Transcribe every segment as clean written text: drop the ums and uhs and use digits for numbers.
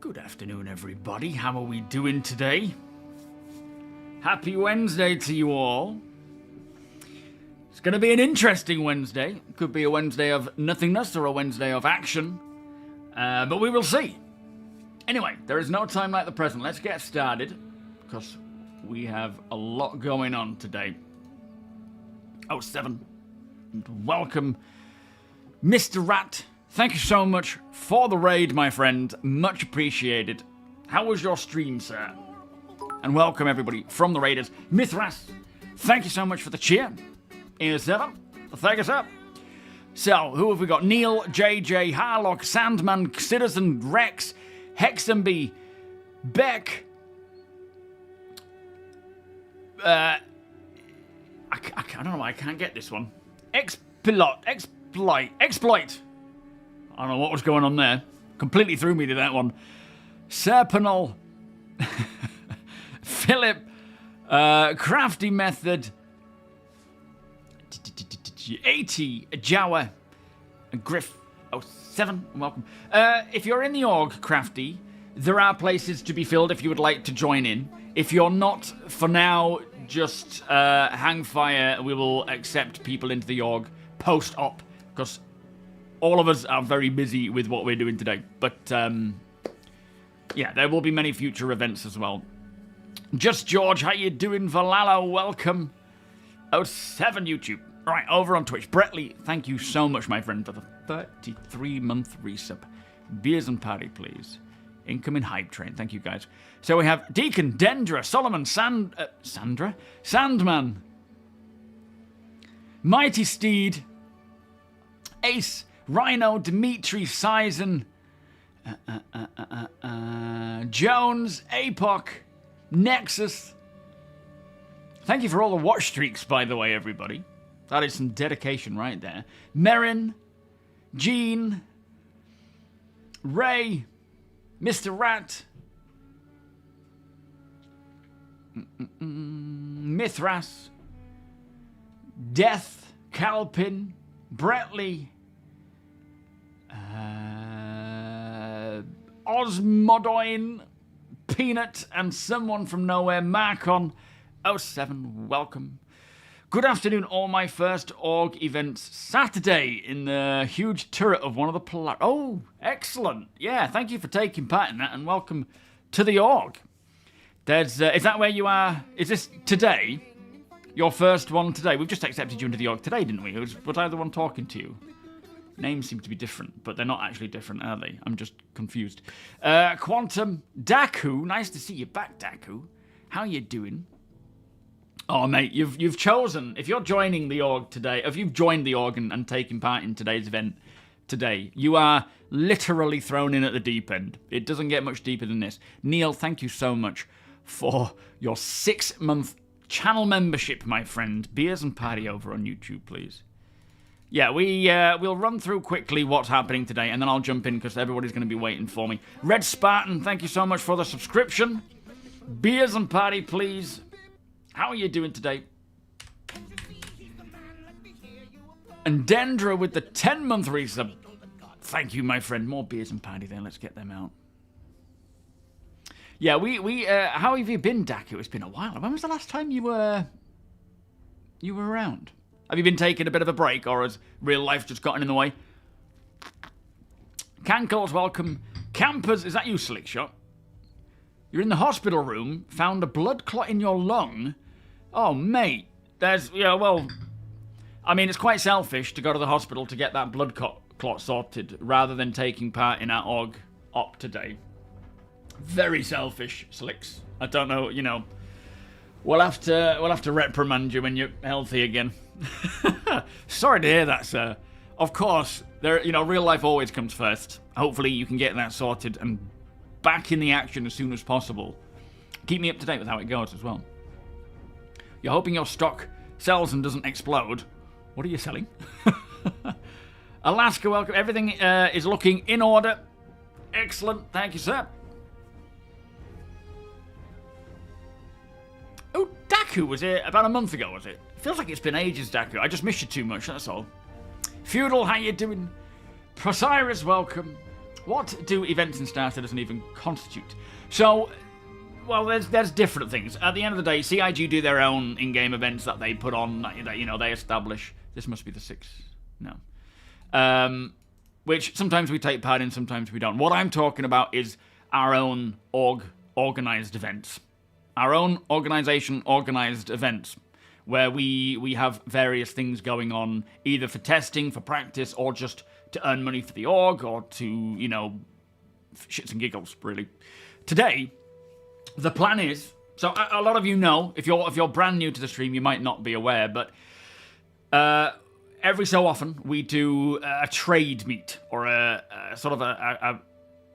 Good afternoon, everybody. How are we doing today? Happy Wednesday to you all. It's going to be an interesting Wednesday. Could be a Wednesday of nothingness or a Wednesday of action. But we will see. Anyway, there is no time like the present. Let's get started, because we have a lot going on today. 07. And welcome, Mr. Rat. Thank you so much for the raid, my friend. Much appreciated. How was your stream, sir? And welcome, everybody, from the Raiders. Mithras, thank you so much for the cheer. ES7, thank us up. So, who have we got? Neil, JJ, Harlock, Sandman, Citizen, Rex, Hexenby, Beck. I don't know why I can't get this one. Exploit. I don't know what was going on there. Completely threw me to that one. Serpenol, Philip, Crafty Method, 80, Jawa, Griff 07, welcome. If you're in the org, Crafty, there are places to be filled if you would like to join in. If you're not, for now, just hang fire. We will accept people into the org post-op, because all of us are very busy with what we're doing today. But, yeah, there will be many future events as well. Just George, how you doing? Valhalla, welcome. 07 YouTube. Right, over on Twitch. Bretley, thank you so much, my friend, for the 33-month resub. Beers and party, please. Incoming hype train. Thank you, guys. So we have Deacon, Dendra, Solomon, Sandra? Sandman. Mighty Steed. Ace, Rhino, Dimitri, Sizen, Jones, Apoc, Nexus. Thank you for all the watch streaks, by the way, everybody. That is some dedication right there. Merrin, Jean, Ray, Mr. Rat, Mithras, Death, Calpin, Bretley, Osmodoin, Peanut, and someone from nowhere, Marcon 07, welcome. Good afternoon, all. My first org events Saturday in the huge turret of one of the Oh, excellent. Yeah, thank you for taking part in that, and welcome to the org. There's, is that where you are? Is this today? Your first one today? We've just accepted you into the org today, didn't we? Was I the one talking to you? Names seem to be different, but they're not actually different, are they? I'm just confused. Quantum, Daku, nice to see you back, Daku. How you doing? Oh, mate, you've chosen, if you're joining the org today, if you've joined the org and taken part in today's event today, you are literally thrown in at the deep end. It doesn't get much deeper than this. Neil, thank you so much for your 6-month channel membership, my friend. Beers and party over on YouTube, please. Yeah, we'll run through quickly what's happening today, and then I'll jump in because everybody's going to be waiting for me. Red Spartan, thank you so much for the subscription. Beers and party, please. How are you doing today? And Dendra with the 10-month resub. Thank you, my friend. More beers and party then. Let's get them out. Yeah, how have you been, Daku? It's been a while. When was the last time you were around? Have you been taking a bit of a break, or has real life just gotten in the way? Cankles, welcome. Campers, is that you, Slickshot? You're in the hospital room, found a blood clot in your lung. Oh, mate. Well, I mean, it's quite selfish to go to the hospital to get that blood clot sorted, rather than taking part in our org op today. Very selfish, Slicks. I don't know, you know. We'll have to reprimand you when you're healthy again. Sorry to hear that, sir. Of course, real life always comes first. Hopefully you can get that sorted and back in the action as soon as possible. Keep me up to date with how it goes as well. You're hoping your stock sells and doesn't explode. What are you selling? Alaska, welcome. Everything is looking in order. Excellent. Thank you, sir. Oh, Daku, was it about a month ago, was it? Feels like it's been ages, Daku. I just missed you too much, that's all. Feudal, how you doing? Prosiris, welcome. what do events in Star Citizen even constitute? So, well, there's different things. At the end of the day, CIG do their own in-game events that they put on, that, you know, they establish. This must be the 6th. No. Which sometimes we take part in, sometimes we don't. What I'm talking about is our own organized events. Our own organization organized events, where we have various things going on, either for testing, for practice, or just to earn money for the org, or to, you know, shits and giggles, really. Today, the plan is, so a lot of you know, if you're brand new to the stream, you might not be aware, but every so often we do a trade meet, or a sort of a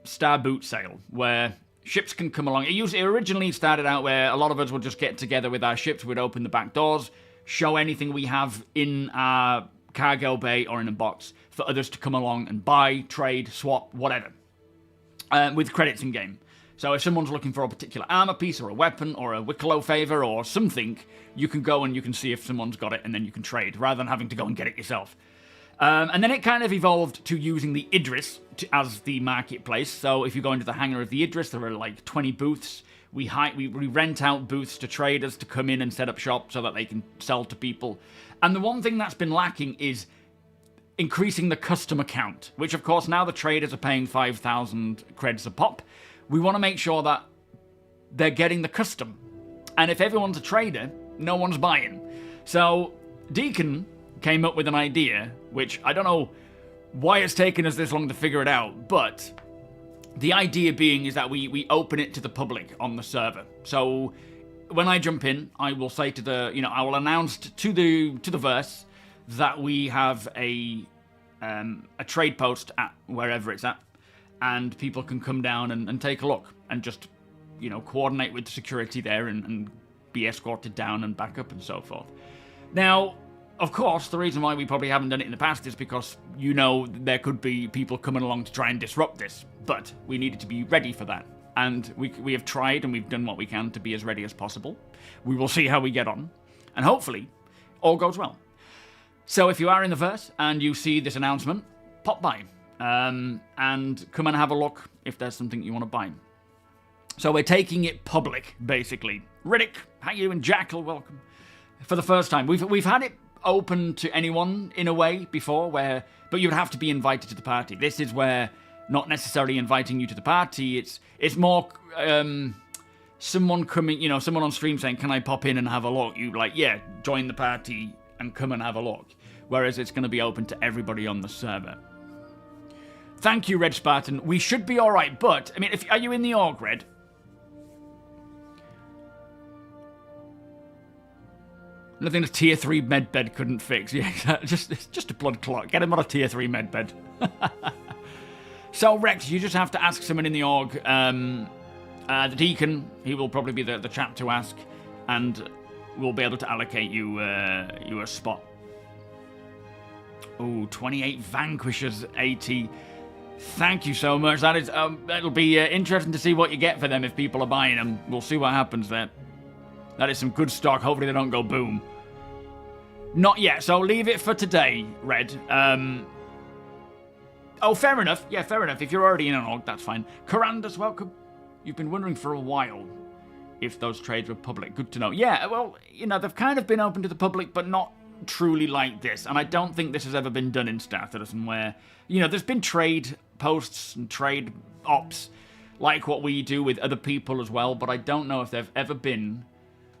star boot sale, where ships can come along. It originally started out where a lot of us would just get together with our ships, we'd open the back doors, show anything we have in our cargo bay or in a box for others to come along and buy, trade, swap, whatever, with credits in game. So if someone's looking for a particular armor piece or a weapon or a Wicklow favor or something, you can go and you can see if someone's got it, and then you can trade rather than having to go and get it yourself. And then it kind of evolved to using the Idris as the marketplace. So if you go into the hangar of the Idris, there are like 20 booths. We rent out booths to traders to come in and set up shop so that they can sell to people. And the one thing that's been lacking is increasing the customer count, which of course now the traders are paying 5,000 creds a pop. We want to make sure that they're getting the custom. And if everyone's a trader, no one's buying. So Deacon came up with an idea, which I don't know why it's taken us this long to figure it out, but the idea being is that we open it to the public on the server. So when I jump in, I will say to the, you know, I will announce to the verse that we have a trade post at wherever it's at, and people can come down and take a look and just, you know, coordinate with security there and be escorted down and back up and so forth. Now, of course, the reason why we probably haven't done it in the past is because, you know, there could be people coming along to try and disrupt this, but we needed to be ready for that. And we have tried and we've done what we can to be as ready as possible. We will see how we get on, and hopefully all goes well. So if you are in the verse and you see this announcement, pop by and come and have a look if there's something you want to buy. So we're taking it public, basically. Riddick, how you and Jackal, welcome. For the first time, we've had it open to anyone in a way before, but you would have to be invited to the party. This is where not necessarily inviting you to the party. It's more someone coming, you know, someone on stream saying, "Can I pop in and have a look?" You like, yeah, join the party and come and have a look. Whereas it's going to be open to everybody on the server. Thank you, Red Spartan. We should be all right, but I mean, are you in the org, Red? Nothing a tier 3 medbed couldn't fix. Yeah, it's just a blood clot. Get him on a tier 3 medbed. So, Rex, you just have to ask someone in the org. The Deacon, he will probably be the chap to ask, and we'll be able to allocate you a spot. Ooh, 28 Vanquishers, 80. Thank you so much. That is, it'll be interesting to see what you get for them if people are buying them. We'll see what happens there. That is some good stock. Hopefully they don't go boom. Not yet, so leave it for today, Red. Oh, fair enough. Yeah, fair enough. If you're already in an org, that's fine. Corandus, welcome. You've been wondering for a while if those trades were public. Good to know. Yeah, well, you know, they've kind of been open to the public, but not truly like this. And I don't think this has ever been done in Star Citizen where, you know, there's been trade posts and trade ops like what we do with other people as well, but I don't know if they've ever been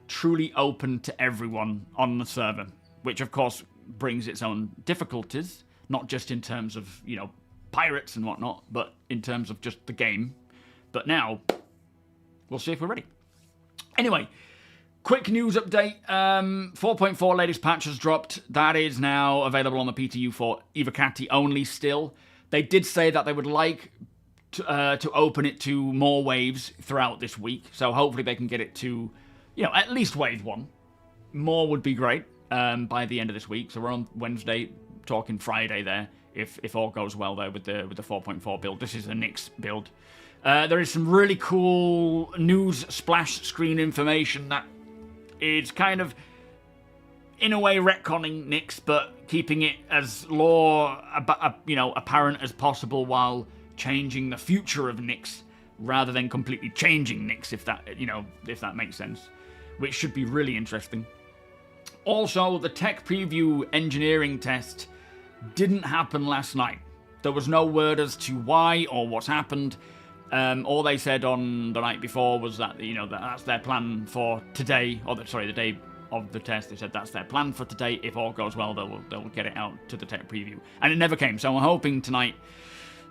truly open to everyone on the server, which of course brings its own difficulties, not just in terms of, you know, pirates and whatnot, but in terms of just the game. But now, we'll see if we're ready. Anyway, quick news update. 4.4 latest patch has dropped. That is now available on the PTU for Ivocati only still. They did say that they would like to open it to more waves throughout this week, so hopefully they can get it to, you know, at least wave 1. More would be great by the end of this week. So we're on Wednesday, talking Friday there, if all goes well there with the 4.4 build. This is the Nyx build. There is some really cool news splash screen information that is kind of, in a way, retconning Nyx, but keeping it as lore, you know, apparent as possible while changing the future of Nyx rather than completely changing Nyx, if that, you know, if that makes sense, which should be really interesting. Also, the tech preview engineering test didn't happen last night. There was no word as to why or what's happened. All they said on the night before was that, you know, that's their plan for today, or the day of the test. They said that's their plan for today. If all goes well, they'll get it out to the tech preview, and it never came. So I'm hoping tonight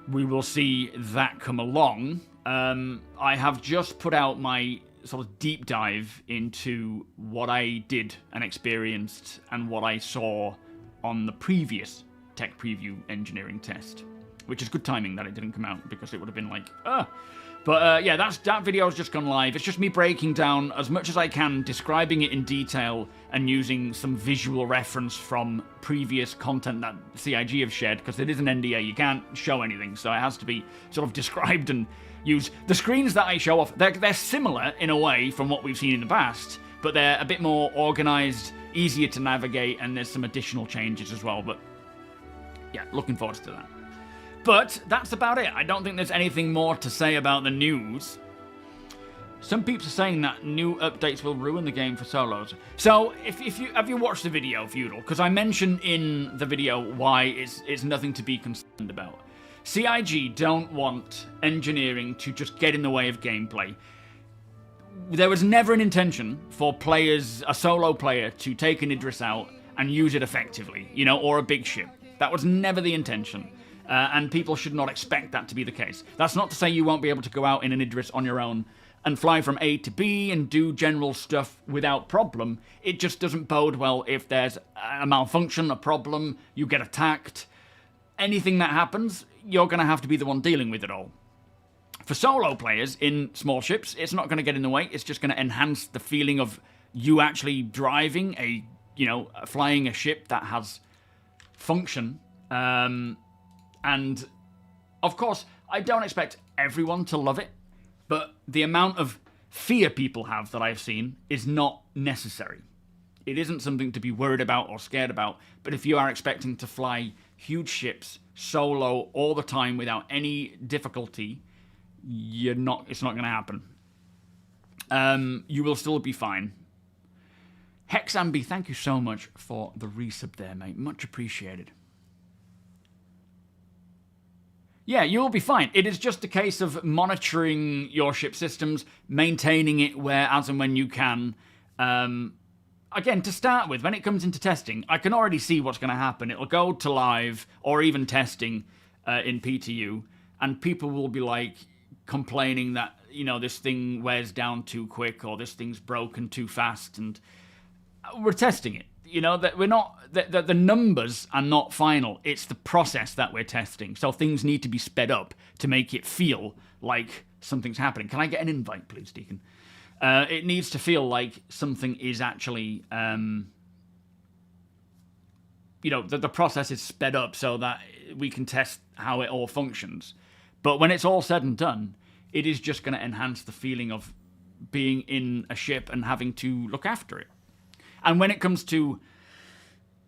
we will see that come along. I have just put out my sort of deep dive into what I did and experienced and what I saw on the previous tech preview engineering test, which is good timing that it didn't come out, because it would have been like, But yeah, that video has just gone live. It's just me breaking down as much as I can, describing it in detail, and using some visual reference from previous content that CIG have shared, because it is an NDA, you can't show anything, so it has to be sort of described and used. The screens that I show off, they're similar in a way from what we've seen in the past, but they're a bit more organized, easier to navigate, and there's some additional changes as well, but yeah, looking forward to that. But that's about it. I don't think there's anything more to say about the news. Some people are saying that new updates will ruin the game for solos. So, if you have you watched the video, Feudal? Because I mentioned in the video why it's nothing to be concerned about. CIG don't want engineering to just get in the way of gameplay. There was never an intention for a solo player, to take an Idris out and use it effectively, you know, or a big ship. That was never the intention. And people should not expect that to be the case. That's not to say you won't be able to go out in an Idris on your own and fly from A to B and do general stuff without problem. It just doesn't bode well if there's a malfunction, a problem, you get attacked. Anything that happens, you're going to have to be the one dealing with it all. For solo players in small ships, it's not going to get in the way. It's just going to enhance the feeling of you actually driving flying a ship that has function. And, of course, I don't expect everyone to love it, but the amount of fear people have that I've seen is not necessary. It isn't something to be worried about or scared about, but if you are expecting to fly huge ships solo all the time without any difficulty, it's not going to happen. You will still be fine. Hexambi, thank you so much for the resub there, mate. Much appreciated. Yeah, you'll be fine. It is just a case of monitoring your ship systems, maintaining it where, as and when you can. Again, to start with, when it comes into testing, I can already see what's going to happen. It'll go to live, or even testing in PTU, and people will be like complaining that, you know, this thing wears down too quick, or this thing's broken too fast, and we're testing it. You know, that we're not, the numbers are not final. It's the process that we're testing. So things need to be sped up to make it feel like something's happening. Can I get an invite, please, Deacon? It needs to feel like something is actually, the process is sped up so that we can test how it all functions. But when it's all said and done, it is just going to enhance the feeling of being in a ship and having to look after it. And when it comes to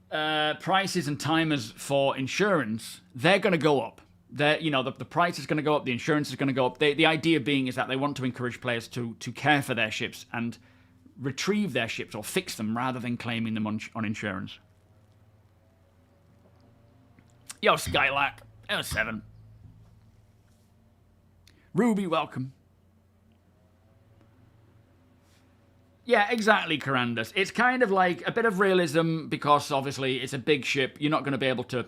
prices and timers for insurance, they're going to go up. The price is going to go up, the insurance is going to go up. The idea being is that they want to encourage players to care for their ships and retrieve their ships or fix them rather than claiming them on insurance. Yo, Skylark, 07. Ruby, welcome. Yeah, exactly, Carandus. It's kind of like a bit of realism because obviously it's a big ship. You're not going to be able to,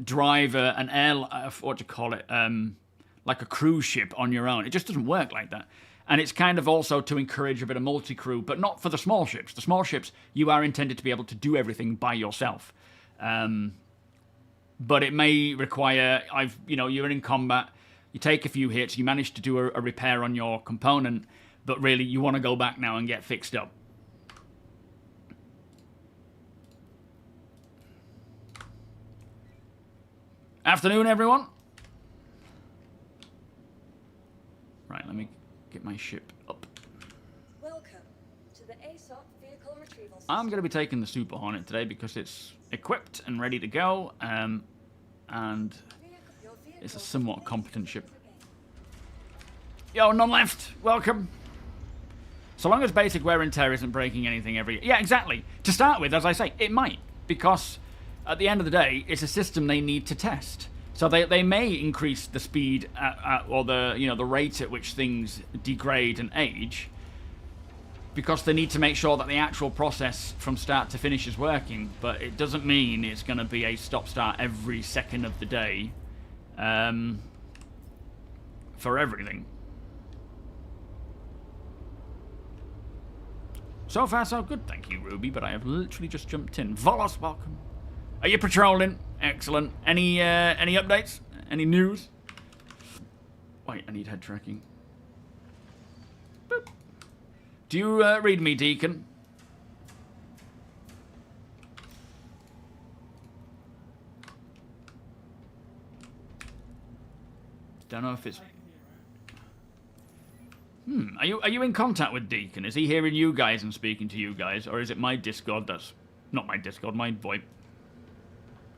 drive an like a cruise ship on your own. It just doesn't work like that. And it's kind of also to encourage a bit of multi-crew, but not for the small ships. The small ships, you are intended to be able to do everything by yourself. But it may require, you're in combat, you take a few hits, you manage to do a repair on your component, but really, you want to go back now and get fixed up. Afternoon, everyone. Right, let me get my ship up. Welcome to the ASOP vehicle retrieval system. I'm going to be taking the Super Hornet today because it's equipped and ready to go. And It's a somewhat competent ship. Yo, none left. Welcome. So long as basic wear and tear isn't breaking anything every... Yeah, exactly. To start with, as I say, it might. Because at the end of the day, it's a system they need to test. So they may increase the speed or the rate at which things degrade and age, because they need to make sure that the actual process from start to finish is working. But it doesn't mean it's going to be a stop-start every second of the day for everything. So far, so good. Thank you, Ruby, but I have literally just jumped in. Volos, welcome. Are you patrolling? Excellent. Any updates? Any news? Wait, I need head tracking. Boop. Do you read me, Deacon? Don't know if it's... Are you in contact with Deacon? Is he hearing you guys and speaking to you guys? Or is it my Discord that's... Not my Discord, my VoIP.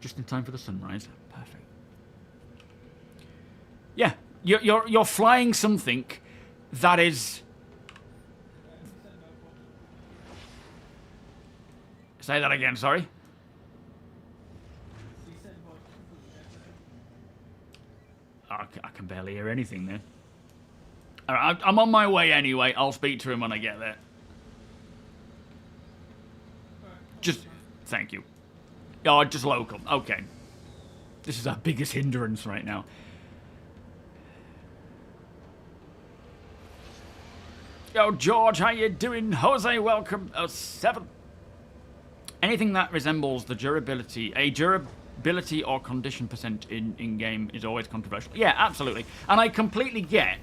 Just in time for the sunrise. Perfect. Yeah, you're flying something that is... Say that again, sorry. I can barely hear anything there. Alright, I'm on my way anyway. I'll speak to him when I get there. Just... Thank you. Oh, just local. Okay. This is our biggest hindrance right now. Yo, George, how you doing? Jose, welcome. 7. Anything that resembles the durability or condition percent in-game is always controversial. Yeah, absolutely. And I completely get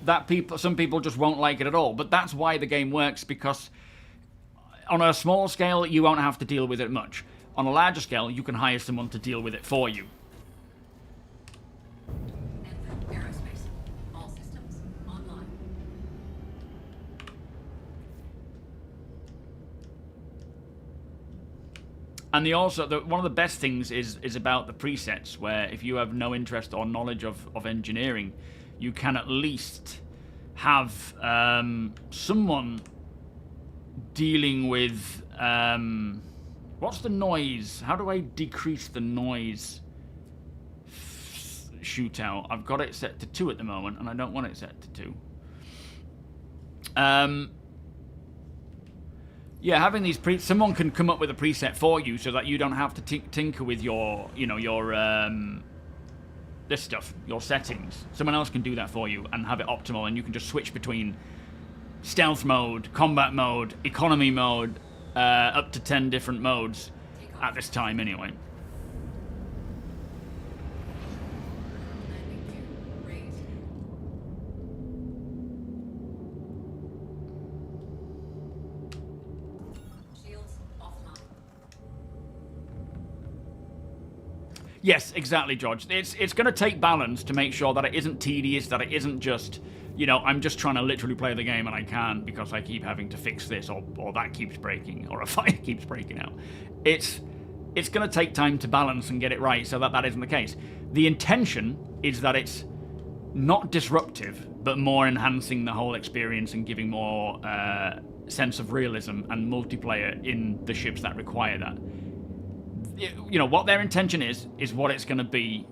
that some people just won't like it at all. But that's why the game works, because on a small scale, you won't have to deal with it much. On a larger scale, you can hire someone to deal with it for you. Aerospace. All systems online. And one of the best things is about the presets, where if you have no interest or knowledge of engineering, you can at least have someone dealing with... what's the noise? How do I decrease the noise shootout? I've got it set to 2 at the moment, and I don't want it set to 2. Yeah, having these someone can come up with a preset for you, so that you don't have to tinker with your, this stuff, your settings. Someone else can do that for you and have it optimal, and you can just switch between stealth mode, combat mode, economy mode, up to 10 different modes at this time anyway. Landing gear raised. Shields offline. Yes, exactly, George. It's going to take balance to make sure that it isn't tedious, that it isn't just... I'm just trying to literally play the game and I can't because I keep having to fix this or that keeps breaking or a fire keeps breaking out. It's going to take time to balance and get it right so that isn't the case. The intention is that it's not disruptive, but more enhancing the whole experience and giving more sense of realism and multiplayer in the ships that require that. What their intention is what it's going to be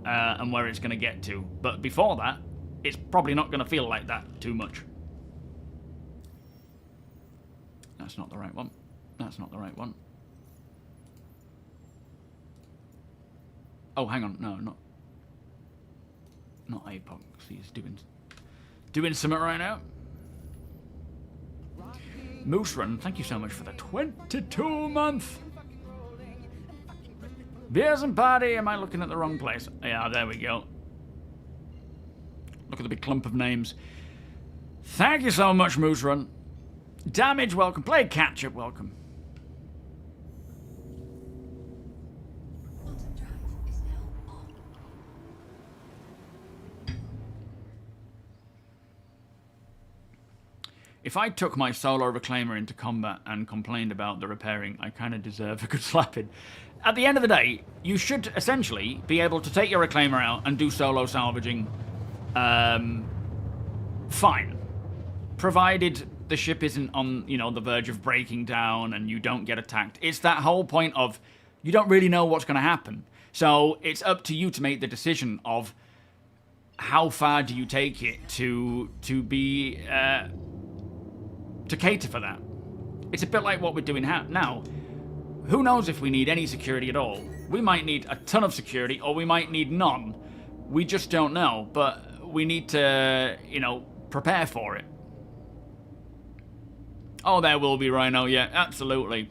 and where it's going to get to. But before that, it's probably not going to feel like that too much. That's not the right one. That's not the right one. Oh, hang on. No, not APOC. He's doing something right now. Moose Run, thank you so much for the 22-month. Beers and party. Am I looking at the wrong place? Yeah, there we go. Look at the big clump of names. Thank you so much, Moose Run. Damage, welcome. Play catch up, welcome. Quantum drive is now on. If I took my solo reclaimer into combat and complained about the repairing, I kind of deserve a good slapping. At the end of the day, you should essentially be able to take your reclaimer out and do solo salvaging fine. Provided the ship isn't on, you know, the verge of breaking down and you don't get attacked. It's that whole point of you don't really know what's going to happen. So it's up to you to make the decision of how far do you take it to be... to cater for that. It's a bit like what we're doing now. Who knows if we need any security at all? We might need a ton of security, or we might need none. We just don't know, but we need to, you know, prepare for it. Oh, there will be Rhino, yeah, absolutely.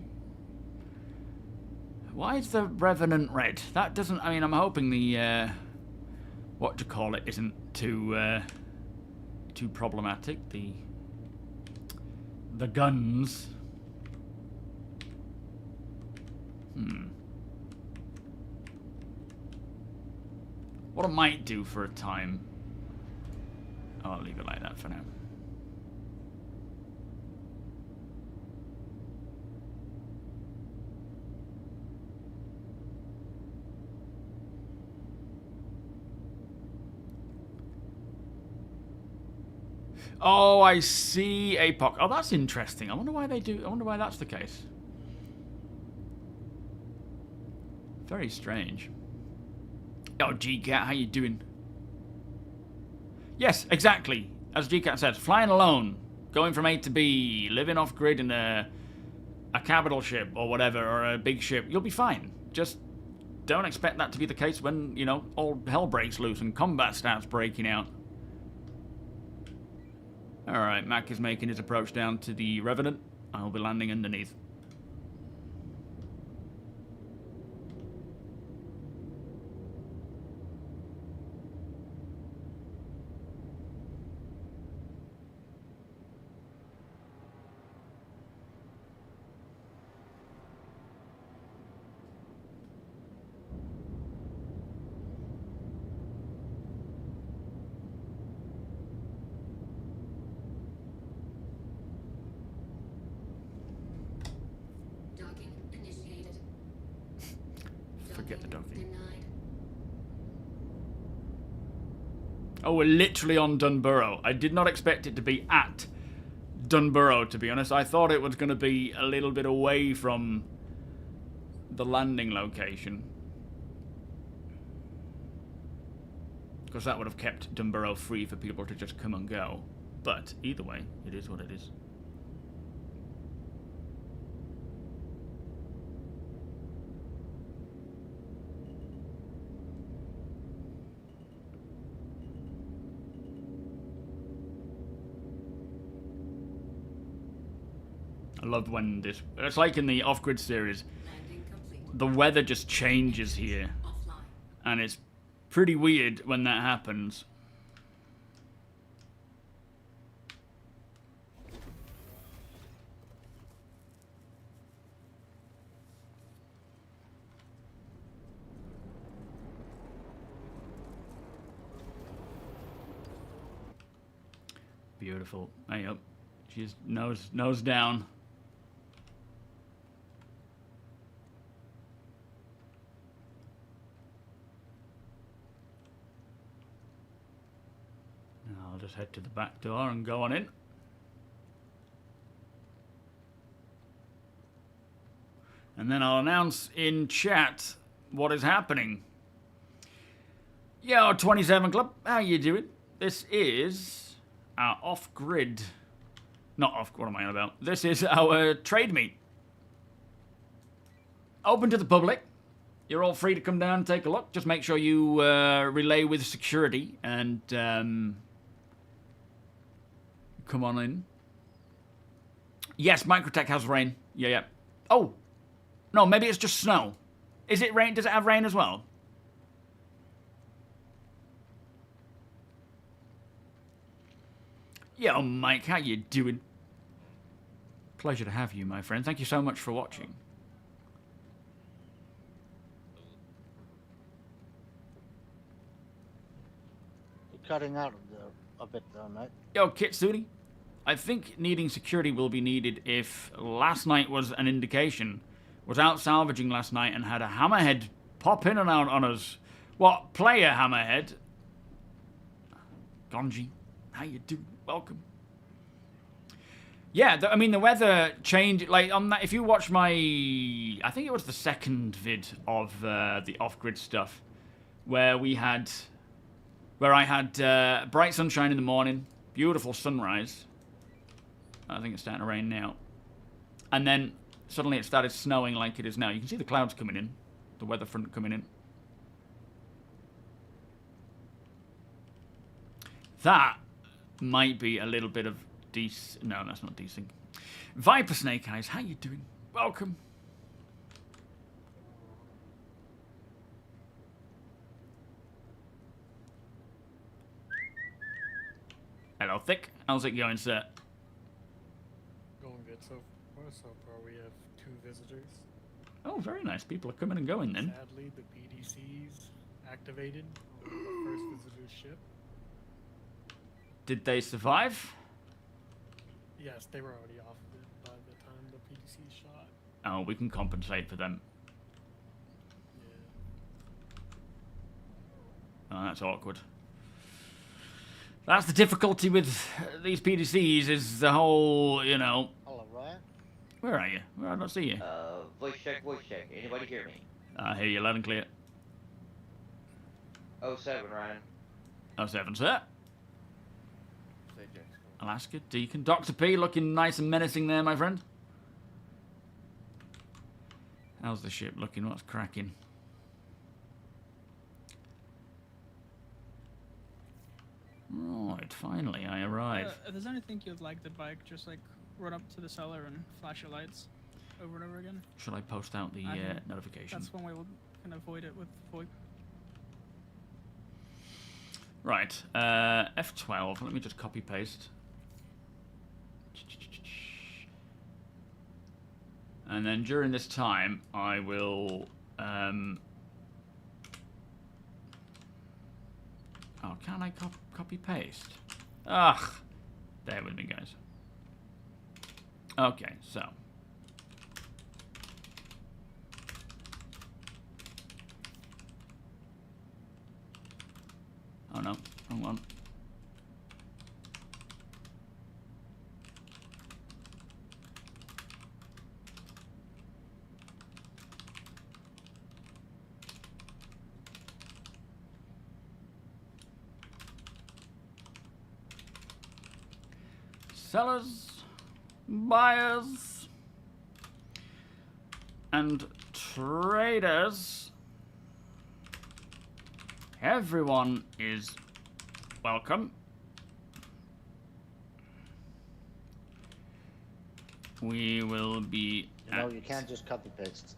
Why is the Revenant red? That doesn't, I mean, I'm hoping the, what to call it, isn't too problematic. The guns. What I might do for a time... Oh, I'll leave it like that for now. Oh, I see APOC. Oh, that's interesting. I wonder why they do... I wonder why that's the case. Very strange. Oh, GCat, how you doing? Yes, exactly. As GCat says, flying alone, going from A to B, living off-grid in a capital ship or whatever, or a big ship, you'll be fine. Just don't expect that to be the case when, you know, all hell breaks loose and combat starts breaking out. Alright, Mac is making his approach down to the Revenant. I'll be landing underneath. Forget the docking. Oh, we're literally on Dunborough. I did not expect it to be at Dunborough, to be honest. I thought it was going to be a little bit away from the landing location. Because that would have kept Dunborough free for people to just come and go. But either way, it is what it is. I love when this... It's like in the Off-Grid series. The weather just changes here. And it's pretty weird when that happens. Beautiful. Hey up. She's nose down. I'll just head to the back door and go on in. And then I'll announce in chat what is happening. Yo, 27 Club, how you doing? This is our off-grid... Not off, what am I on about? This is our trade meet. Open to the public. You're all free to come down and take a look. Just make sure you relay with security and come on in. Yes, Microtech has rain. Yeah. Oh, no, maybe it's just snow. Is it rain? Does it have rain as well? Yo, Mike, how you doing? Pleasure to have you, my friend. Thank you so much for watching. You're cutting out a bit though, mate. Yo, Kitsune, I think needing security will be needed if last night was an indication. Was out salvaging last night and had a hammerhead pop in and out on us. What, player hammerhead? Gonji, how you doing? Welcome. Yeah, I mean, the weather changed, like, on that, if you watch my, I think it was the second vid of the off-grid stuff, where I had bright sunshine in the morning, beautiful sunrise. I think it's starting to rain now. And then suddenly it started snowing like it is now. You can see the clouds coming in, the weather front coming in. That might be a little bit of no, that's not desync. Viper Snake Eyes, how you doing? Welcome. Hello, Thick. How's it going, sir? Going good so far. So far, we have 2 visitors. Oh, very nice. People are coming and going then. Sadly, the PDCs activated on the first visitor's ship. Did they survive? Yes, they were already off of it by the time the PDC shot. Oh, we can compensate for them. Yeah. Oh, that's awkward. That's the difficulty with these PDCs, is the whole, you know... Hello, Ryan. Where are you? Where I don't see you. Voice check, voice check. Anybody hear me? I hear you loud and clear. 07, Ryan. 07, sir. Alaska, Deacon. Dr. P looking nice and menacing there, my friend. How's the ship looking? What's cracking? Right, finally I arrive. If there's anything you'd like the bike, just like run up to the cellar and flash your lights over and over again. Should I post out the notification? That's one way we can avoid it with VoIP. Right, F12. Let me just copy paste. And then during this time, I will... oh, can't I copy paste? Ugh. Bear with me, guys. Okay, so... Oh no, wrong one. Sellers, buyers, and traders. Everyone is welcome. We will be... You know, you can't just copy paste.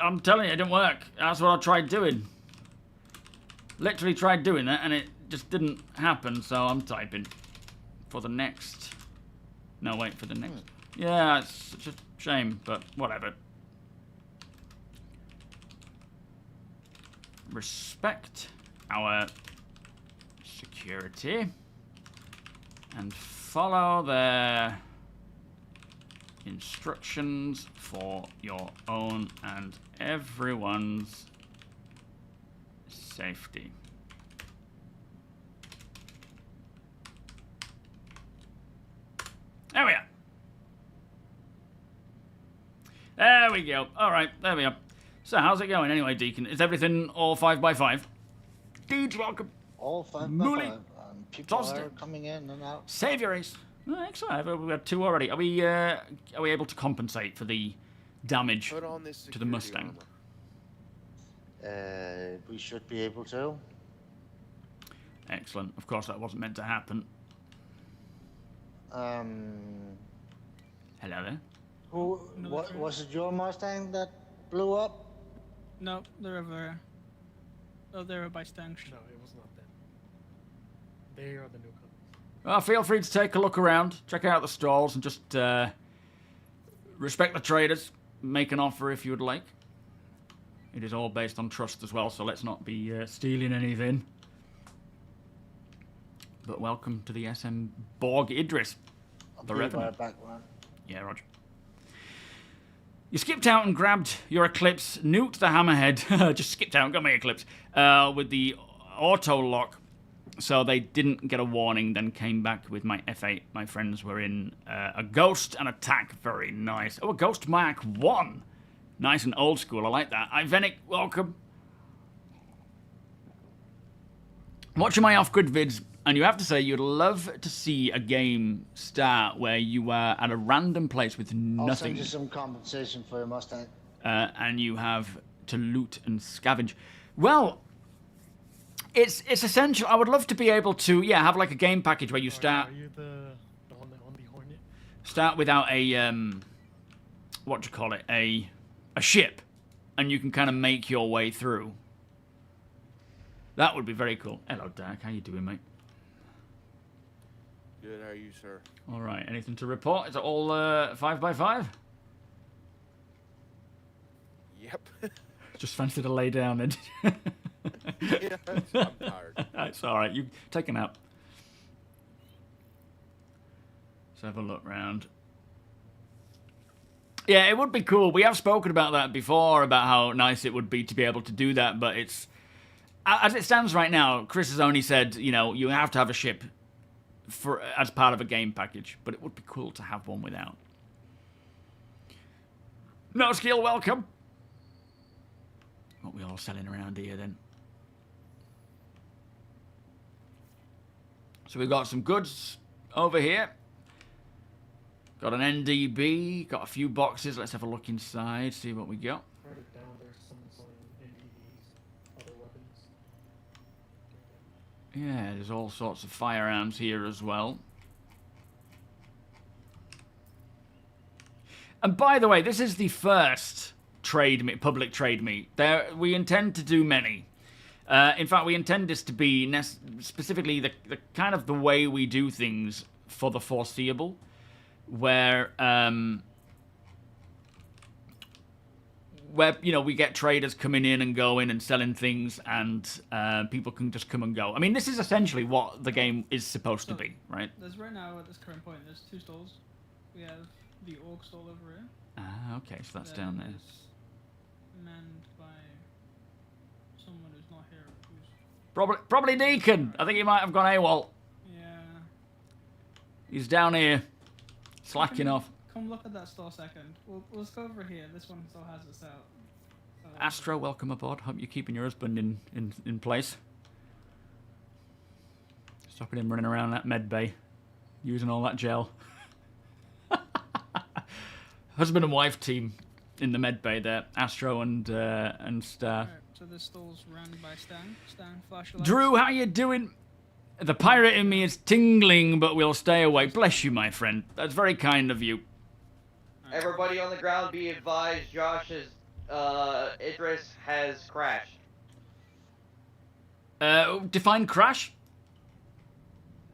I'm telling you, it didn't work. That's what I tried doing. Literally tried doing that, and it just didn't happen, so I'm typing for the next... No, wait, for the next... Yeah, it's such a shame, but whatever. Respect our security and follow their instructions for your own and everyone's safety. There we are. There we go. All right, there we are. So, how's it going anyway, Deacon? Is everything all 5x5? Deeds, welcome. All 5 Mooley. by 5. People Toasted. are coming in and out. Save your ace. Oh, excellent. We've got 2 already. Are we able to compensate for the damage Put on this to the Mustang? We should be able to. Excellent. Of course, that wasn't meant to happen. Hello there. Who? Another What turn. was it? Your Mustang that blew up? No, they're over there. Oh, they're by Stanch. No, it was not them. They are the newcomers. Well, feel free to take a look around, check out the stalls, and just respect the traders. Make an offer if you would like. It is all based on trust as well, so let's not be stealing anything. But welcome to the SMBorg, Idris. The Be Revenant. right back, man. Yeah, Roger. You skipped out and grabbed your Eclipse, nuked the Hammerhead, just skipped out and got my Eclipse, with the auto lock, so they didn't get a warning, then came back with my F8. My friends were in a Ghost and attack, very nice. Oh, a Ghost Mark 1. Nice and old school, I like that. Ivenic, welcome. Watching my off-grid vids, and you have to say you'd love to see a game start where you are at a random place with I'll nothing. send you some compensation for your Mustang. And you have to loot and scavenge. Well, it's essential. I would love to be able to, have like a game package where you start Are you the one that on the Hornet? start without a what do you call it, a ship, and you can kind of make your way through. That would be very cool. Hello, Dark. How you doing, mate? Good, how are you, sir? All right. Anything to report? Is it all 5x5? Yep. Just fancy to lay down then. Yeah, I'm tired. It's all right. You take a nap. Let's have a look round. Yeah, it would be cool. We have spoken about that before, about how nice it would be to be able to do that, but it's... As it stands right now, Chris has only said, you have to have a ship as part of a game package, but it would be cool to have one without. No skill, welcome. What we all selling around here then? So we've got some goods over here. Got an NDB, got a few boxes. Let's have a look inside, see what we got. Further down, there's some NDVs, other weapons. Yeah, there's all sorts of firearms here as well. And by the way, this is the first public trade meet. We intend to do many. In fact, we intend this to be specifically the kind of the way we do things for the foreseeable, where we get traders coming in and going and selling things, and people can just come and go. I mean, this is essentially what the game is supposed to be, right? There's right now at this current point, there's 2 stalls. We have the orc stall over here. Ah, okay, so that's that down there. is manned by someone who's not here. Who's Probably Deacon. I think he might have gone AWOL. yeah. He's down here, slacking off. Come look at that stall second. Let's go over here. This one still has its out. Astro, welcome aboard. Hope you're keeping your husband in place. Stopping him running around that med bay, using all that gel. Husband and wife team in the med bay there. Astro and Star. Alright, so this stall's run by Stan. Stan, flash your lights. Drew, how you doing? The pirate in me is tingling, but we'll stay away. Bless you, my friend. That's very kind of you. Everybody on the ground be advised Josh's Idris has crashed. Define crash?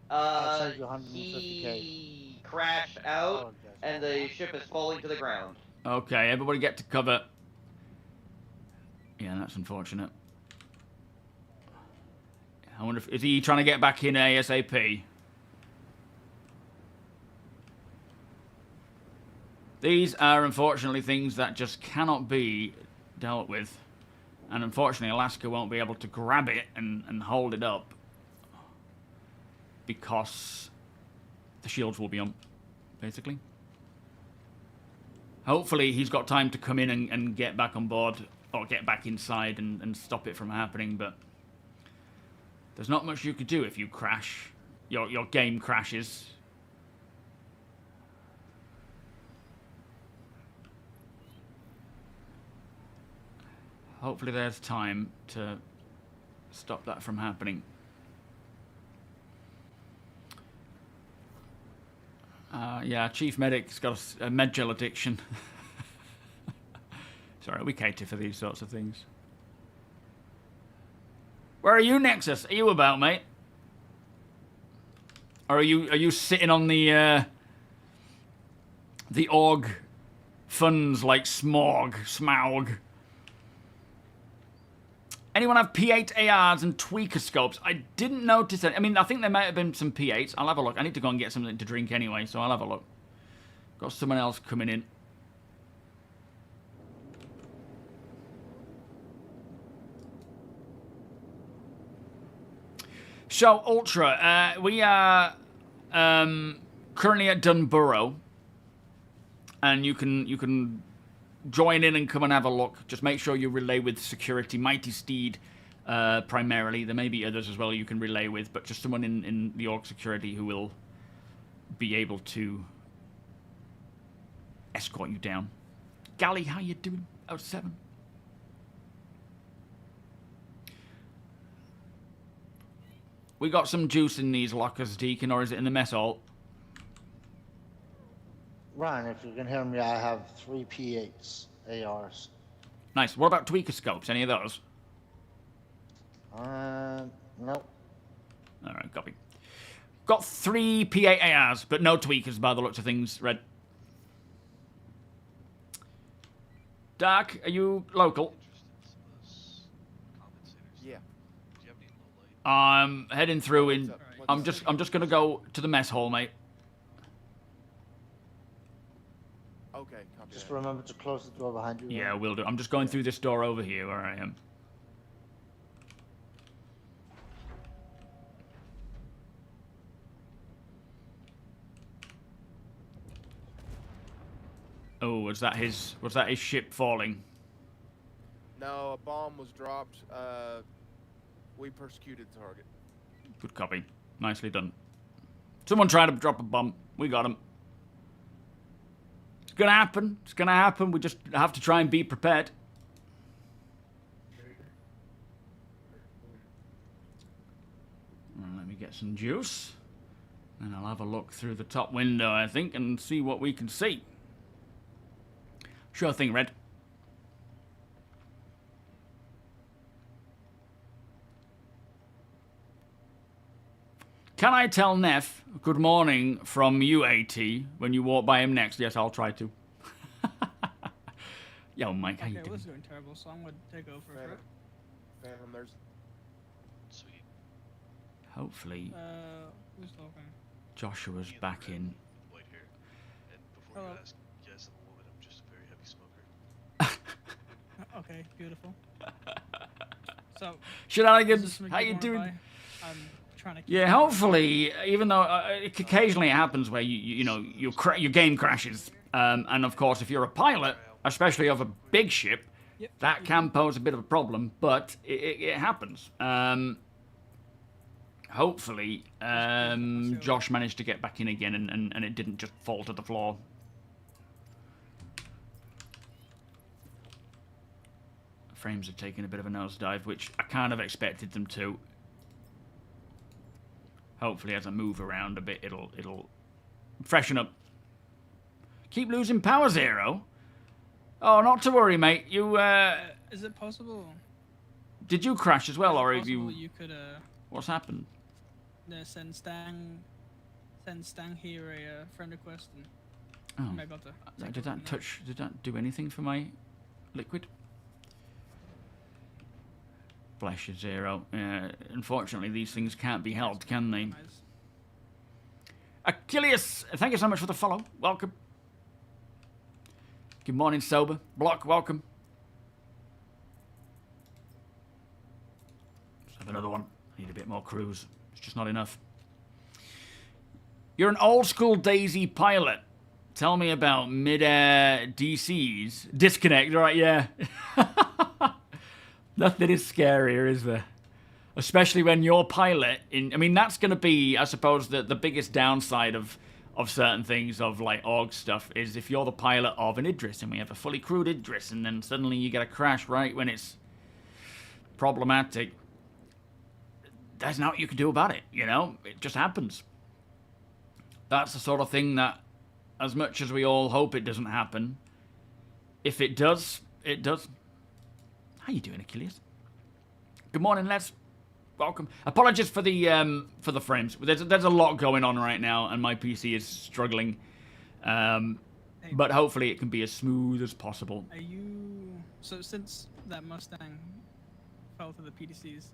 Outside your 150K. He crashed out and the ship is falling to the ground. Okay, everybody get to cover. Yeah, that's unfortunate. I wonder if... Is he trying to get back in ASAP? These are, unfortunately, things that just cannot be dealt with. And unfortunately, Alaska won't be able to grab it and hold it up. Because the shields will be on, basically. Hopefully, he's got time to come in and get back on board. Or get back inside and stop it from happening, but... There's not much you could do if you crash. Your game crashes. Hopefully there's time to stop that from happening. Yeah, Chief Medic's got a med gel addiction. Sorry, we cater for these sorts of things. Where are you, Nexus? Are you about, mate? Or are you sitting on the org funds like Smaug? Anyone have P8 ARs and tweaker scopes? I didn't notice it. I mean, I think there might have been some P8s. I'll have a look. I need to go and get something to drink anyway, so I'll have a look. Got someone else coming in. So, Ultra, we are currently at Dunborough, and you can join in and come and have a look. Just make sure you relay with security. Mighty Steed, primarily. There may be others as well you can relay with, but just someone in the org security who will be able to escort you down. Gally, how you doing? 07. We got some juice in these lockers, Deacon, or is it in the mess hall? Ryan, if you can hear me, I have 3 P8s, ARs. Nice. What about tweaker scopes? Any of those? Nope. All right, copy. Got 3 P8 ARs, but no tweakers by the looks of things, Red. Dark, are you local? Yeah. I'm heading through in. What's up? I'm just gonna go to the mess hall, mate. Okay, copy Just that. remember to close the door behind you. Yeah, Ryan. will do. I'm just going through this door over here where I am. Oh, was that his ship falling? No, a bomb was dropped. We persecuted the target. Good copy. Nicely done. Someone tried to drop a bomb. We got him. It's gonna happen. It's gonna happen. We just have to try and be prepared. Let me get some juice. And I'll have a look through the top window, I think, and see what we can see. Sure thing, Red. Can I tell Neff good morning from UAT when you walk by him next? Yes, I'll try to. Yo, Mike, how you Okay, doing? was doing terrible, so I'm gonna take over for it. Phantom, there's. Sweet. Hopefully, Who's talking? Joshua's Me and back Red in. White hair. And before Hello. you ask, yes, I'm a woman. I'm just a very heavy smoker. Okay, beautiful. So, Shenanigans, is this how you going doing? by? I'm trying to keep Yeah, hopefully, even though occasionally it happens where you know your game crashes, and of course if you're a pilot, especially of a big ship, Yep. that can pose a bit of a problem. But it happens. Hopefully, Josh managed to get back in again, and it didn't just fall to the floor. Frames have taken a bit of a nosedive, which I kind of expected them to. Hopefully, as I move around a bit, it'll freshen up. Keep losing power, Zero. Oh, not to worry, mate. You Is it possible? did you crash as well, Is it or have possible you? you could What's happened? send Stang here a friend request and Oh, I got to take did over that from touch? Did that do anything for my liquid? Bless you, Zero. Unfortunately, these things can't be helped, can they? Nice. Achilles, thank you so much for the follow. Welcome. Good morning, Sober. Block, welcome. Let's have another one. I need a bit more cruise. It's just not enough. You're an old school Daisy pilot. Tell me about mid-air DCs. Disconnect, right? Yeah. Nothing is scarier, is there? Especially when you're pilot in. I mean, that's going to be, I suppose, the biggest downside of certain things, of like org stuff, is if you're the pilot of an Idris and we have a fully crewed Idris, and then suddenly you get a crash right when it's problematic. There's nothing you can do about it, you know? It just happens. That's the sort of thing that, as much as we all hope it doesn't happen, if it does, it does. How you doing, Achilles? Good morning, Les. Welcome. Apologies for the frames. There's a lot going on right now, and my PC is struggling. But hopefully it can be as smooth as possible. Are you so since that Mustang health of the PDCs.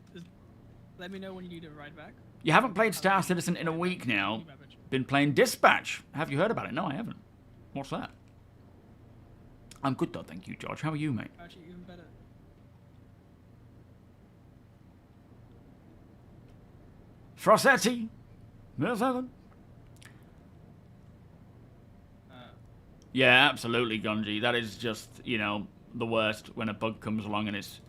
Let me know when you need a ride back. You haven't played Star Citizen in a week now. Been playing Dispatch. Have you heard about it? No, I haven't. What's that? I'm good though, thank you, George. How are you, mate? Actually, even better. Frossetti. Seven. Yeah, absolutely, Gunji. That is just, you know, the worst when a bug comes along and it's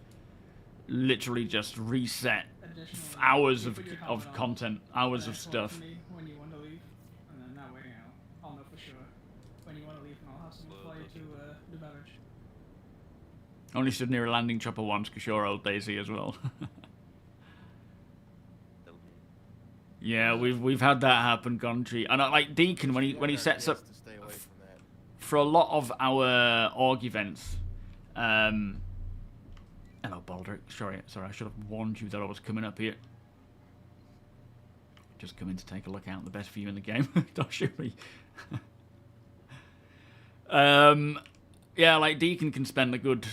literally just reset hours of content, hours of stuff. When you want to leave, and then that way, you know, I'll know for sure when you want to leave, and I'll have someone fly you to the beverage. Only stood near a landing chopper once, because you're old Daisy as well. Yeah, we've had that happen, Gunji. And like Deacon, when he sets up for a lot of our org events. Hello, Baldric. Sorry, I should have warned you that I was coming up here. Just coming to take a look out. The best view in the game. Don't shoot me. Yeah, like Deacon can spend a good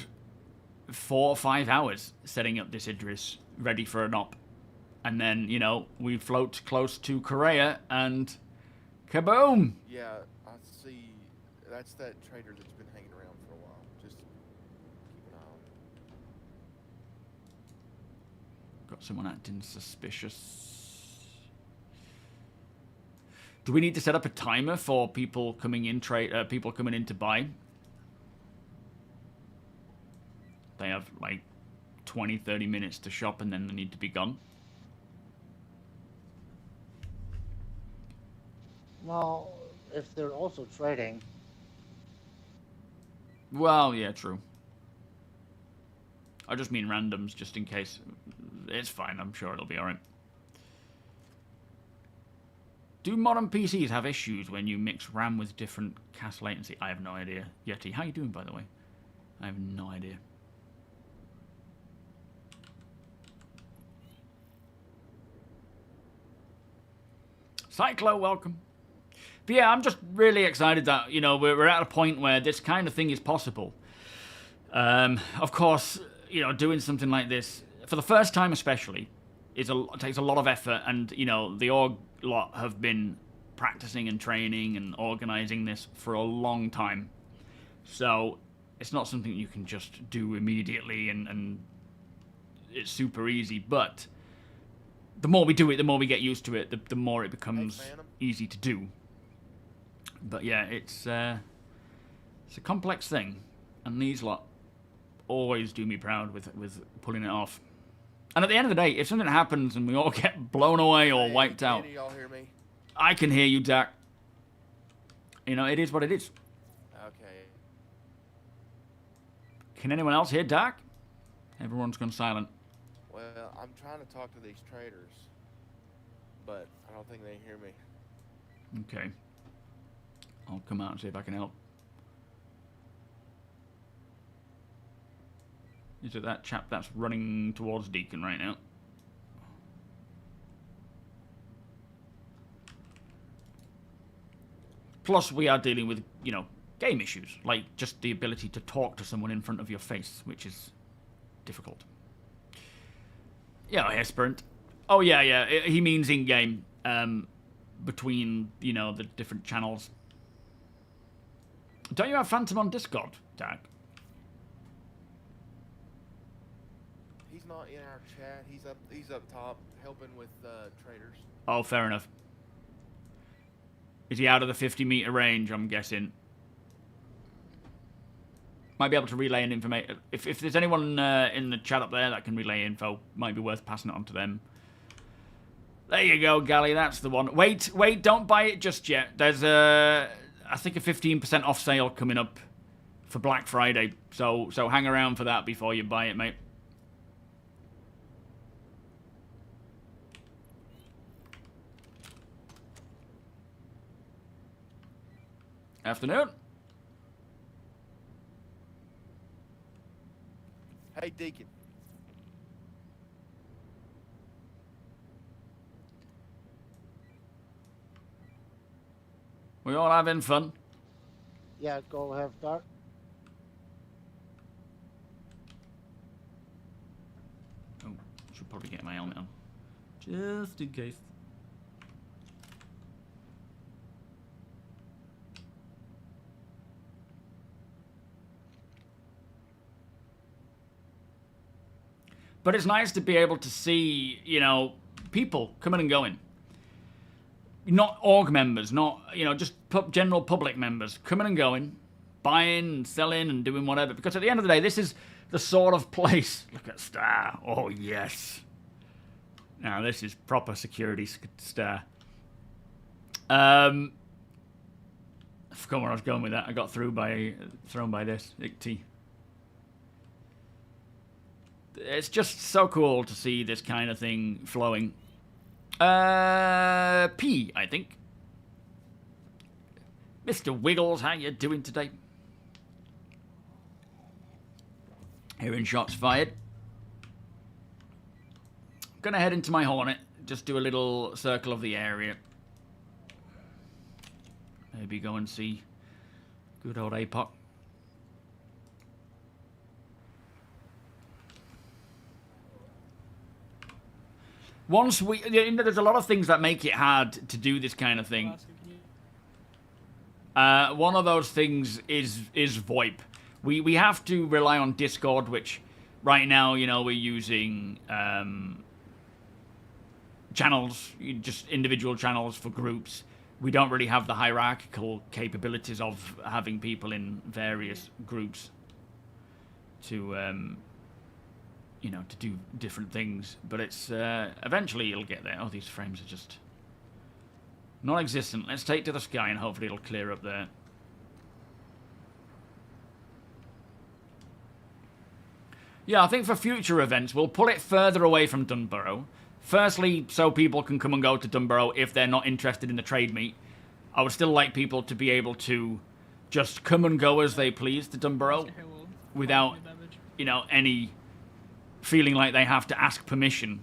4 or 5 hours setting up this Idris ready for an op. And then, you know, we float close to Korea and kaboom! Yeah, I see. That's that trader that's been hanging around for a while. Just keep an eye on. Got someone acting suspicious. Do we need to set up a timer for people coming in people coming in to buy? They have like 20, 30 minutes to shop and then they need to be gone. Well, if they're also trading. Well, yeah, true. I just mean randoms, just in case. It's fine, I'm sure it'll be alright. Do modern PCs have issues when you mix RAM with different cache latency? I have no idea. Yeti, how you doing, by the way? I have no idea. Cyclo, welcome. But yeah, I'm just really excited that, you know, we're at a point where this kind of thing is possible. Of course, you know, doing something like this, for the first time especially, takes a lot of effort, and, you know, the org lot have been practicing and training and organizing this for a long time. So, it's not something you can just do immediately and it's super easy, but the more we do it, the more we get used to it, the more it becomes easy to do. But yeah, it's a complex thing, and these lot always do me proud with pulling it off. And at the end of the day, if something happens and we all get blown away or wiped out, Can y'all hear me? I can hear you, Dak. You know, it is what it is. Okay. Can anyone else hear Dak? Everyone's gone silent. Well, I'm trying to talk to these traders, but I don't think they hear me. Okay. I'll come out and see if I can help. Is it that chap that's running towards Deacon right now? Plus, we are dealing with, you know, game issues, like just the ability to talk to someone in front of your face, which is difficult. Yeah, Esperant. Oh, yeah, he means in-game, between, you know, the different channels. Don't you have Phantom on Discord, Dak? He's not in our chat. He's up top helping with traders. Oh, fair enough. Is he out of the 50-meter range, I'm guessing? Might be able to relay an information. If there's anyone in the chat up there that can relay info, might be worth passing it on to them. There you go, Gally, that's the one. Wait, don't buy it just yet. There's I think a 15% off sale coming up for Black Friday. So hang around for that before you buy it, mate. Afternoon. Hey, Deacon. We all having fun? Yeah, go have dark. Should probably get my helmet on. Just in case. But it's nice to be able to see, you know, people coming and going. Not org members, not, you know, just general public members coming and going, buying and selling and doing whatever. Because at the end of the day, this is the sort of place. Look at Star. Oh, yes. Now, this is proper security Star. I forgot where I was going with that. I got thrown by this. ICT. It's just so cool to see this kind of thing flowing. P, I think. Mr. Wiggles, how you doing today? Hearing shots fired. Gonna head into my Hornet. Just do a little circle of the area. Maybe go and see good old APOC. Once we, you know, there's a lot of things that make it hard to do this kind of thing. One of those things is VoIP. We have to rely on Discord, which right now, you know, we're using channels, just individual channels for groups. We don't really have the hierarchical capabilities of having people in various groups to you know, to do different things, but it's eventually it'll get there. Oh, these frames are just non-existent. Let's take to the sky and hopefully it'll clear up there. Yeah, I think for future events we'll pull it further away from Dunborough. Firstly, so people can come and go to Dunborough if they're not interested in the trade meet. I would still like people to be able to just come and go as they please to Dunborough without, you know, any feeling like they have to ask permission.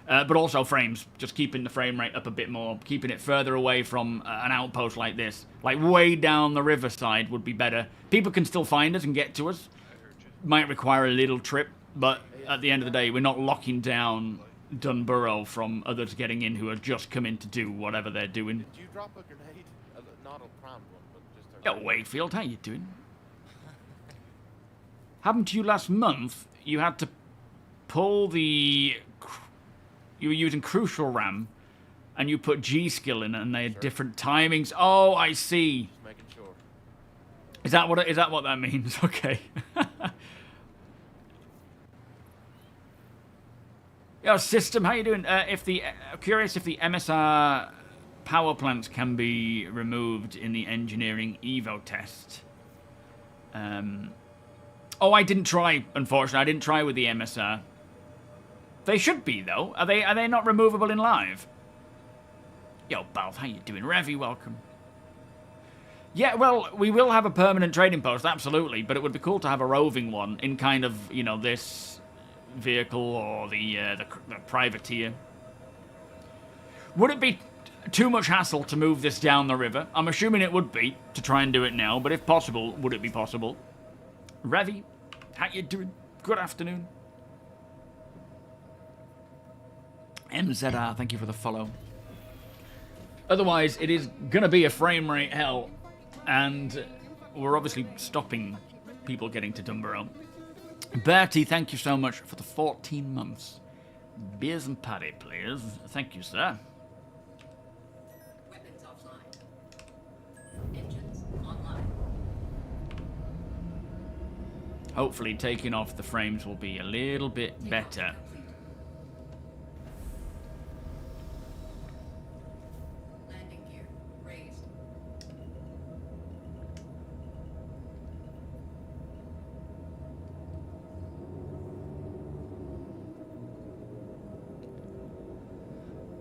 But also frames, just keeping the frame rate up a bit more, keeping it further away from an outpost like this. Like way down the riverside would be better. People can still find us and get to us. Might require a little trip, but at the end of the day, we're not locking down Dunborough from others getting in who have just come in to do whatever they're doing. Did you drop a grenade? Not a prime one, but just a... Yo, Wakefield, how you doing? Happened to you last month? You had to pull the... You were using Crucial RAM, and you put G-Skill in it, and they had different timings. Oh, I see. Just making sure. Is that what that means? Okay. Yo, System, how you doing? Curious if the MSR power plants can be removed in the engineering Evo test. Oh, I didn't try, unfortunately. I didn't try with the MSR. They should be, though. Are they not removable in live? Yo, Balth, how you doing? Revy, welcome. Yeah, well, we will have a permanent trading post, absolutely, but it would be cool to have a roving one in kind of, you know, this vehicle or the privateer. Would it be too much hassle to move this down the river? I'm assuming it would be, to try and do it now, but if possible, would it be possible? Revy, how you doing? Good afternoon. MZR, thank you for the follow. Otherwise, it is going to be a frame rate hell, and we're obviously stopping people getting to Dunborough. Bertie, thank you so much for the 14 months. Beers and Paddy, please. Thank you, sir. Weapons offline. Engines online. Hopefully, taking off the frames will be a little bit better. Landing gear raised.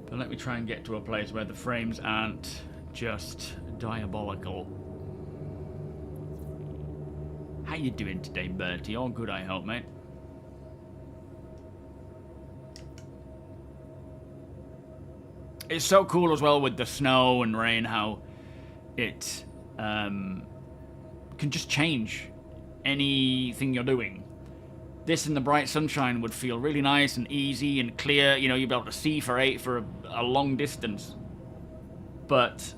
But let me try and get to a place where the frames aren't just diabolical. How you doing today, Bertie? All good, I hope, mate. It's so cool as well with the snow and rain, how it can just change anything you're doing. this in the bright sunshine would feel really nice and easy and clear. You know, you'd be able to see for a long distance. But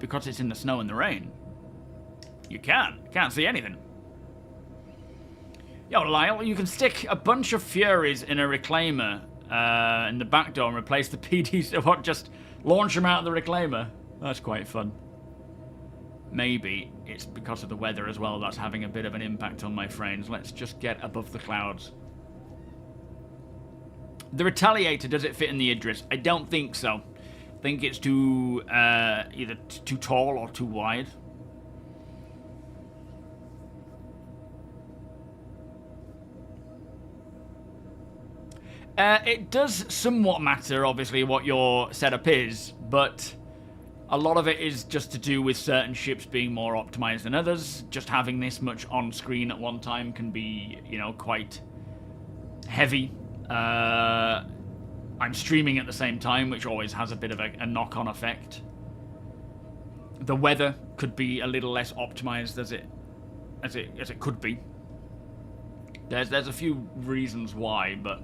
because it's in the snow and the rain, you can't see anything. Yo, Lyle, you can stick a bunch of Furies in a Reclaimer in the back door and replace the PDs. What, just launch them out of the Reclaimer? That's quite fun. Maybe it's because of the weather as well that's having a bit of an impact on my frames. Let's just get above the clouds. The Retaliator, does it fit in the Idris? I don't think so. I think it's too either too tall or too wide. It does somewhat matter, obviously, what your setup is, but a lot of it is just to do with certain ships being more optimized than others. Just having this much on screen at one time can be, you know, quite heavy. I'm streaming at the same time, which always has a bit of a knock-on effect. The weather could be a little less optimized as it could be. There's a few reasons why, but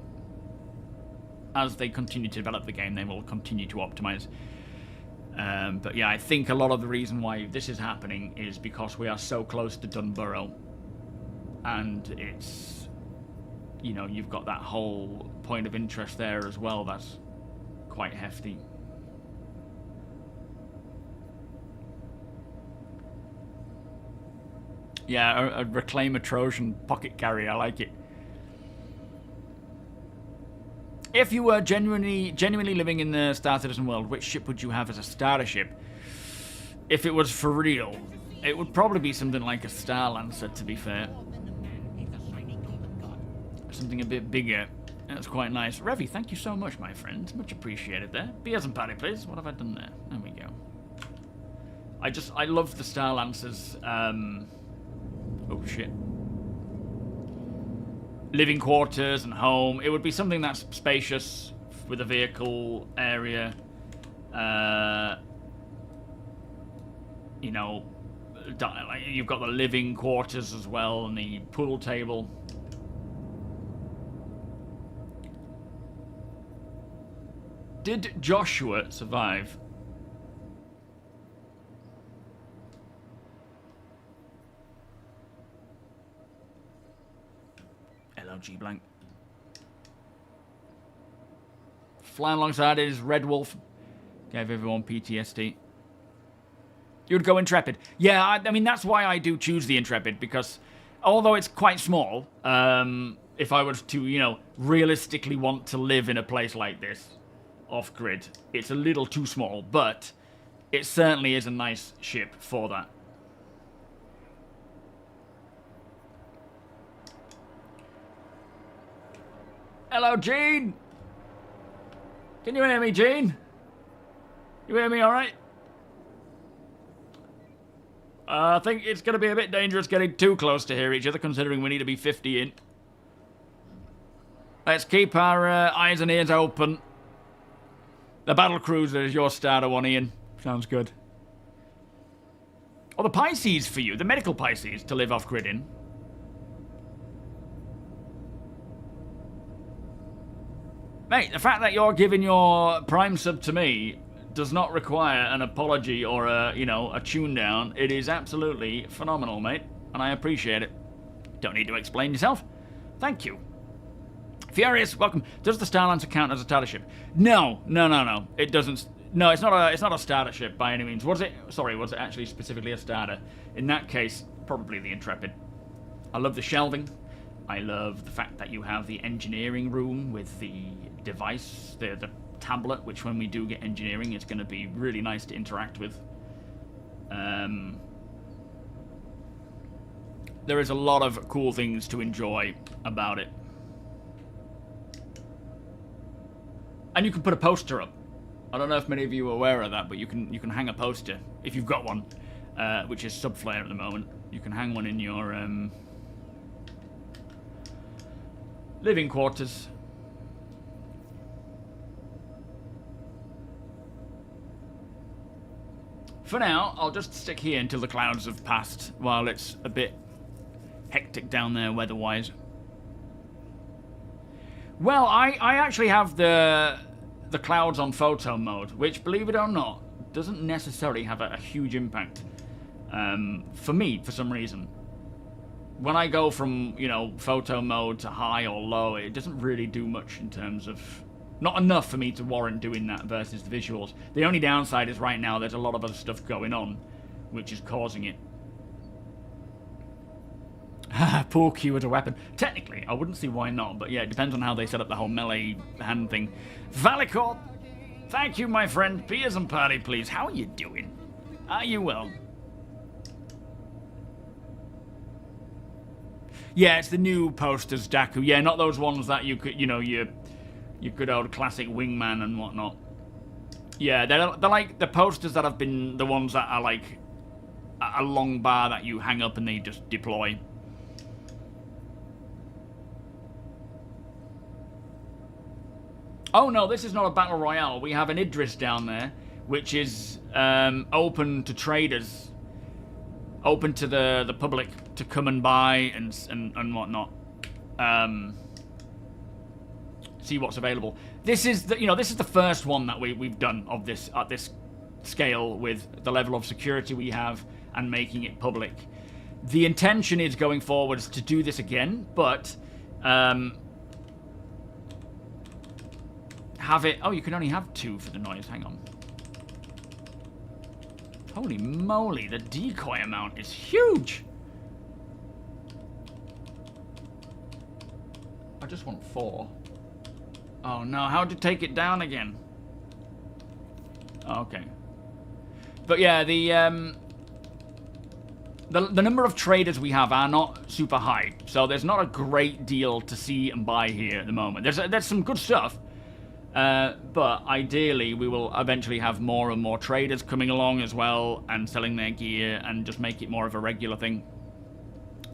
as they continue to develop the game, they will continue to optimize. But yeah, I think a lot of the reason why this is happening is because we are so close to Dunborough, and it's, you know, you've got that whole point of interest there as well. That's quite hefty. Yeah, a Reclaimer Trojan pocket carrier, I like it. If you were genuinely living in the Star Citizen world, which ship would you have as a starter ship? If it was for real, it would probably be something like a Star Lancer, to be fair. Something a bit bigger. That's quite nice. Revy, thank you so much, my friend. Much appreciated there. Beers and patty, please. What have I done there? There we go. I love the Star Lancers. Oh, shit. Living quarters and home. It would be something that's spacious with a vehicle area. You know, you've got the living quarters as well and the pool table. Did Joshua survive? LLG blank. Flying alongside it is Red Wolf. Gave everyone PTSD. You would go Intrepid. Yeah, I mean, that's why I do choose the Intrepid, because although it's quite small, if I was to, you know, realistically want to live in a place like this, off-grid, it's a little too small, but it certainly is a nice ship for that. Hello, Gene! Can you hear me, Gene? You hear me alright? I think it's going to be a bit dangerous getting too close to hear each other, considering we need to be 50 in. Let's keep our eyes and ears open. The battle cruiser is your starter one, Ian. Sounds good. Or the Pisces for you, the medical Pisces to live off-grid in. Mate, the fact that you're giving your Prime sub to me does not require an apology or a, you know, a tune down. It is absolutely phenomenal, mate, and I appreciate it. Don't need to explain yourself. Thank you. Furious, welcome. Does the Star Lancer count as a starter ship? No. It doesn't. No, it's not a starter ship by any means. Was it? Sorry, was it actually specifically a starter? In that case, probably the Intrepid. I love the shelving. I love the fact that you have the engineering room with the device, the tablet, which when we do get engineering, it's going to be really nice to interact with. There is a lot of cool things to enjoy about it. And you can put a poster up. I don't know if many of you are aware of that, but you can hang a poster if you've got one, which is subflare at the moment. You can hang one in your living quarters. For now, I'll just stick here until the clouds have passed, while it's a bit hectic down there weather-wise. Well, I actually have the clouds on photo mode, which, believe it or not, doesn't necessarily have a huge impact. For me, for some reason. When I go from, you know, photo mode to high or low, it doesn't really do much in terms of... Not enough for me to warrant doing that versus the visuals. The only downside is right now there's a lot of other stuff going on, which is causing it. Poor Q as a weapon. Technically, I wouldn't see why not, but yeah, it depends on how they set up the whole melee hand thing. Valicor, thank you, my friend. Beers and party, please. How are you doing? Are you well? Yeah, it's the new posters, Daku. Yeah, not those ones that you could, you know, your good old classic wingman and whatnot. Yeah, they're like the posters that have been the ones that are like a long bar that you hang up and they just deploy. Oh no, this is not a battle royale. We have an Idris down there, which is open to traders, open to the public to come and buy and whatnot. See what's available. This is this is the first one that we've done of this at this scale with the level of security we have and making it public. The intention is going forwards to do this again, but have it... Oh, you can only have 2 for the noise. Hang on. Holy moly, the decoy amount is huge. I just want 4. Oh no, how'd you take it down again? Okay. But yeah, the number of traders we have are not super high, so there's not a great deal to see and buy here at the moment. There's some good stuff, but ideally we will eventually have more and more traders coming along as well and selling their gear and just make it more of a regular thing.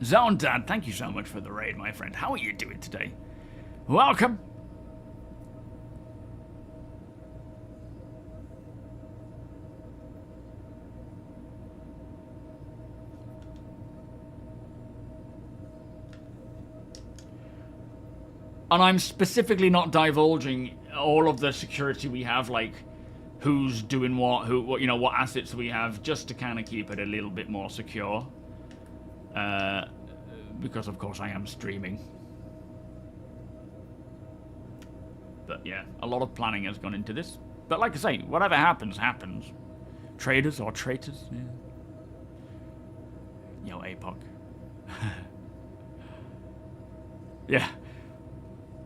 Zone Dad, thank you so much for the raid, my friend. How are you doing today? Welcome. And I'm specifically not divulging all of the security we have, like who's doing what, what assets we have, just to kind of keep it a little bit more secure. Because of course I am streaming. But yeah, a lot of planning has gone into this. But like I say, whatever happens, happens. Traders or traitors, yeah. Yo, APOC. Yeah.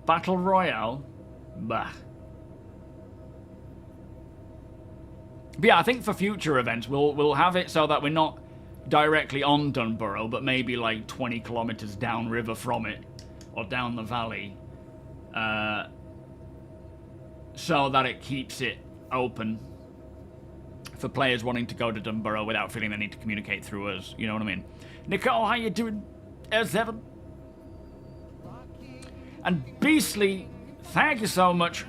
Battle Royale? Bah. But yeah, I think for future events, we'll have it so that we're not directly on Dunborough, but maybe like 20 kilometers downriver from it, or down the valley, so that it keeps it open for players wanting to go to Dunborough without feeling they need to communicate through us. You know what I mean? Nicole, how you doing? S7. And Beastly, thank you so much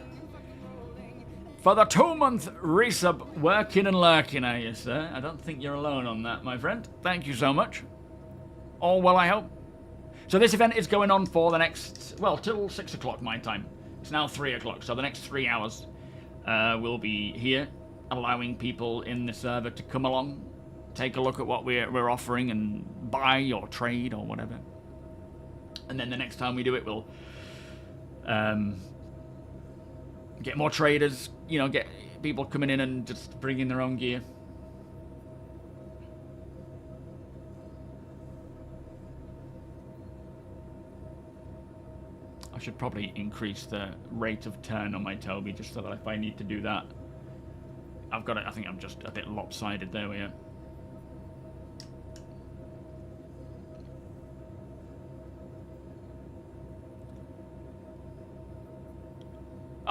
for the 2-month resub. Working and lurking, are you, sir? I don't think you're alone on that, my friend. Thank you so much. All well, I hope. So this event is going on for the next, well, till 6 o'clock my time. It's now 3 o'clock, so the next 3 hours we'll be here, allowing people in the server to come along, take a look at what we're offering and buy or trade or whatever. And then the next time we do it, we'll get more traders, get people coming in and just bringing their own gear. I should probably increase the rate of turn on my TOBII just so that if I need to do that, I've got it. I think I'm just a bit lopsided. There we are.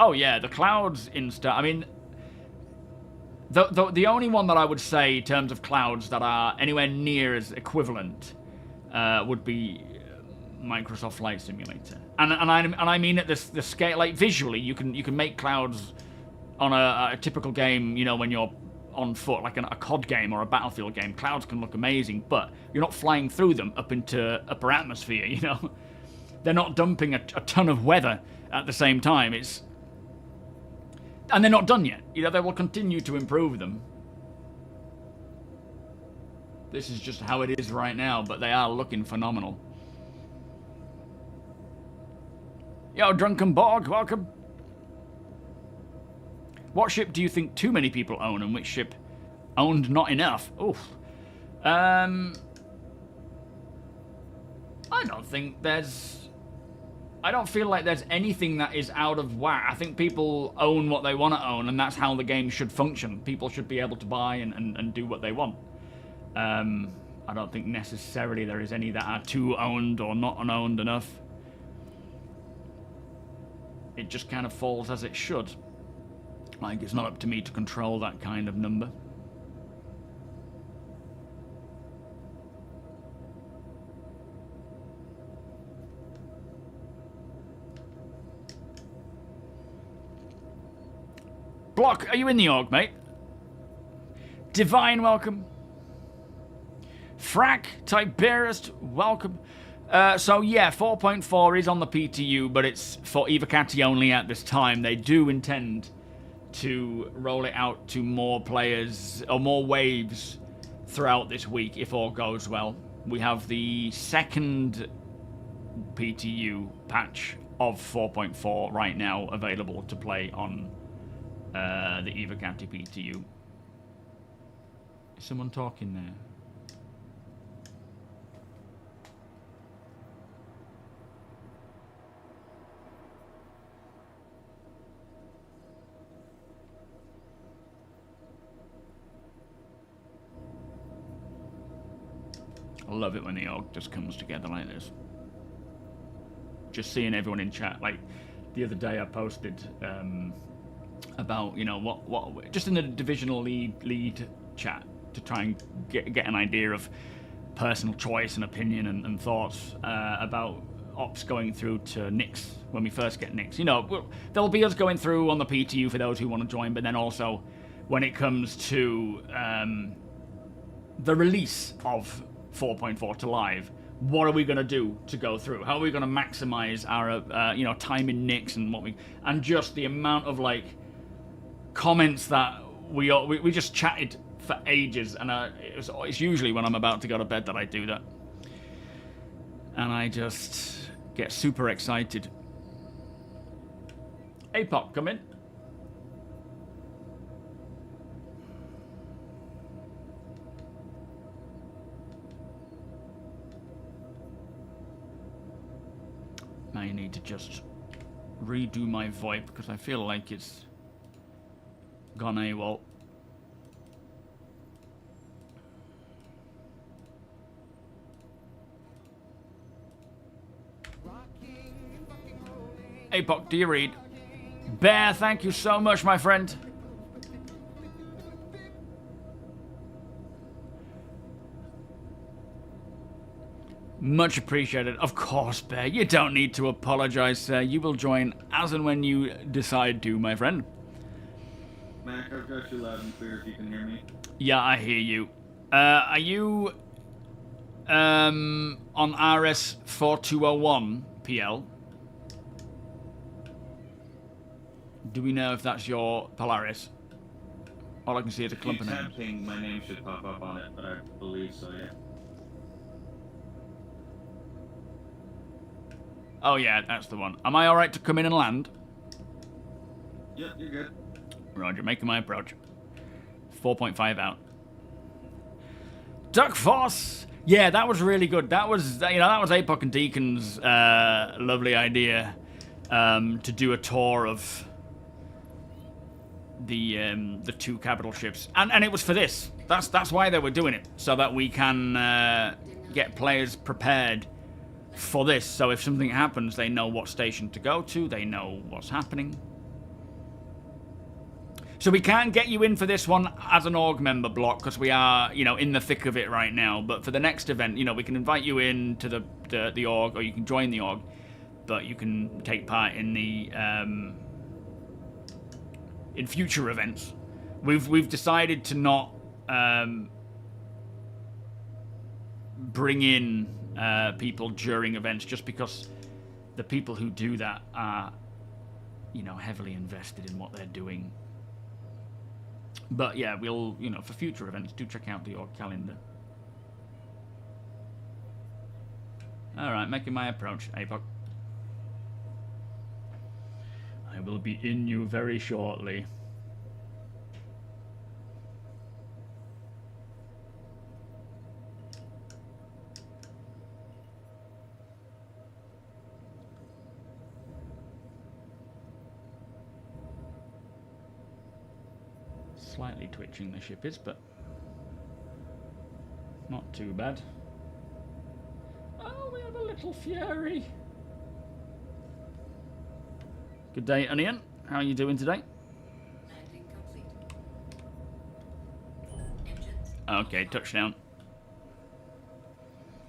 Oh yeah, the clouds insta. I mean, the only one that I would say in terms of clouds that are anywhere near as equivalent would be Microsoft Flight Simulator, and I mean at the scale, like visually, you can make clouds on a typical game. When you're on foot, like a COD game or a Battlefield game. Clouds can look amazing, but you're not flying through them up into upper atmosphere, you know? They're not dumping a ton of weather at the same time. And they're not done yet. You know, they will continue to improve them. This is just how it is right now, but they are looking phenomenal. Yo, Drunken Borg, welcome. What ship do you think too many people own, and which ship owned not enough? Oof. I don't think there's... I don't feel like there's anything that is out of whack. I think people own what they want to own, and that's how the game should function. People should be able to buy and do what they want. I don't think necessarily there is any that are too owned or not unowned enough. It just kind of falls as it should. Like, it's not up to me to control that kind of number. Block, are you in the org, mate? Divine, welcome. Frack, Tiberius, welcome. So yeah, 4.4 is on the PTU, but it's for Evocati only at this time. They do intend to roll it out to more players, or more waves, throughout this week, if all goes well. We have the second PTU patch of 4.4 right now available to play on the Evocati PTU. Is someone talking there? I love it when the org just comes together like this. Just seeing everyone in chat. Like, the other day I posted about, you know, what just in the divisional lead chat to try and get an idea of personal choice and opinion and thoughts about ops going through to Nix when we first get Nix. You know, there'll be us going through on the PTU for those who want to join, but then also when it comes to the release of 4.4 to live, what are we going to do to go through? How are we going to maximize our you know, time in Nix and just the amount of like comments that we just chatted for ages, and it's usually when I'm about to go to bed that I do that, and I just get super excited. APOC, come in. I need to just redo my VoIP because I feel like it's gone AWOL. APOC, do you read? Bear, thank you so much, my friend. Much appreciated. Of course, Bear. You don't need to apologize, sir. You will join as and when you decide to, my friend. Mac, I've got you loud and clear if you can hear me. Yeah, I hear you. Are you on RS4201 PL? Do we know if that's your Polaris? All I can see is a clump of names. Tapping, my name should pop up on it, but I believe so, yeah. Oh yeah, that's the one. Am I alright to come in and land? Yep, you're good. Roger, making my approach. 4.5 out. Duck Force! Yeah, that was really good. That was, you know, that was APOC and Deacon's lovely idea to do a tour of the two capital ships. And it was for this. That's why they were doing it. So that we can get players prepared for this, so if something happens, they know what station to go to, they know what's happening. So we can't get you in for this one as an org member block, because we are, you know, in the thick of it right now, but for the next event, you know, we can invite you in to the org, or you can join the org, but you can take part in the, in future events we've decided to not bring in people during events just because the people who do that are, you know, heavily invested in what they're doing. But yeah, we'll, you know, for future events, do check out the org calendar. Alright, making my approach, APOC. I will be in you very shortly. Slightly twitching the ship is, but not too bad. Oh, we have a little fury. Good day, Onion. How are you doing today? Landing complete. Engines. Okay, touchdown.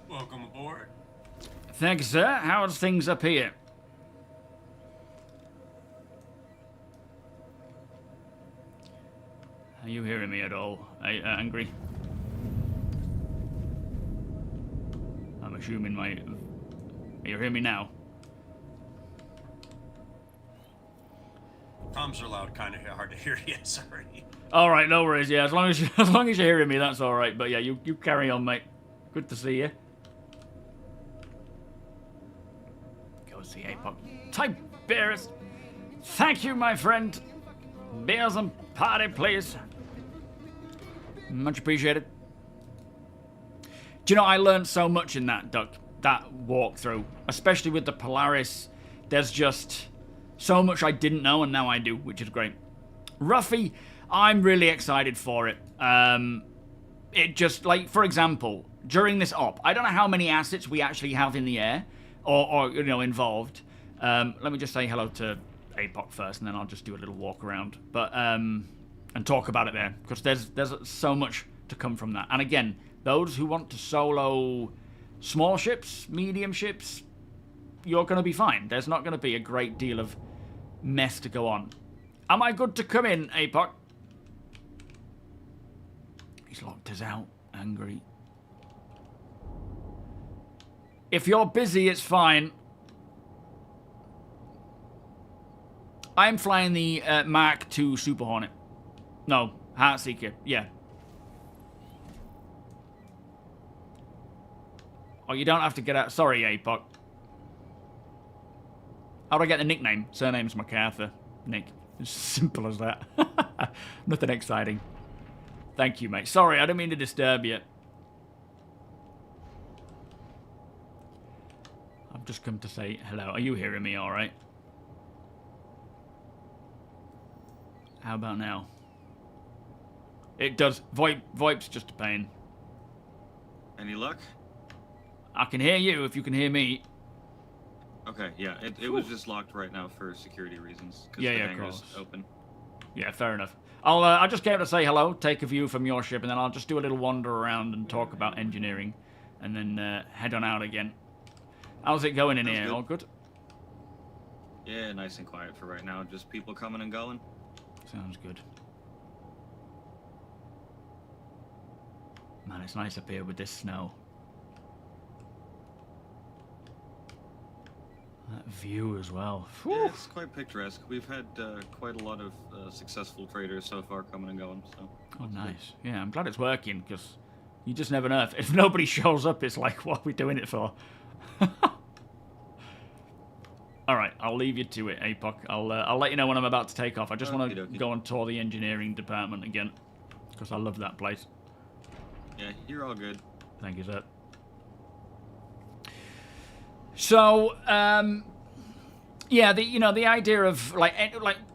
Welcome aboard. Thank you, sir. How's things up here? Are you hearing me at all, Angry? I'm assuming my... Are you hearing me now? Comms are loud, kind of hard to hear you, sorry. All right, no worries. Yeah, as long as you're hearing me, that's all right. But yeah, you carry on, mate. Good to see you. Go see APOC. Tiberius. Thank you, my friend. Beers and party, please. Much appreciated. Do you know, I learned so much in that walkthrough, especially with the Polaris. There's just so much I didn't know, and now I do, which is great. Ruffy, I'm really excited for it. It just, like, for example, during this op, I don't know how many assets we actually have in the air, or you know, involved. Let me just say hello to APOC first, and then I'll just do a little walk around. But and talk about it there, because there's so much to come from that. And again, those who want to solo small ships, medium ships, you're going to be fine. There's not going to be a great deal of mess to go on. Am I good to come in, APOC? He's locked us out, Angry. If you're busy, it's fine. I'm flying the Mark II Super Hornet. No, Heartseeker, yeah. Oh, you don't have to get out. Sorry, APOC. How do I get the nickname? Surname's MacArthur. Nick. As simple as that. Nothing exciting. Thank you, mate. Sorry, I didn't mean to disturb you. I've just come to say hello. Are you hearing me all right? How about now? It does. VoIP's just a pain. Any luck? I can hear you if you can hear me. Okay, yeah, it was just locked right now for security reasons. Yeah, the of hangar's course. open. Yeah, fair enough. I just came to say hello, take a view from your ship, and then I'll just do a little wander around and talk about engineering, and then head on out again. How's it going in here? Good. All good? Yeah, nice and quiet for right now. Just people coming and going. Sounds good. Man, it's nice up here with this snow. That view as well. Yeah, it's quite picturesque. We've had quite a lot of successful traders so far coming and going. So. Oh, nice. Yeah, I'm glad it's working, because you just never know. If nobody shows up, it's like, what are we doing it for? All right, I'll leave you to it, APOC. I'll let you know when I'm about to take off. I just want to go and tour the engineering department again, because I love that place. Yeah, you're all good. Thank you, sir. So, yeah, the idea of like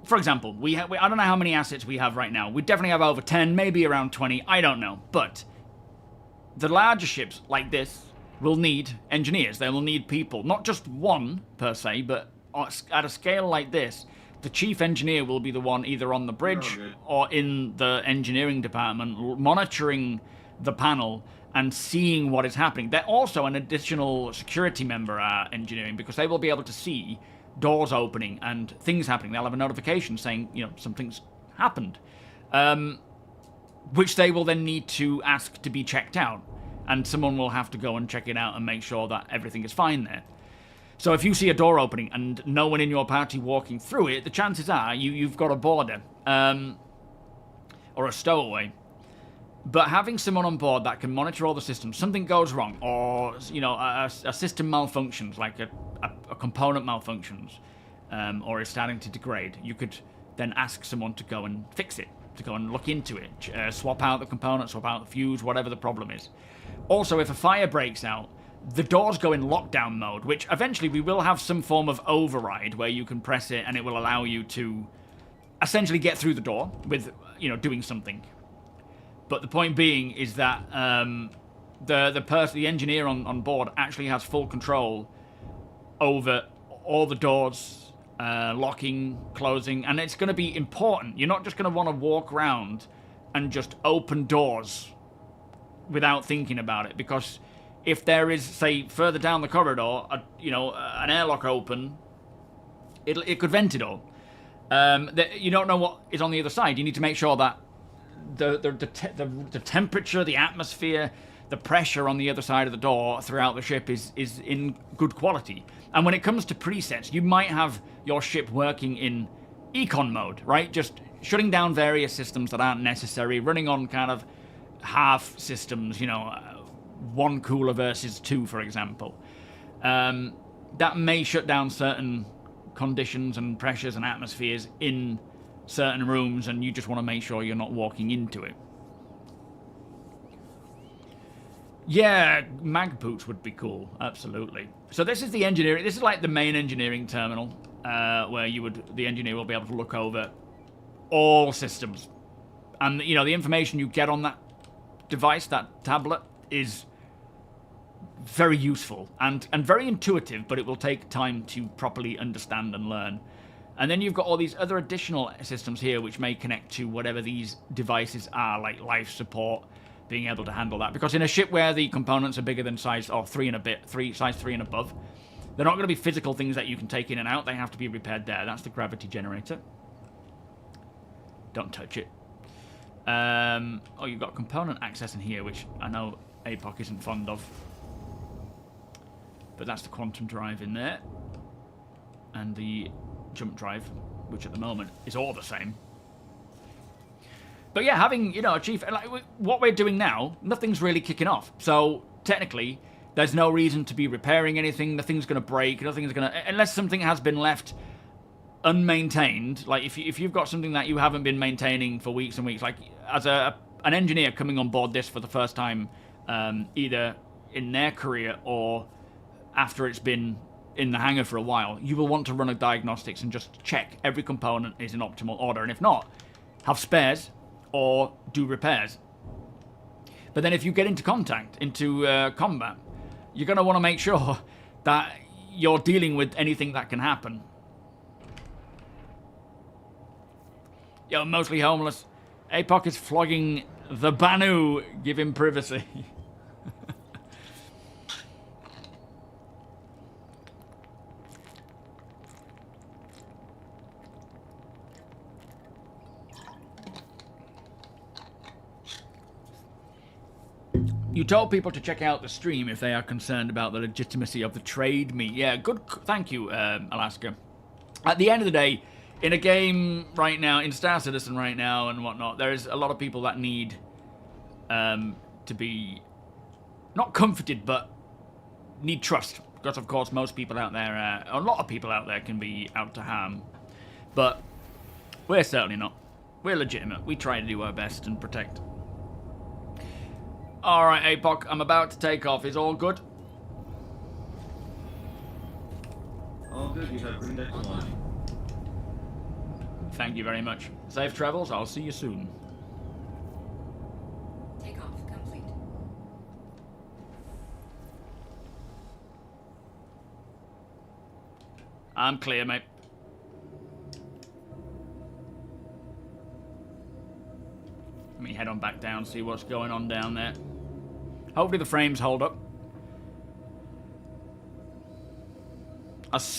for example, I don't know how many assets we have right now. We definitely have over 10, maybe around 20. I don't know, but the larger ships like this will need engineers. They will need people, not just one per se, but at a scale like this, the chief engineer will be the one either on the bridge or in the engineering department monitoring the panel and seeing what is happening. They're also an additional security member engineering, because they will be able to see doors opening and things happening. They'll have a notification saying, you know, something's happened. which they will then need to ask to be checked out. And someone will have to go and check it out and make sure that everything is fine there. So if you see a door opening and no one in your party walking through it, the chances are you've got a boarder or a stowaway. But having someone on board that can monitor all the systems, something goes wrong, or a system malfunctions, like a component malfunctions, or is starting to degrade, you could then ask someone to go and fix it, to go and look into it, swap out the component, swap out the fuse, whatever the problem is. Also, if a fire breaks out, the doors go in lockdown mode, which eventually we will have some form of override where you can press it and it will allow you to essentially get through the door with, doing something. But the point being is that the engineer on board actually has full control over all the doors, locking, closing, and it's going to be important. You're not just going to want to walk around and just open doors without thinking about it, because if there is, say, further down the corridor, an airlock open, it could vent it all. You don't know what is on the other side. You need to make sure that the temperature, the atmosphere, the pressure on the other side of the door throughout the ship is in good quality. And when it comes to presets, you might have your ship working in econ mode, right? Just shutting down various systems that aren't necessary, running on kind of half systems, one cooler versus two, for example. That may shut down certain conditions and pressures and atmospheres in certain rooms, and you just want to make sure you're not walking into it. Yeah, mag boots would be cool, absolutely. So this is the engineering, this is like the main engineering terminal, where the engineer will be able to look over all systems. And, the information you get on that device, that tablet, is very useful and very intuitive, but it will take time to properly understand and learn. And then you've got all these other additional systems here which may connect to whatever these devices are, like life support, being able to handle that. Because in a ship where the components are bigger than size 3 and a bit, size 3 and above, they're not going to be physical things that you can take in and out. They have to be repaired there. That's the gravity generator. Don't touch it. You've got component access in here, which I know APOC isn't fond of. But that's the quantum drive in there. And the jump drive, which at the moment is all the same. But yeah, having, a chief, like what we're doing now, nothing's really kicking off. So technically, there's no reason to be repairing anything. Nothing's going to break. Nothing's going to, unless something has been left unmaintained. Like if you've got something that you haven't been maintaining for weeks and weeks, like as an engineer coming on board this for the first time, either in their career or after it's been in the hangar for a while, you will want to run a diagnostics and just check every component is in optimal order. And if not, have spares or do repairs. But then if you get into combat, you're going to want to make sure that you're dealing with anything that can happen. Yo, mostly homeless. APOC is flogging the Banu. Give him privacy. You told people to check out the stream if they are concerned about the legitimacy of the trade meet. Yeah, good. Thank you, Alaska. At the end of the day, in a game right now, in Star Citizen right now and whatnot, there's a lot of people that need to be not comforted, but need trust. Because, of course, most people out there, a lot of people out there can be out to harm. But we're certainly not. We're legitimate. We try to do our best and protect. Alright, APOC, I'm about to take off. Is all good? All good, you have green deck launch. Thank you very much. Safe travels, I'll see you soon. Takeoff complete. I'm clear, mate. Let me head on back down, see what's going on down there. Hopefully the frames hold up.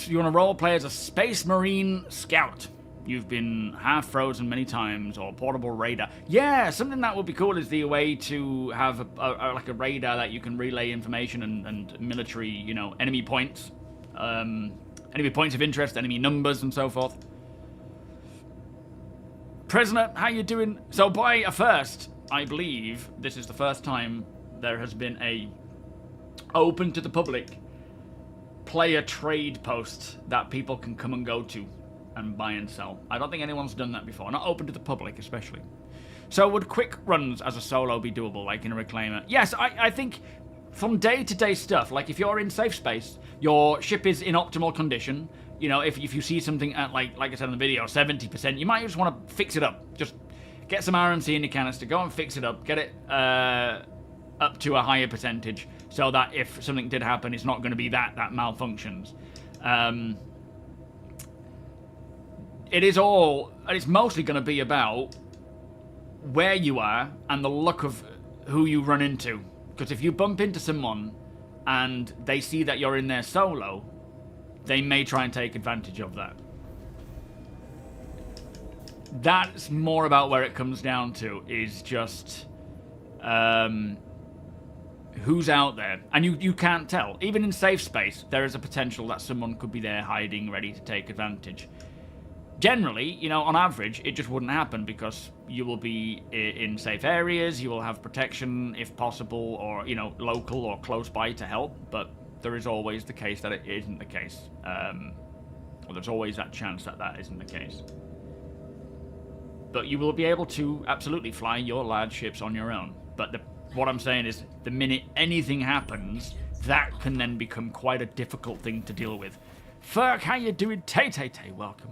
You want to role play as a Space Marine Scout. You've been half frozen many times, or portable radar. Yeah, something that would be cool is the way to have like a radar that you can relay information and military, you know, enemy points, enemy points of interest, enemy numbers, and so forth. Prisoner, how you doing? So by a first, I believe this is the first time there has been a open to the public player trade post that people can come and go to and buy and sell. I don't think anyone's done that before. Not open to the public, especially. So would quick runs as a solo be doable, like in a Reclaimer? Yes, I think from day-to-day stuff, like if you're in safe space, your ship is in optimal condition, you know, if you see something at, like I said in the video, 70%, you might just want to fix it up. Just get some RMC in your canister, go and fix it up, get it up to a higher percentage, so that if something did happen, it's not going to be that malfunctions. It's mostly going to be about where you are and the luck of who you run into. Because if you bump into someone and they see that you're in there solo, they may try and take advantage of that. That's more about where it comes down to, is just who's out there. And you can't tell. Even in safe space, there is a potential that someone could be there hiding, ready to take advantage. Generally, you know, on average, it just wouldn't happen because you will be in safe areas, you will have protection if possible, or, you know, local or close by to help, but there is always the case that it isn't the case. Or there's always that chance that that isn't the case. But you will be able to absolutely fly your large ships on your own. But what I'm saying is, the minute anything happens, that can then become quite a difficult thing to deal with. Ferk, how you doing? Tay, welcome.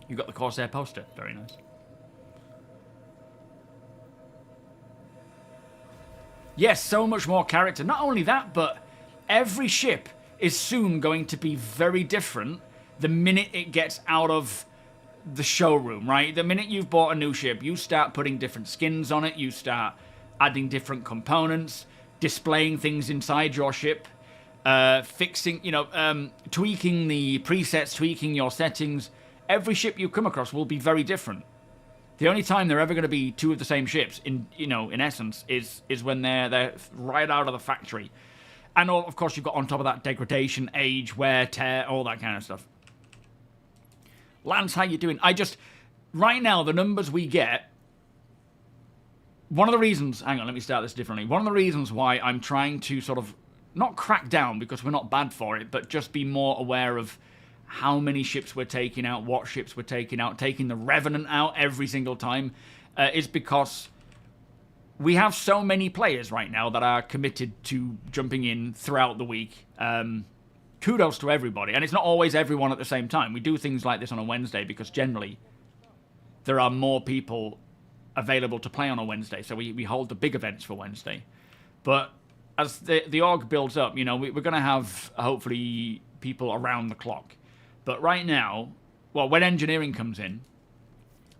You got the Corsair poster. Very nice. Yes, so much more character. Not only that, but every ship is soon going to be very different the minute it gets out of the showroom, right? The minute you've bought a new ship, you start putting different skins on it, you start adding different components, displaying things inside your ship, fixing, you know, tweaking the presets, tweaking your settings. Every ship you come across will be very different. The only time they're ever going to be two of the same ships, in essence, is when they're right out of the factory. And of course, you've got on top of that degradation, age, wear, tear, all that kind of stuff. Lance, how you doing? Right now, the numbers we get, one of the reasons, hang on, let me start this differently. One of the reasons why I'm trying to sort of, not crack down, because we're not bad for it, but just be more aware of how many ships we're taking out, what ships we're taking out, taking the Revenant out every single time, is because we have so many players right now that are committed to jumping in throughout the week. Kudos to everybody. And it's not always everyone at the same time. We do things like this on a Wednesday because generally there are more people available to play on a Wednesday. So we hold the big events for Wednesday. But as the org builds up, you know, we're going to have, hopefully, people around the clock. But right now, well, when engineering comes in,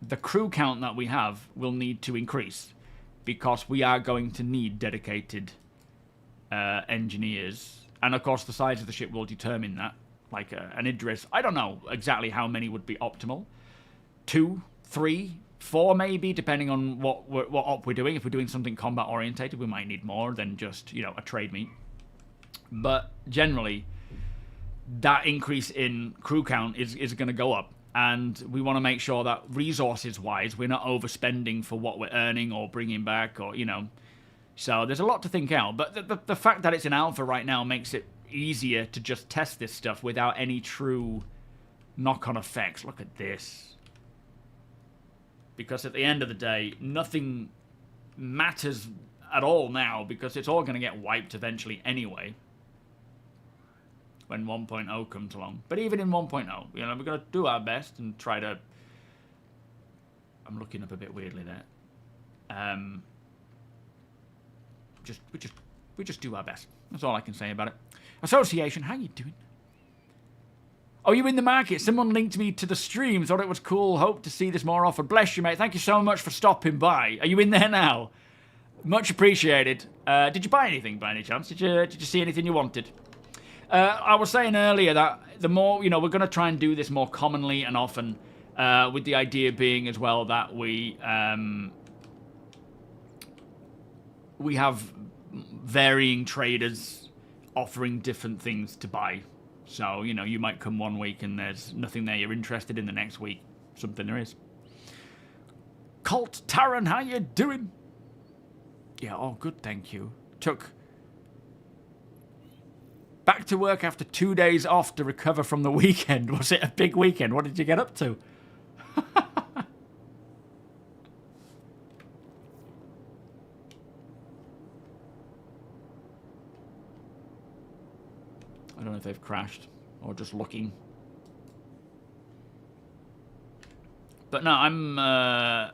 the crew count that we have will need to increase because we are going to need dedicated engineers. And, of course, the size of the ship will determine that. Like an Idris, I don't know exactly how many would be optimal. 2, 3, 4 maybe, depending on what op we're doing. If we're doing something combat-orientated, we might need more than just, you know, a trade meet. But generally, that increase in crew count is going to go up. And we want to make sure that resources-wise, we're not overspending for what we're earning or bringing back or, you know. So there's a lot to think out. But the fact that it's in alpha right now makes it easier to just test this stuff without any true knock-on effects. Look at this. Because at the end of the day, nothing matters at all now because it's all going to get wiped eventually anyway. When 1.0 comes along. But even in 1.0, you know, we're going to do our best and try to... I'm looking up a bit weirdly there. We just do our best. That's all I can say about it. Association, how you doing? Oh, you in the market? Someone linked me to the stream. Thought it was cool. Hope to see this more often. Bless you, mate. Thank you so much for stopping by. Are you in there now? Much appreciated. Did you buy anything by any chance? Did you see anything you wanted? I was saying earlier that the more, you know, we're going to try and do this more commonly and often. with the idea being as well that we have varying traders offering different things to buy. So, you know, you might come one week and there's nothing there you're interested in. The next week, something there is. Colt Taran, how you doing? Yeah, all good, thank you. Took back to work after 2 days off to recover from the weekend. Was it a big weekend? What did you get up to? I don't know if they've crashed or just looking. But no, I'm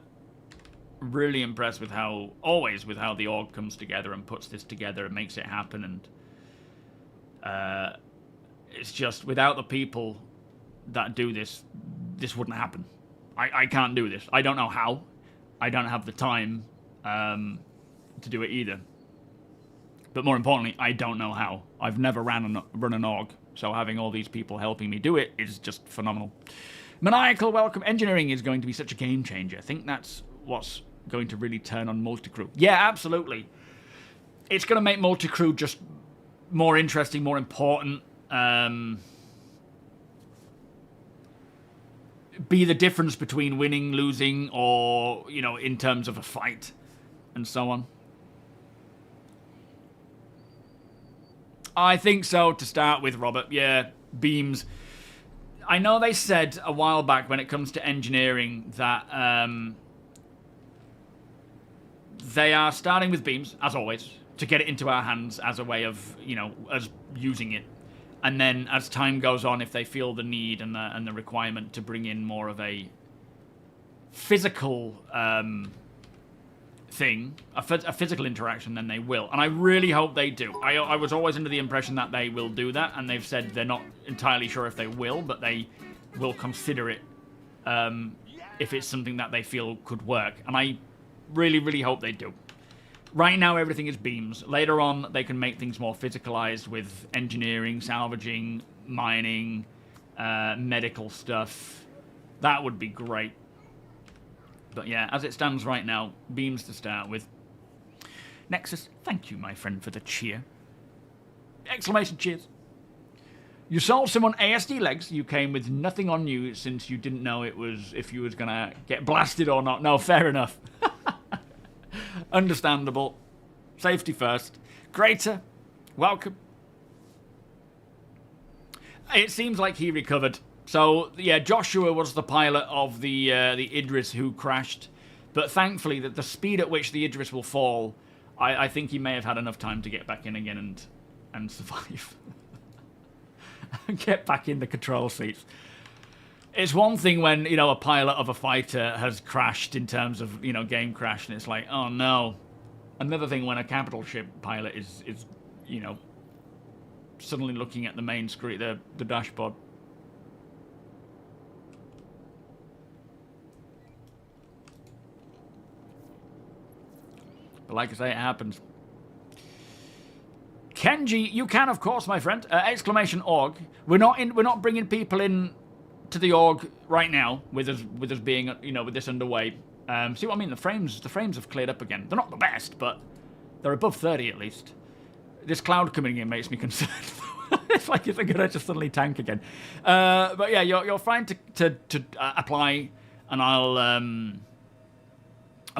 really impressed with how, always with how the org comes together and puts this together and makes it happen. And it's just, without the people that do this, this wouldn't happen. I can't do this. I don't know how. I don't have the time to do it either. But more importantly, I don't know how. I've never run an org, so having all these people helping me do it is just phenomenal. Maniacal, welcome. Engineering is going to be such a game changer. I think that's what's going to really turn on multi-crew. Yeah, absolutely. It's going to make multi-crew just more interesting, more important. Be the difference between winning, losing, or, you know, in terms of a fight, and so on. I think so, to start with, Robert. Yeah, beams. I know they said a while back when it comes to engineering that they are starting with beams, as always, to get it into our hands as a way of, you know, us using it. And then as time goes on, if they feel the need and the requirement to bring in more of a physical thing, a physical interaction, then they will. And I really hope they do. I was always under the impression that they will do that, and they've said they're not entirely sure if they will, but they will consider it if it's something that they feel could work. And I really, really hope they do. Right now, everything is beams. Later on, they can make things more physicalized with engineering, salvaging, mining, medical stuff. That would be great. But yeah, as it stands right now, beams to start with. Nexus, thank you, my friend, for the cheer. Exclamation cheers. You sold someone ASD legs. You came with nothing on you since you didn't know it was if you was going to get blasted or not. No, fair enough. Understandable. Safety first. Greater, welcome. It seems like he recovered. So, yeah, Joshua was the pilot of the Idris who crashed. But thankfully, the speed at which the Idris will fall, I think he may have had enough time to get back in again and survive. Get back in the control seats. It's one thing when, you know, a pilot of a fighter has crashed in terms of, you know, game crash, and it's like, oh no. Another thing when a capital ship pilot is you know, suddenly looking at the main screen, the dashboard. But like I say, it happens. Kenji, you can, of course, my friend. Exclamation org. We're not bringing people in to the org right now with us being, you know, with this underway. See what I mean? The frames have cleared up again. They're not the best, but they're above 30 at least. This cloud coming in makes me concerned. It's like it's gonna just suddenly tank again. But yeah, you're fine to apply, and I'll and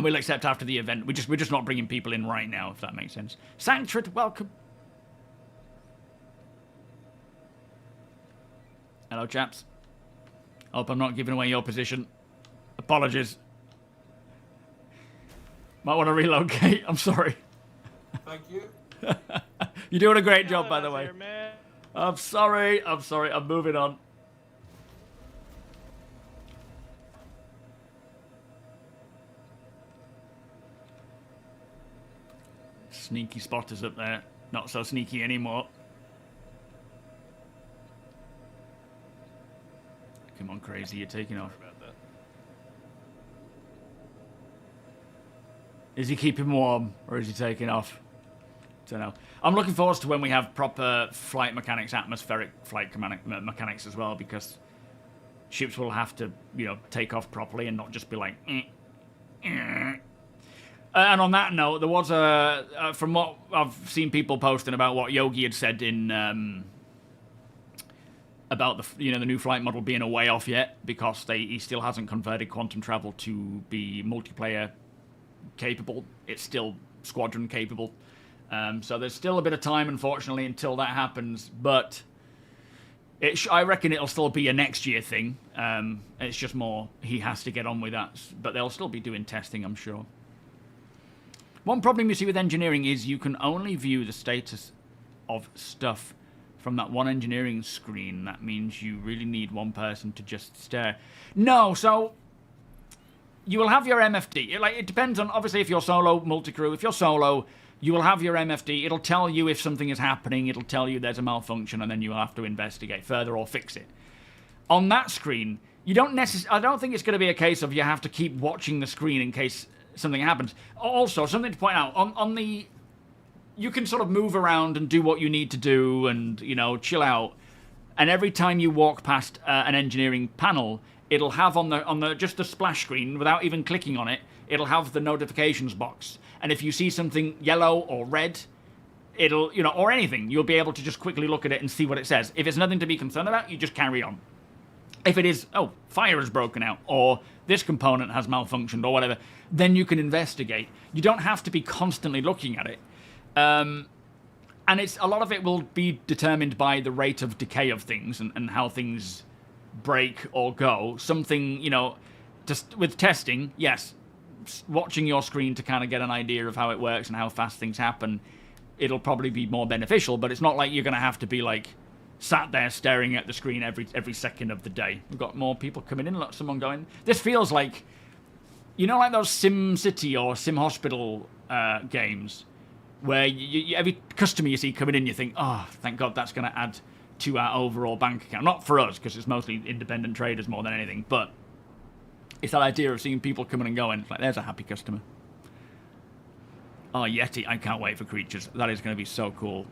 we'll accept after the event. We're just not bringing people in right now, if that makes sense. Sanctrid, welcome. Hello, chaps. Hope I'm not giving away your position. Apologies. Might want to relocate. I'm sorry. Thank you. You're doing a great job, by the way. I'm sorry. I'm moving on. Sneaky spotters up there. Not so sneaky anymore. Come on, crazy. You're taking off. Is he keeping warm, or is he taking off? Don't know. I'm looking forward to when we have proper flight mechanics, atmospheric flight mechanics as well, because ships will have to, you know, take off properly and not just be like. And on that note, there was from what I've seen people posting about what Yogi had said in about the new flight model being a way off yet because he still hasn't converted quantum travel to be multiplayer capable. It's still Squadron capable. So there's still a bit of time, unfortunately, until that happens. But I reckon it'll still be a next year thing. It's just more he has to get on with that. But they'll still be doing testing, I'm sure. One problem you see with engineering is you can only view the status of stuff from that one engineering screen. That means you really need one person to just stare. No, so you will have your MFD. It depends on, obviously, if you're solo, multi-crew. If you're solo, you will have your MFD. It'll tell you if something is happening. It'll tell you there's a malfunction, and then you will have to investigate further or fix it. On that screen, you don't I don't think it's going to be a case of you have to keep watching the screen in case something happens. Also, something to point out, on the... You can sort of move around and do what you need to do and, you know, chill out. And every time you walk past an engineering panel, it'll have on the just the splash screen, without even clicking on it, it'll have the notifications box. And if you see something yellow or red, it'll, you know, or anything, you'll be able to just quickly look at it and see what it says. If it's nothing to be concerned about, you just carry on. If it is, oh, fire has broken out, or this component has malfunctioned, or whatever, then you can investigate. You don't have to be constantly looking at it. And a lot of it will be determined by the rate of decay of things and how things break or go. Something, you know, just with testing, yes, watching your screen to kind of get an idea of how it works and how fast things happen, it'll probably be more beneficial, but it's not like you're going to have to be, like, sat there staring at the screen every second of the day. We've got more people coming in, look, someone going. This feels like, you know, like those Sim City or Sim Hospital games, where every customer you see coming in, you think, oh, thank God that's going to add to our overall bank account. Not for us, because it's mostly independent traders more than anything, but it's that idea of seeing people coming and going. It's like, there's a happy customer. Oh, Yeti, I can't wait for creatures. That is going to be so cool.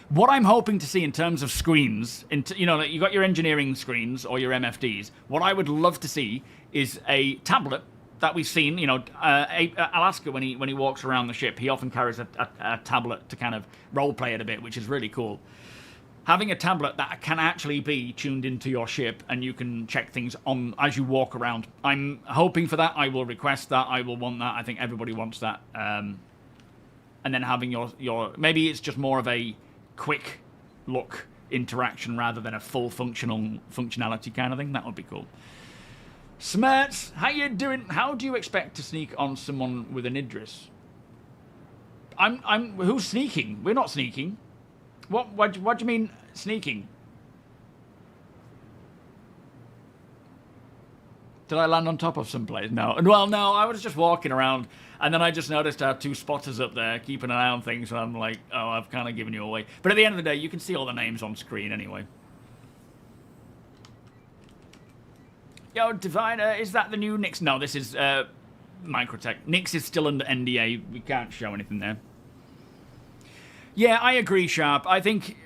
What I'm hoping to see in terms of screens, you know, you got your engineering screens or your MFDs. What I would love to see is a tablet that we've seen. You know, Alaska, when he walks around the ship, he often carries a tablet to kind of roleplay it a bit, which is really cool. Having a tablet that can actually be tuned into your ship and you can check things on as you walk around. I'm hoping for that. I will request that. I will want that. I think everybody wants that. And then having your maybe it's just more of a quick look interaction rather than a full functionality kind of thing. That would be cool. Smerts, how you doing? How do you expect to sneak on someone with an Idris? Who's sneaking? We're not sneaking. What do you mean sneaking? Did I land on top of some place? No. Well, no, I was just walking around, and then I just noticed our two spotters up there keeping an eye on things, and I'm like, oh, I've kind of given you away. But at the end of the day, you can see all the names on screen anyway. Yo, Diviner, is that the new Nix? No, this is Microtech. Nix is still under NDA. We can't show anything there. Yeah, I agree, Sharp. I think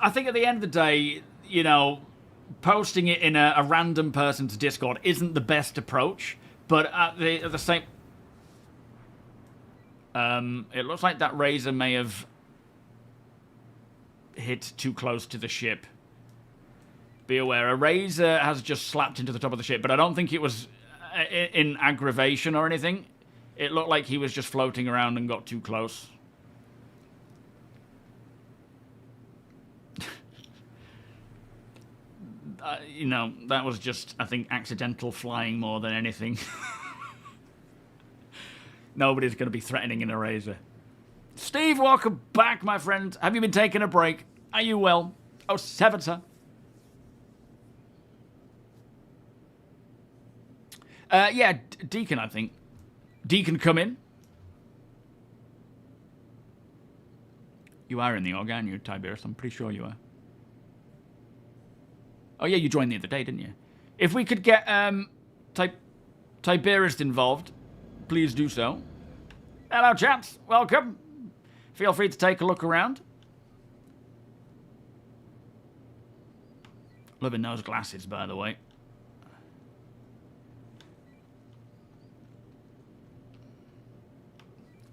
at the end of the day, you know, posting it in a random person's Discord isn't the best approach, but at the same... it looks like that Razor may have hit too close to the ship. Be aware, a Razor has just slapped into the top of the ship, but I don't think it was in aggravation or anything. It looked like he was just floating around and got too close. You know, that was just, I think, accidental flying more than anything. Nobody's going to be threatening in a Razor. Steve, welcome back, my friend. Have you been taking a break? Are you well? Oh, Sevator. Yeah, Deacon, I think. Deacon, come in. You are in the org, aren't you, Tiberius? I'm pretty sure you are. Oh, yeah, you joined the other day, didn't you? If we could get Tiberius involved, please do so. Hello, chaps. Welcome. Feel free to take a look around. Loving those glasses, by the way.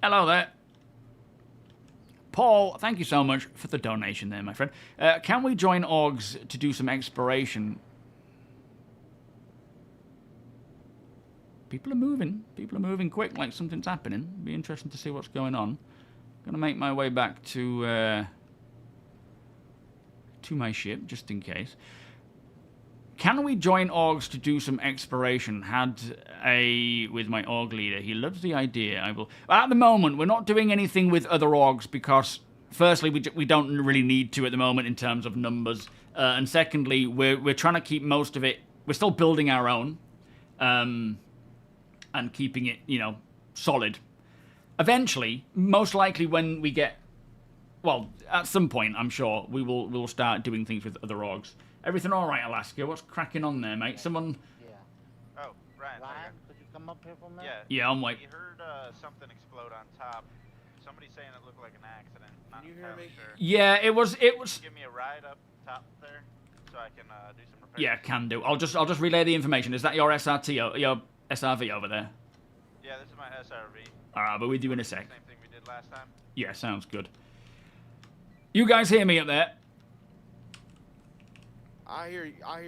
Hello there. Paul, thank you so much for the donation there, my friend. Can we join Orgs to do some exploration? People are moving. People are moving quick, like something's happening. Be interesting to see what's going on. Gonna make my way back to my ship, just in case. Can we join Orgs to do some exploration? With my Org leader. He loves the idea. I will. At the moment, we're not doing anything with other Orgs because, firstly, we don't really need to at the moment in terms of numbers, and secondly, we're trying to keep most of it. We're still building our own, and keeping it, solid. Eventually, most likely, when we get, well, at some point, I'm sure we'll start doing things with other Orgs. Everything all right, Alaska? What's cracking on there, mate? Someone. Yeah. Oh, Ryan. Ryan, could you come up here for a minute? Yeah. Yeah, I'm like. We heard something explode on top. Somebody saying it looked like an accident. Not Can you hear entirely me? sure. Yeah, it was. Give me a ride up top there, so I can do some repairs. Yeah, can do. I'll just relay the information. Is that your your SRV over there? Yeah, this is my SRV. All right, but we're doing a sec. Same thing we did last time. Yeah, sounds good. You guys hear me up there? I hear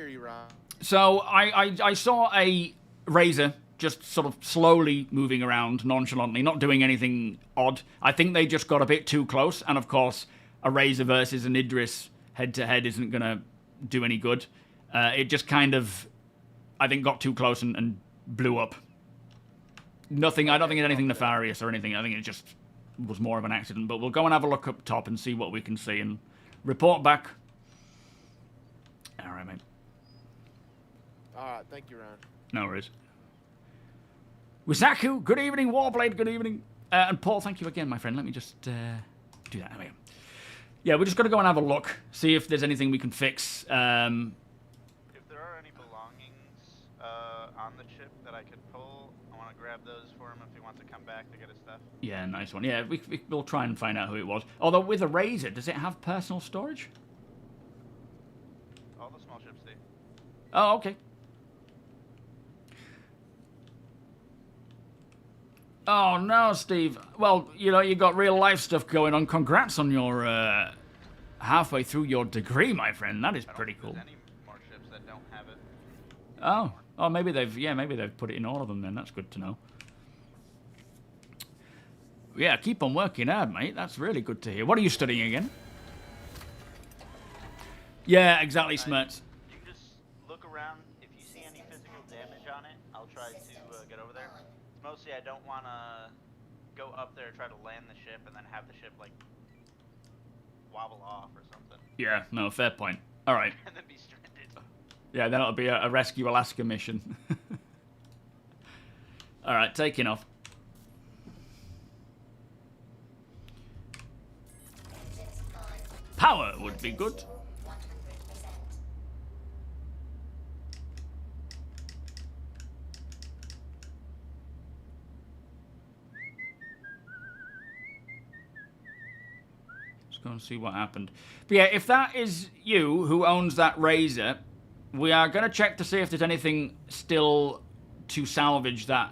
you, Ron. So I saw a Razor just sort of slowly moving around nonchalantly, not doing anything odd. I think they just got a bit too close, and of course, a Razor versus an Idris head-to-head isn't going to do any good. It just kind of, I think, got too close and blew up. Nothing, I don't think it's anything nefarious or anything. I think it just was more of an accident. But we'll go and have a look up top and see what we can see and report back. All right, mate. All right, thank you, Ron. No worries. Wisaku, good evening. Warblade, good evening. And Paul, thank you again, my friend. Let me just do that. There we go. Yeah, we're just going to go and have a look, see if there's anything we can fix. If there are any belongings on the ship that I could pull, I want to grab those for him if he wants to come back to get his stuff. Yeah, nice one. Yeah, we'll try and find out who it was. Although with a Razor, does it have personal storage? All the small ships do. Oh, okay. Oh, no, Steve. Well, you got real life stuff going on. Congrats on your halfway through your degree, my friend. That is pretty cool. There's any more ships that don't have it. Oh, maybe they've put it in all of them then. That's good to know. Yeah, keep on working hard, mate. That's really good to hear. What are you studying again? Yeah, exactly, Smirts. You can just look around. If you see any physical damage on it, I'll try to get over there. It's mostly I don't want to go up there, try to land the ship, and then have the ship, like, wobble off or something. Yeah, no, fair point. All right. And then be stranded. Yeah, then it'll be a Rescue Alaska mission. All right, taking off. Power would be good. Let's go and see what happened. But yeah, if that is you who owns that Razor, we are going to check to see if there's anything still to salvage that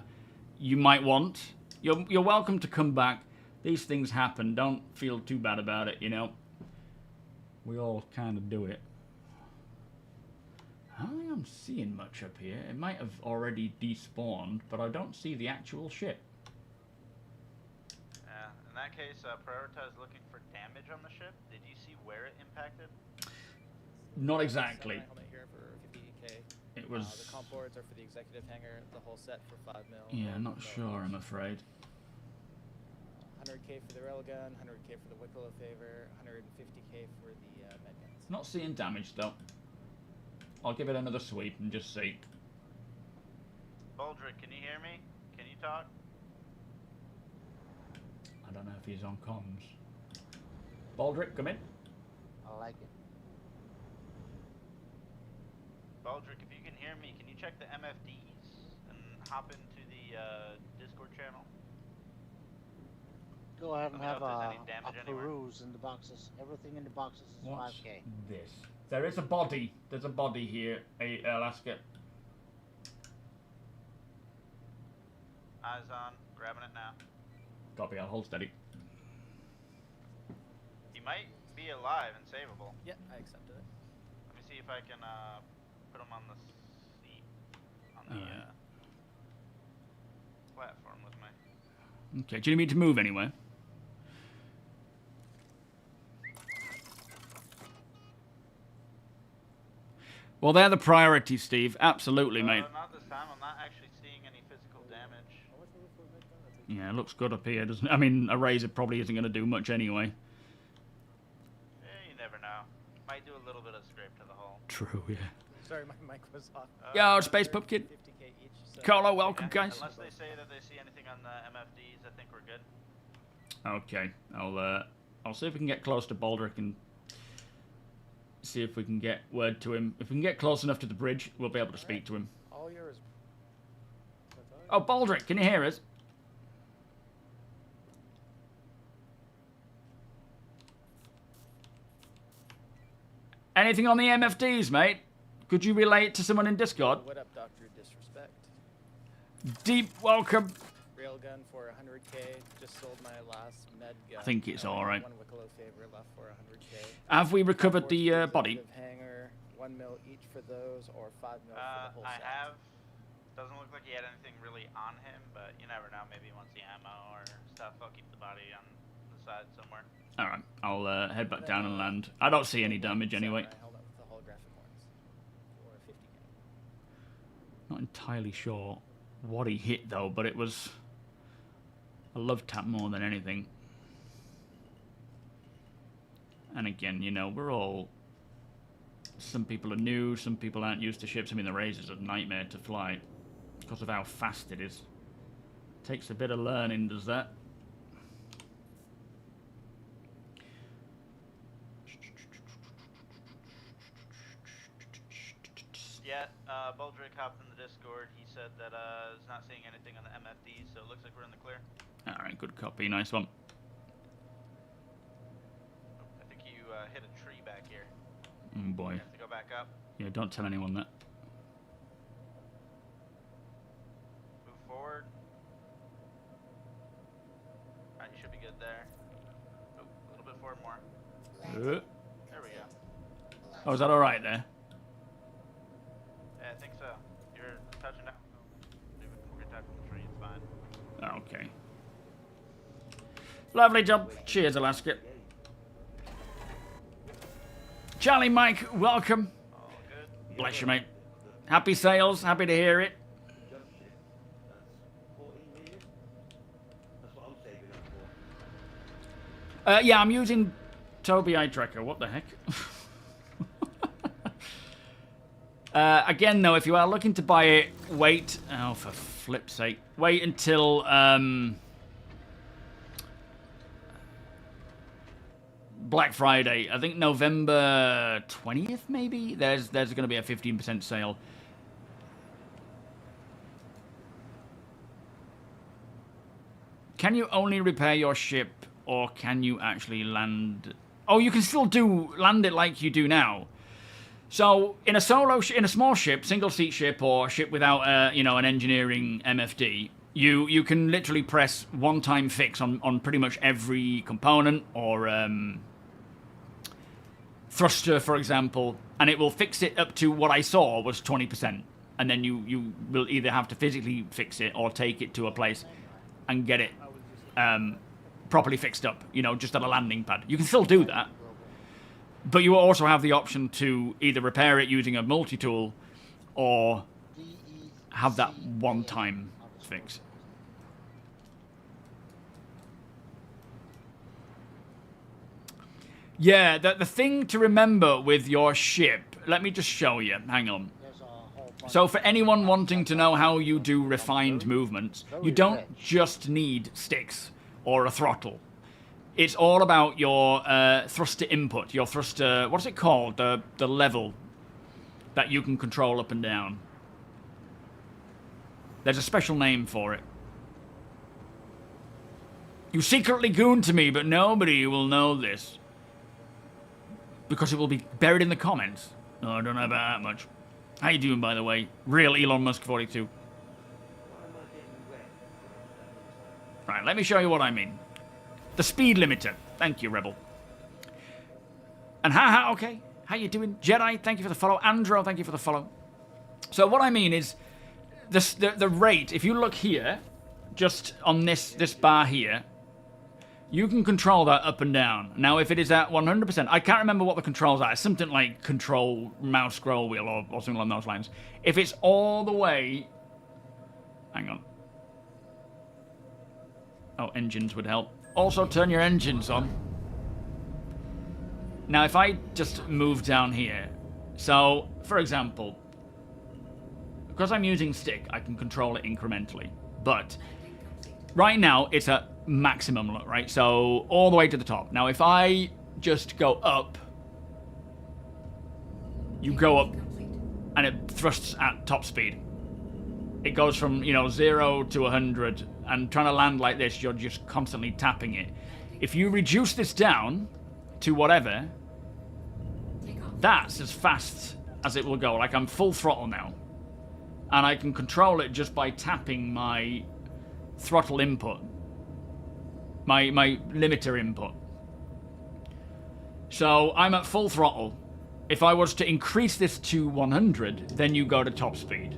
you might want. You're welcome to come back. These things happen. Don't feel too bad about it, We all kind of do it. I don't think I'm seeing much up here. It might have already despawned, but I don't see the actual ship. In that case, prioritize looking for damage on the ship. Did you see where it impacted? Not exactly. Helmet here for 50k. It was... the comp boards are for the executive hangar, the whole set for 5 mil. Yeah, not sure, I'm afraid. 100k for the railgun, 100k for the Wicklow favor, 150k for the med guns. Not seeing damage, though. I'll give it another sweep and just see. Baldrick, can you hear me? Can you talk? I don't know if he's on comms. Baldrick, come in. I like it. Baldrick, if you can hear me, can you check the MFDs and hop into the Discord channel? Go ahead and Let me have know if a there's any damage anywhere. peruse in the boxes. Everything in the boxes is What's 5k. this? There is a body. There's a body here, Alaska. Eyes on, grabbing it now. Copy, I'll hold steady. He might be alive and savable. Yeah, I accepted it. Let me see if I can put him on the seat, on the platform with me. Okay, do you need me to move anywhere? Well, they're the priorities, Steve. Absolutely, mate. Not this time. I'm not actually seeing any physical damage. Yeah, it looks good up here, doesn't it? I mean, a razor probably isn't going to do much anyway. You never know. Might do a little bit of scrape to the hull. True, yeah. Sorry, my mic was off. Yo, Space Pup Kid. 50k each. So Colo, welcome, Yeah, guys. Unless they say that they see anything on the MFDs, I think we're good. Okay, I'll see if we can get close to Baldric and see if we can get word to him. If we can get close enough to the bridge, we'll be able to speak to him. all yours. Oh, Baldric, can you hear us? Anything on the MFDs, mate? Could you relay it to someone in Discord? What up, Dr. Disrespect? Deep welcome. Railgun for 100k. Just sold my last med gun. I think it's all right. One Wicklow favor left for 100k. Have we recovered the body? Hanger, 1 mil each for those, or 5 mil for the whole I set. have. Doesn't look like he had anything really on him, but you never know. Maybe he wants the ammo or stuff. I'll keep the body on the side somewhere. All right, I'll head back down and land. I don't see any damage anyway. I held up with the holographic ones for 50k. Not entirely sure what he hit though, but it was a love tap more than anything. And again, you know, we're all... Some people are new, some people aren't used to ships. I mean, the Razor's a nightmare to fly because of how fast it is. Takes a bit of learning, does that? Yeah, Baldric hopped in the Discord. He said that he's not seeing anything on the MFD, so it looks like we're in the clear. Alright, good copy. Nice one. I think you hit a tree back here. Oh boy. You have to go back up. Yeah, don't tell anyone that. Move forward. Alright, you should be good there. Oh, a little bit forward more. There we go. Oh, is that alright there? Yeah, I think so. You're touching down. We're touching the tree, it's fine. Okay. Lovely job. Cheers, Alaska. Charlie Mike, welcome. All good. Bless you, mate. Happy sales. Happy to hear it. Yeah, I'm using TOBII tracker. What the heck? Again, though, if you are looking to buy it, wait. Oh, for flip's sake. Wait until... Black Friday. I think November 20th, maybe? There's going to be a 15% sale. Can you only repair your ship, or can you actually land... Oh, you can still land it like you do now. So, in a small ship, single-seat ship, or ship without, you know, an engineering MFD, you can literally press one-time fix on pretty much every component, or thruster, for example, and it will fix it up to what I saw was 20%. And then you will either have to physically fix it or take it to a place and get it properly fixed up, you know, just at a landing pad. You can still do that. But you will also have the option to either repair it using a multi-tool or have that one-time fix. Yeah, the thing to remember with your ship, let me just show you, hang on. So for anyone wanting to know how you do refined movements, you don't just need sticks or a throttle. It's all about your thruster input, your thruster, what's it called? The level that you can control up and down. There's a special name for it. You secretly goon to me, but nobody will know this. Because it will be buried in the comments. No, I don't know about that much. How you doing, by the way? Real Elon Musk 42. Right, Right, let me show you what I mean. The speed limiter. Thank you, Rebel. And haha, okay. How you doing? Jedi, thank you for the follow. Andro, thank you for the follow. So what I mean is, the rate, if you look here, just on this bar here, you can control that up and down. Now, if it is at 100%, I can't remember what the controls are. It's something like control mouse scroll wheel or something along those lines. If it's all the way... Hang on. Oh, engines would help. Also, turn your engines on. Now, if I just move down here... So, for example... Because I'm using stick, I can control it incrementally. But right now, it's at maximum, right? So all the way to the top. Now, if I just go up, you go up, and it thrusts at top speed. It goes from, 0 to 100, and trying to land like this, you're just constantly tapping it. If you reduce this down to whatever, that's as fast as it will go. Like, I'm full throttle now. And I can control it just by tapping my throttle input. My limiter input. So I'm at full throttle. If I was to increase this to 100, then you go to top speed.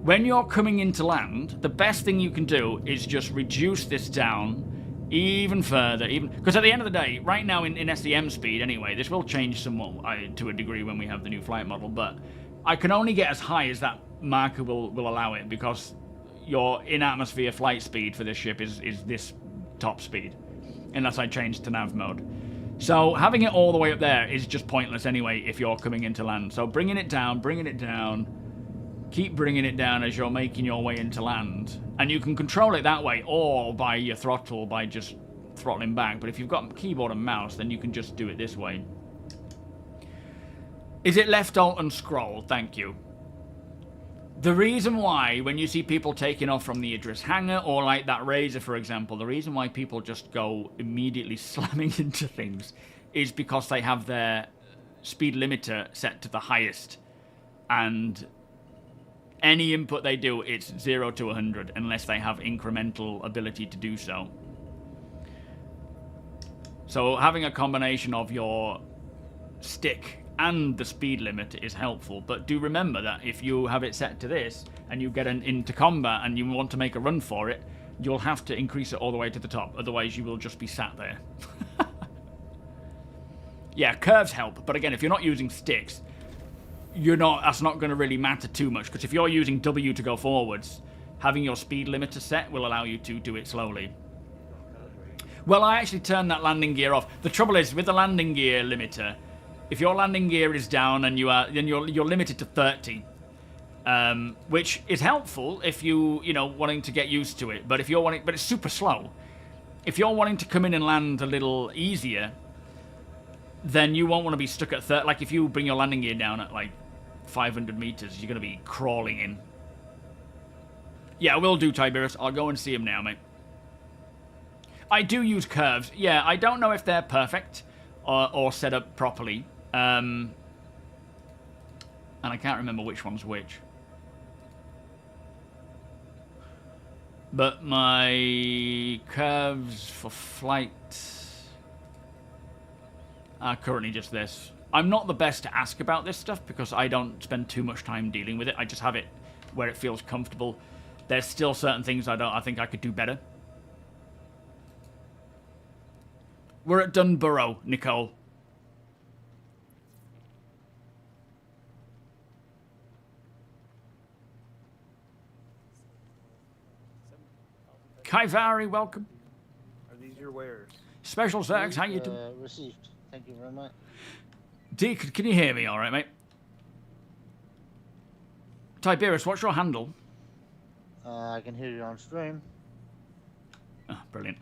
When you're coming into land, the best thing you can do is just reduce this down even further. Because at the end of the day, right now in SEM speed anyway, this will change somewhat to a degree when we have the new flight model, but I can only get as high as that marker will allow it, because your in-atmosphere flight speed for this ship is this top speed, unless I change to nav mode. So having it all the way up there is just pointless anyway if you're coming into land. So bringing it down, keep bringing it down as you're making your way into land. And you can control it that way, or by your throttle, by just throttling back. But if you've got keyboard and mouse, then you can just do it this way. Is it left alt and scroll? Thank you. The reason why, when you see people taking off from the Idris hangar, or like that Razor, for example, the reason why people just go immediately slamming into things is because they have their speed limiter set to the highest. And any input they do, it's 0 to 100, unless they have incremental ability to do so. So having a combination of your stick and the speed limit is helpful, but do remember that if you have it set to this and you get into combat and you want to make a run for it, you'll have to increase it all the way to the top, otherwise you will just be sat there. Yeah, curves help, but again, if you're not using sticks, that's not going to really matter too much, because if you're using W to go forwards, having your speed limiter set will allow you to do it slowly. Well, I actually turned that landing gear off. The trouble is, with the landing gear limiter, if your landing gear is down and then you're limited to 30, which is helpful if you wanting to get used to it. But if you're but it's super slow. If you're wanting to come in and land a little easier, then you won't want to be stuck at 30. Like if you bring your landing gear down at like 500 meters, you're going to be crawling in. Yeah, I will do, Tiberius. I'll go and see him now, mate. I do use curves. Yeah, I don't know if they're perfect or set up properly. And I can't remember which one's which. But my curves for flight are currently just this. I'm not the best to ask about this stuff because I don't spend too much time dealing with it. I just have it where it feels comfortable. There's still certain things I think I could do better. We're at Dunborough, Nicole. Kaivari, welcome. Are these your wares? Special Zergs, how you doing? Received. Thank you very much. D, can you hear me all right, mate? Tiberius, what's your handle? I can hear you on stream. Oh, brilliant.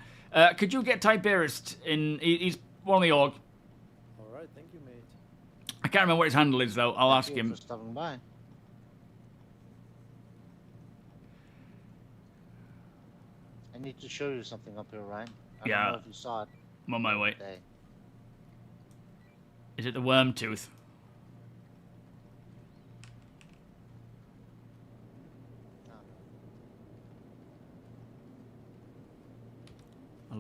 Could you get Tiberius in? He's one of the org. Alright, thank you, mate. I can't remember what his handle is, though. I'll ask Thank you him. for stopping by. I need to show you something up here, Ryan. I don't know if you saw it. I'm on my way. Today. Is it the worm tooth? No.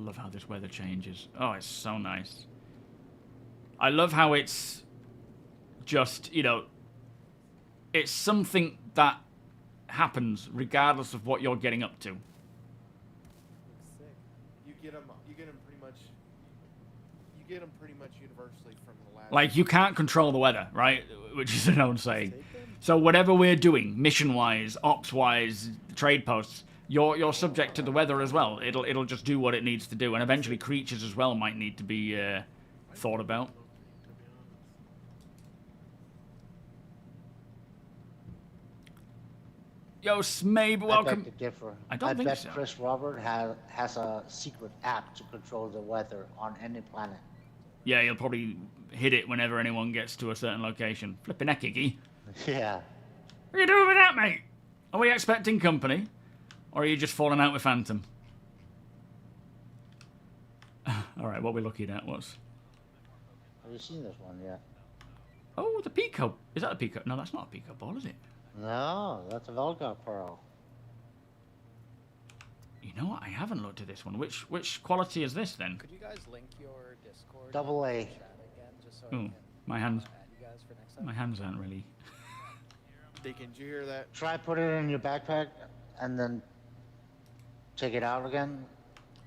love how this weather changes. Oh, it's so nice. I love how it's just, you know, it's something that happens regardless of what you're getting up to. Looks sick. You get them pretty much. You get them pretty much universally from the last. Like, you can't control the weather, right? Which is a known saying. So whatever we're doing, mission-wise, ops-wise, trade posts, you're subject to the weather as well. It'll just do what it needs to do, and eventually creatures as well might need to be thought about. Yo, Smabe, welcome. I beg to differ. I don't think bet so. Chris Robert has a secret app to control the weather on any planet. Yeah, he'll probably hit it whenever anyone gets to a certain location. Flipping heck, Iggy. Yeah. What are you doing with that, mate? Are we expecting company? Or are you just falling out with Phantom? Alright, what we're looking at was... Have you seen this one yet? Oh, the Pico. Is that a Pico? No, that's not a Pico ball, is it? No, that's a Velgar Pearl. You know what? I haven't looked at this one. Which quality is this, then? Could you guys link your Discord? Double A. Chat again, just so I Ooh, can my hands. add you guys for next time? My hands aren't really... Deacon, did you hear that? Try put it in your backpack and then take it out again.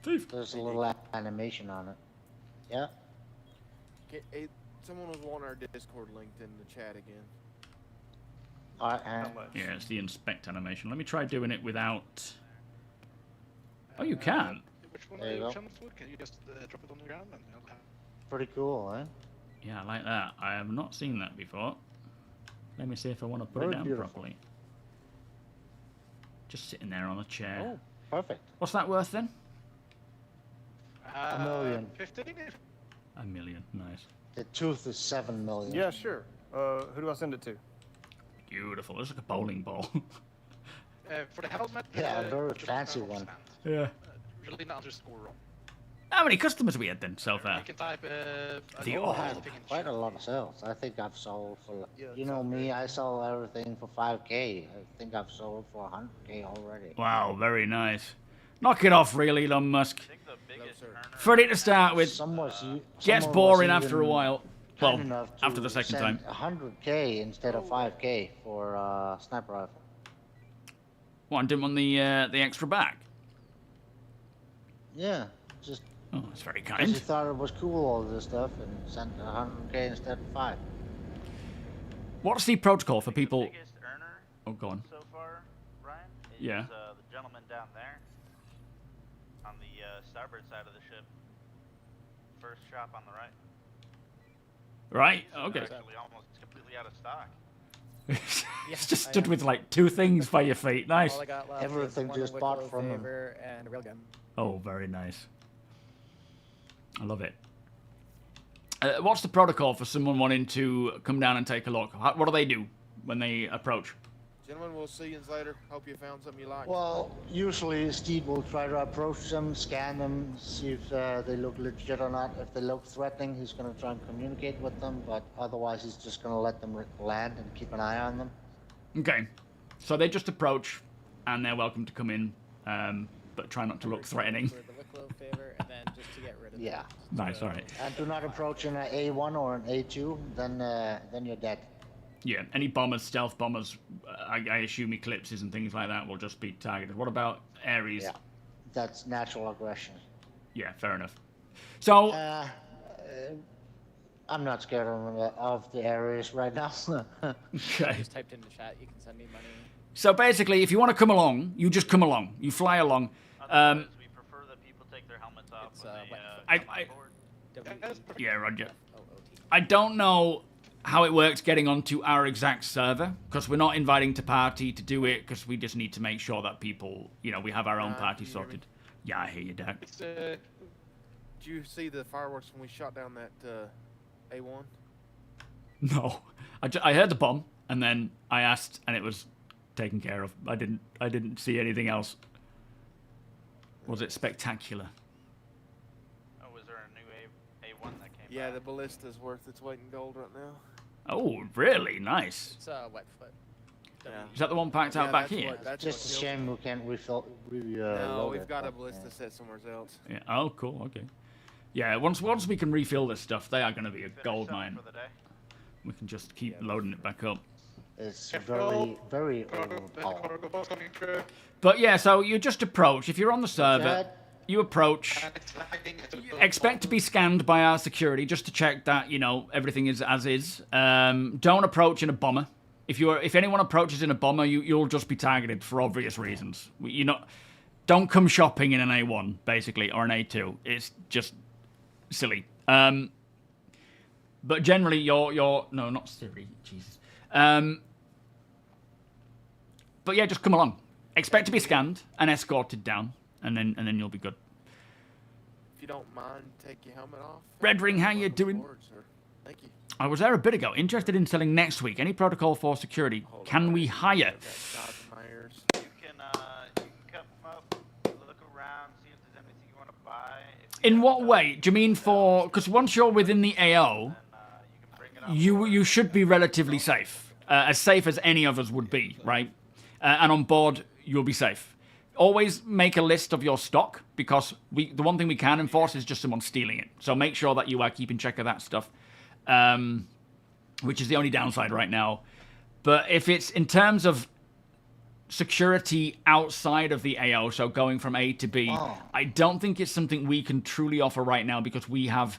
Thief. There's a little animation on it. Yeah. Someone was wanting our Discord linked in the chat again. Yeah, it's the inspect animation. Let me try doing it without... Oh, you can. Which one There are you you go. channel for? Can you just drop it on the ground and I'll have... Pretty cool, eh? Yeah, I like that. I have not seen that before. Let me see if I want to put Very it down beautiful. properly. Just sitting there on a chair. Oh, perfect. What's that worth then? $1 million. 15? $1 million. Nice. The tooth is 7 million. Yeah, sure. Who do I send it to? Beautiful. Looks like a bowling ball. For the helmet... Yeah, a very just fancy down one. stand. Yeah. Really not underscore wrong. How many customers we had then so You far? can type... The Oh, all. I had quite a lot of sales. I think I've sold for, you know me, I sell everything for 5K. I think I've sold for 100K already. Wow, very nice. Knock it off, really, Elon Musk. I think the biggest earner... Funny to start with. Gets boring after a while. Well, after the second time. 100K instead of 5K for sniper rifle. What, and didn't want the extra back? Yeah, just Oh, that's very because he kind. thought it was cool, all this stuff, and sent 100K instead of 5. What's the protocol for people? The biggest earner Oh, go on. so far, Ryan, is Yeah. the gentleman down there on the starboard side of the ship. First shop on the right. Right, They're okay. actually almost completely out of stock. It's just stood with like 2 things by your feet. Nice. All I got left Everything is one just Wicklow bought from him. favor and a railgun. Oh, very nice. I love it. What's the protocol for someone wanting to come down and take a look? What do they do when they approach? Gentlemen, we'll see you later. Hope you found something you like. Well, usually Steve will try to approach them, scan them, see if they look legit or not. If they look threatening, he's going to try and communicate with them, but otherwise he's just going to let them land and keep an eye on them. Okay. So they just approach, and they're welcome to come in, but try not to look threatening. For the Wicklow favor, and then just to get rid of Yeah. them. Nice, alright. And do not approach in an A1 or an A2, then you're dead. Yeah, any bombers, stealth bombers, I assume eclipses and things like that will just be targeted. What about Ares? Yeah. That's natural aggression. Yeah, fair enough. So, I'm not scared of the Ares right now. okay. Just typed in the chat, you can send me money. So basically, if you want to come along, you just come along. You fly along. Otherwise, we prefer that people take their helmets off It's, when they I- come I- on board. Yeah, Roger. WEEOOT. I don't know how it works getting onto our exact server, because we're not inviting to party to do it, because we just need to make sure that people, we have our own party can you hear me? sorted. Yeah, I hear you, Dak. It's, Did you see the fireworks when we shot down that A1? No. I heard the bomb, and then I asked, and it was taken care of. I didn't see anything else. Was it spectacular? Oh, was there a new A1 that came Yeah, by? the ballista's worth its weight in gold right now. Oh, really? Nice. It's Wetfoot. Is that the one packed out back that's here? That's Just a what shame we can't refill. No, Load we've it, got a but, ballista yeah. set somewhere else. Yeah. Oh, cool. Okay. Yeah. Once we can refill this stuff, they are going to be a Finish gold something mine. for the day. We can just keep loading it back up. It's very, very overpowered. Cargo box coming through. But yeah, so you just approach. If you're on the server, That- you approach. And it's lagging. Expect to be scanned by our security just to check that everything is as is. Don't approach in a bomber. If anyone approaches in a bomber, you'll just be targeted for obvious reasons. Don't come shopping in an A1 basically or an A2. It's just silly. But generally, you're no, not silly. Jesus. But yeah, just come along. Expect to be scanned and escorted down, and then you'll be good. If you don't mind, take your helmet off. Red Ring, how you doing? Forward, sir. Thank you. I was there a bit ago. Interested in selling next week. Any protocol for security? Can we hire? Got gods in my ears. You can come up, look around, see if there's anything you want to buy. In what way? Do you mean for... Because once you're within the AO, you should be relatively safe. As safe as any of us would be, right? And on board, you'll be safe. Always make a list of your stock, because the one thing we can enforce is just someone stealing it. So make sure that you are keeping track of that stuff, which is the only downside right now. But if it's in terms of security outside of the AO, so going from A to B, I don't think it's something we can truly offer right now because we have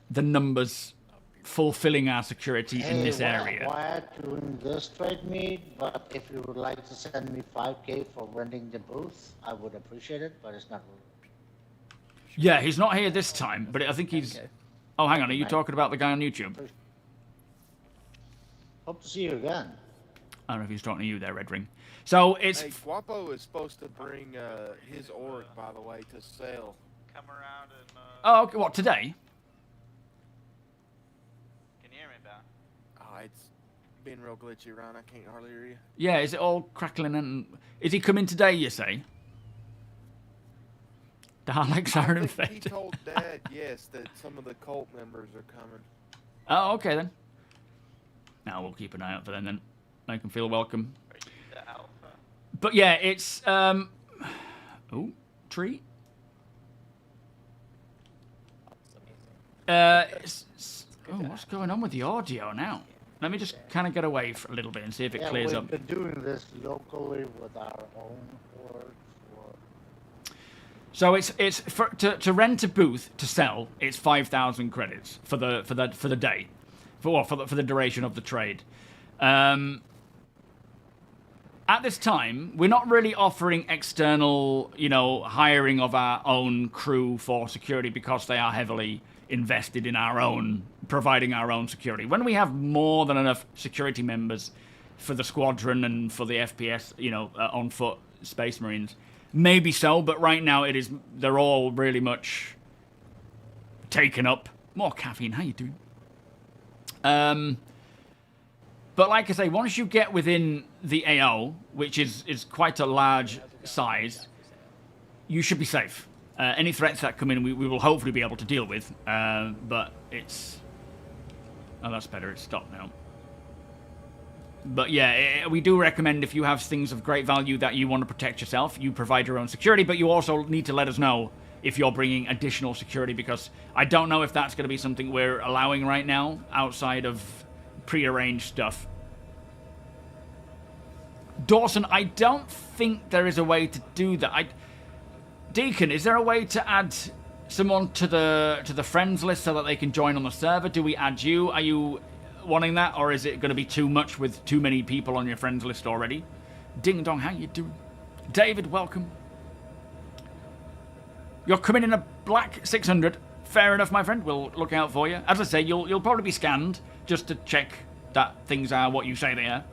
the numbers fulfilling our security in this area. Why doing this trade meet? But if you would like to send me 5K for renting the booth, I would appreciate it. But it's not. Yeah, he's not here this time, but I think he's. Oh, hang on, are you talking about the guy on YouTube? Hope to see you again. I don't know if he's talking to you there, Red Ring. So it's. Hey, Guapo is supposed to bring his org, by the way, to sale. Come around and. Oh, okay, what, today? Can you hear me, Ben? Oh, it's been real glitchy around. I can't hardly hear you. Yeah, is it all crackling and... Is he coming today, you say? Daleks are He infected. told Dad, yes, that some of the cult members are coming. Oh, okay then. Now we'll keep an eye out for them then. Make them feel welcome. Are you the alpha? But yeah, it's... Oh, tree? What's going on with the audio now? Let me just kind of get away for a little bit and see if it clears up. We've been doing this locally with our own org for... So it's to rent a booth to sell. It's 5,000 credits for the day, for the duration of the trade. At this time, we're not really offering external, hiring of our own crew for security because they are heavily invested in providing our own security. When we have more than enough security members for the squadron and for the FPS, on foot Space Marines, maybe so, but right now they're all really much taken up. More caffeine, how you doing? But like I say, once you get within the AO, which is quite a large size, you should be safe. Any threats that come in, we will hopefully be able to deal with. But it's... Oh, that's better. It's stopped now. But yeah, we do recommend if you have things of great value that you want to protect yourself, you provide your own security, but you also need to let us know if you're bringing additional security, because I don't know if that's going to be something we're allowing right now outside of pre-arranged stuff. Dawson, I don't think there is a way to do that. Deacon, is there a way to add someone to the friends list so that they can join on the server? Do we add you? Are you wanting that, or is it going to be too much with too many people on your friends list already? Ding dong, how you doing? David, welcome. You're coming in a black 600. Fair enough, my friend. We'll look out for you. As I say, you'll probably be scanned just to check that things are what you say they are.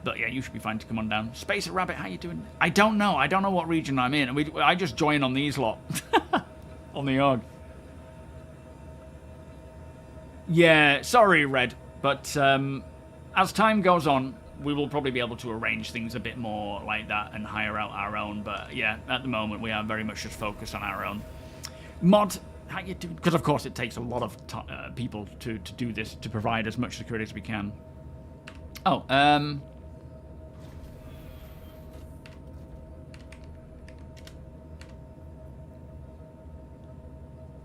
But yeah, you should be fine to come on down. Spacer Rabbit, how you doing? I don't know. I don't know what region I'm in. I just join on these lot. On the org. Yeah, sorry, Red. But as time goes on, we will probably be able to arrange things a bit more like that and hire out our own. But yeah, at the moment, we are very much just focused on our own. Mod, how you doing? Because of course it takes a lot of people to do this, to provide as much security as we can. Oh,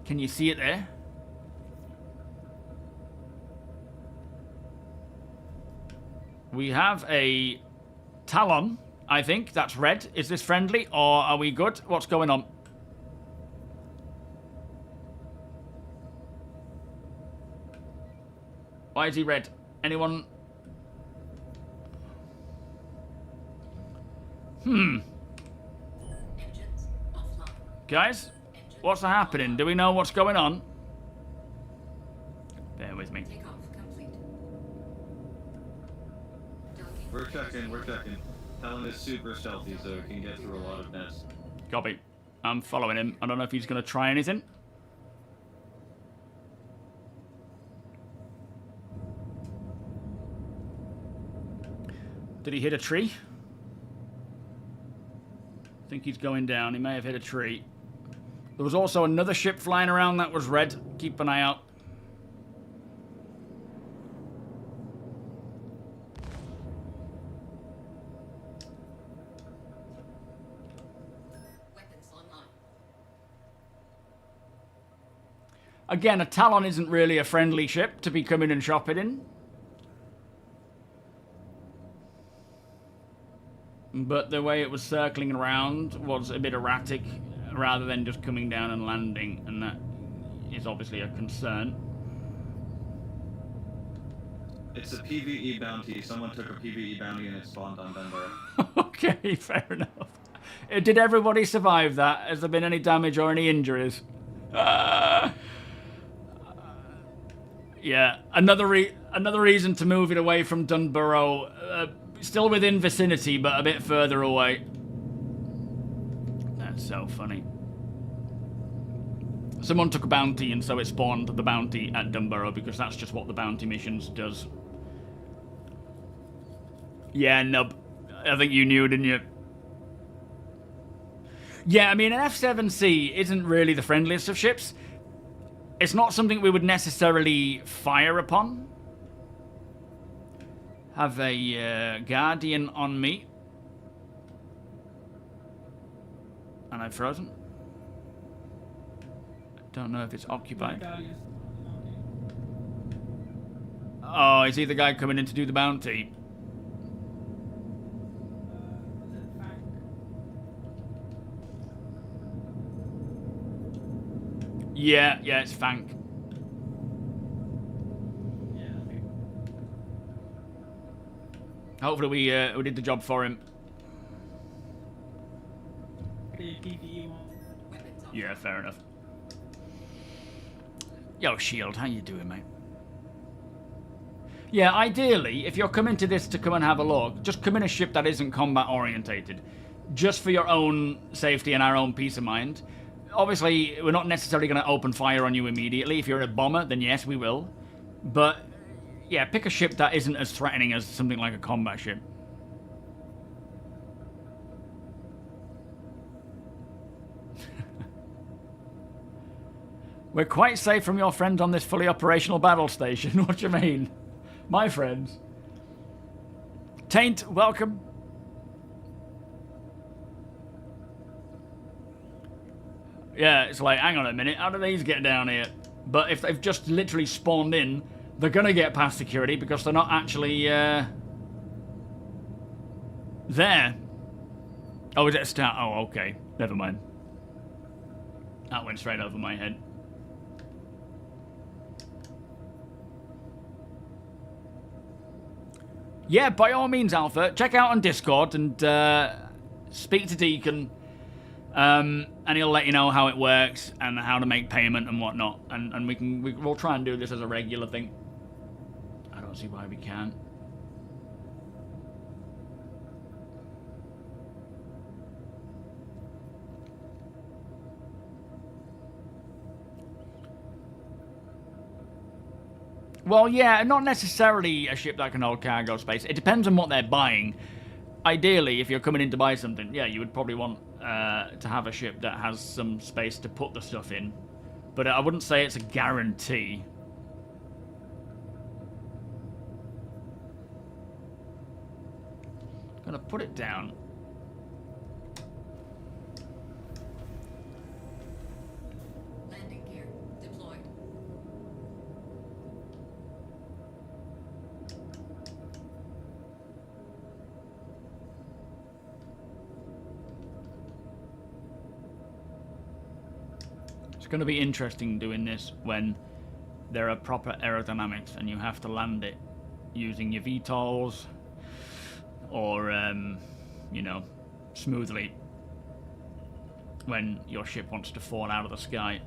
can you see it there? We have a Talon, I think. That's red. Is this friendly or are we good? What's going on? Why is he red? Anyone? Guys, what's happening? Do we know what's going on? Bear with me. We're checking, we're checking. Talon is super stealthy, so he can get through a lot of nets. Copy. I'm following him. I don't know if he's going to try anything. Did he hit a tree? I think he's going down. He may have hit a tree. There was also another ship flying around that was red. Keep an eye out. Again, a Talon isn't really a friendly ship to be coming and shopping in. But the way it was circling around was a bit erratic rather than just coming down and landing, and that is obviously a concern. It's a PvE bounty. Someone took a PvE bounty and it spawned on Denver. Okay, fair enough. Did everybody survive that? Has there been any damage or any injuries? Yeah, another reason to move it away from Dunborough. Still within vicinity, but a bit further away. That's so funny. Someone took a bounty, and so it spawned the bounty at Dunborough, because that's just what the bounty missions does. Yeah, Nub. I think you knew, didn't you? Yeah, I mean, an F-7C isn't really the friendliest of ships. It's not something we would necessarily fire upon. Have a Guardian on me. And I've frozen. Don't know if it's occupied. Oh, is he the guy coming in to do the bounty? Yeah, it's Fank. Hopefully we did the job for him. Yeah, fair enough. Yo, Shield, how you doing, mate? Yeah, ideally, if you're coming to this to come and have a look, just come in a ship that isn't combat orientated. Just for your own safety and our own peace of mind. Obviously, we're not necessarily going to open fire on you immediately. If you're a bomber, then yes, we will. But, yeah, pick a ship that isn't as threatening as something like a combat ship. We're quite safe from your friends on this fully operational battle station. What do you mean? My friends. Taint, welcome. Yeah, it's like, hang on a minute, how do these get down here? But if they've just literally spawned in, they're going to get past security because they're not actually there. Oh, is it a start? Oh, okay. Never mind. That went straight over my head. Yeah, by all means, Alpha, check out on Discord and speak to Deacon. And he'll let you know how it works and how to make payment and whatnot. And we'll try and do this as a regular thing. I don't see why we can't. Well, yeah, not necessarily a ship that can hold cargo space. It depends on what they're buying. Ideally, if you're coming in to buy something, yeah, you would probably want to have a ship that has some space to put the stuff in. But I wouldn't say it's a guarantee. going to put it down. Landing gear deployed. It's going to be interesting doing this when there are proper aerodynamics and you have to land it using your VTOLs or, you know, smoothly when your ship wants to fall out of the sky.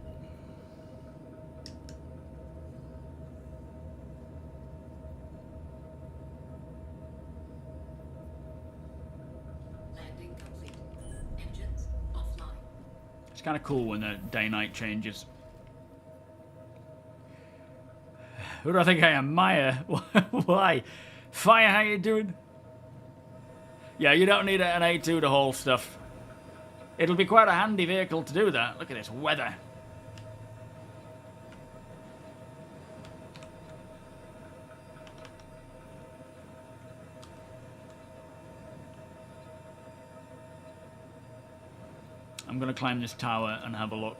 Landing complete. Engines offline. It's kind of cool when the day-night changes. Who do I think I am? Maya? Why? Fire, how you doing? Yeah, you don't need an A2 to haul stuff. It'll be quite a handy vehicle to do that. Look at this weather. I'm going to climb this tower and have a look.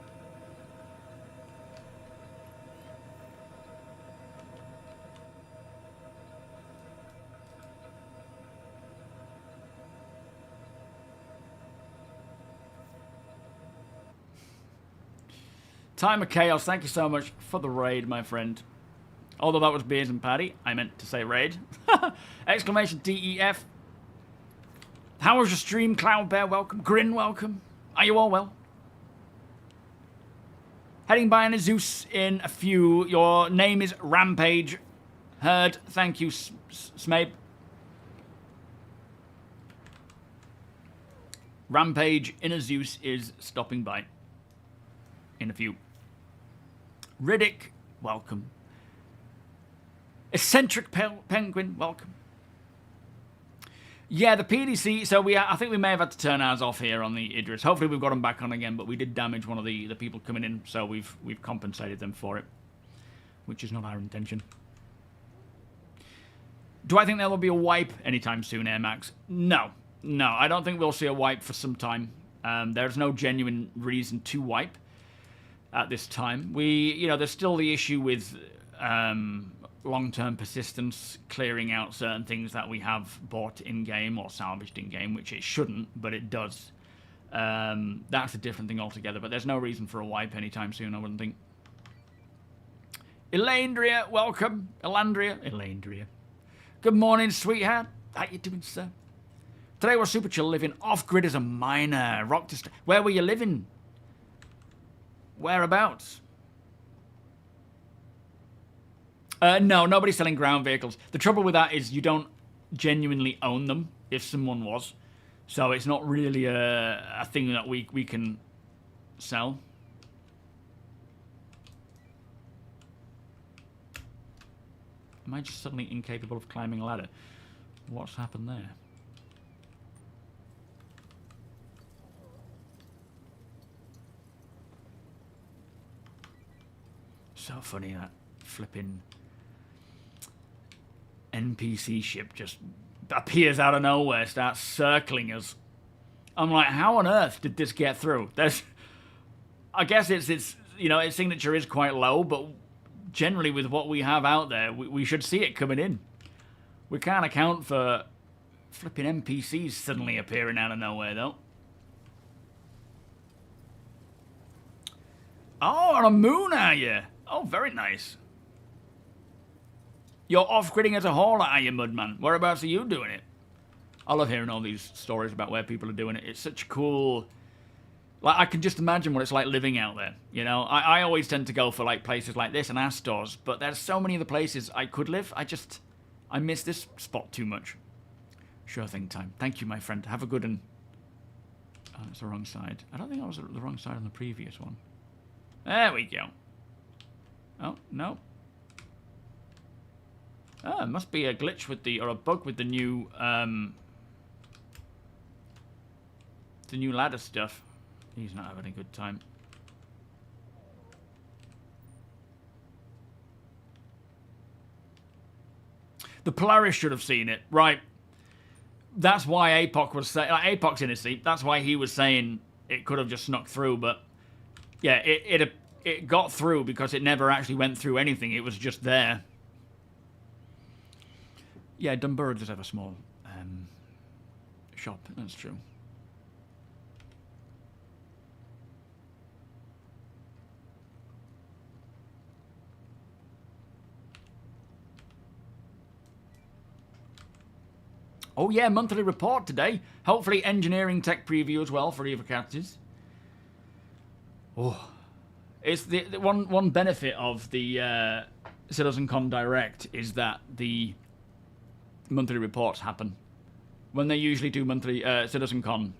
Time of Chaos, thank you so much for the raid, my friend. Although that was Beers and Paddy, I meant to say raid. Exclamation DEF. How was your stream, Cloud Bear? Welcome. Grin, welcome. Are you all well? Heading by an Zeus in a few. Your name is Rampage. Heard. Thank you, Smabe. Rampage in a Zeus is stopping by. In a few. Riddick, welcome. Eccentric Penguin, welcome. Yeah, the PDC, so I think we may have had to turn ours off here on the Idris. Hopefully we've got them back on again, but we did damage one of the people coming in, so we've compensated them for it, which is not our intention. Do I think there will be a wipe anytime soon, Air Max? No. No, I don't think we'll see a wipe for some time. There's no genuine reason to wipe at this time. There's still the issue with long-term persistence, clearing out certain things that we have bought in-game or salvaged in-game, which it shouldn't, but it does. That's a different thing altogether, but there's no reason for a wipe anytime soon, I wouldn't think. Elandria, welcome. Elandria. Good morning, sweetheart. How you doing, sir? Today we're super chill, living off-grid as a miner. Where were you living? Whereabouts? No, nobody's selling ground vehicles. The trouble with that is you don't genuinely own them if someone was. So it's not really a thing that we can sell. Am I just suddenly incapable of climbing a ladder? What's happened there? So funny, that flipping NPC ship just appears out of nowhere, starts circling us. I'm like, how on earth did this get through? I guess its signature is quite low, but generally with what we have out there, we should see it coming in. We can't account for flipping NPCs suddenly appearing out of nowhere, though. Oh, on a moon, are you? Oh, very nice. You're off-gridding as a hauler, are you, Mudman? Whereabouts are you doing it? I love hearing all these stories about where people are doing it. It's such cool... Like, I can just imagine what it's like living out there, you know? I always tend to go for, like, places like this and Astors, but there's so many other places I could live. I miss this spot too much. Sure thing, time. Thank you, my friend. Have a good one. Oh, that's the wrong side. I don't think I was the wrong side on the previous one. There we go. Oh, no. Oh, it must be a glitch with or a bug with the new ladder stuff. He's not having a good time. The Polaris should have seen it. Right. that's why APOC was saying, APOC's in his seat. That's why he was saying it could have just snuck through, but yeah, it got through because it never actually went through anything. It was just there. Yeah, Dunborough does have a small shop. That's true. Oh yeah, monthly report today. Hopefully engineering tech preview as well for Eva Captives. Oh, it's the one benefit of the CitizenCon Direct is that the monthly reports happen when they usually do monthly CitizenCon.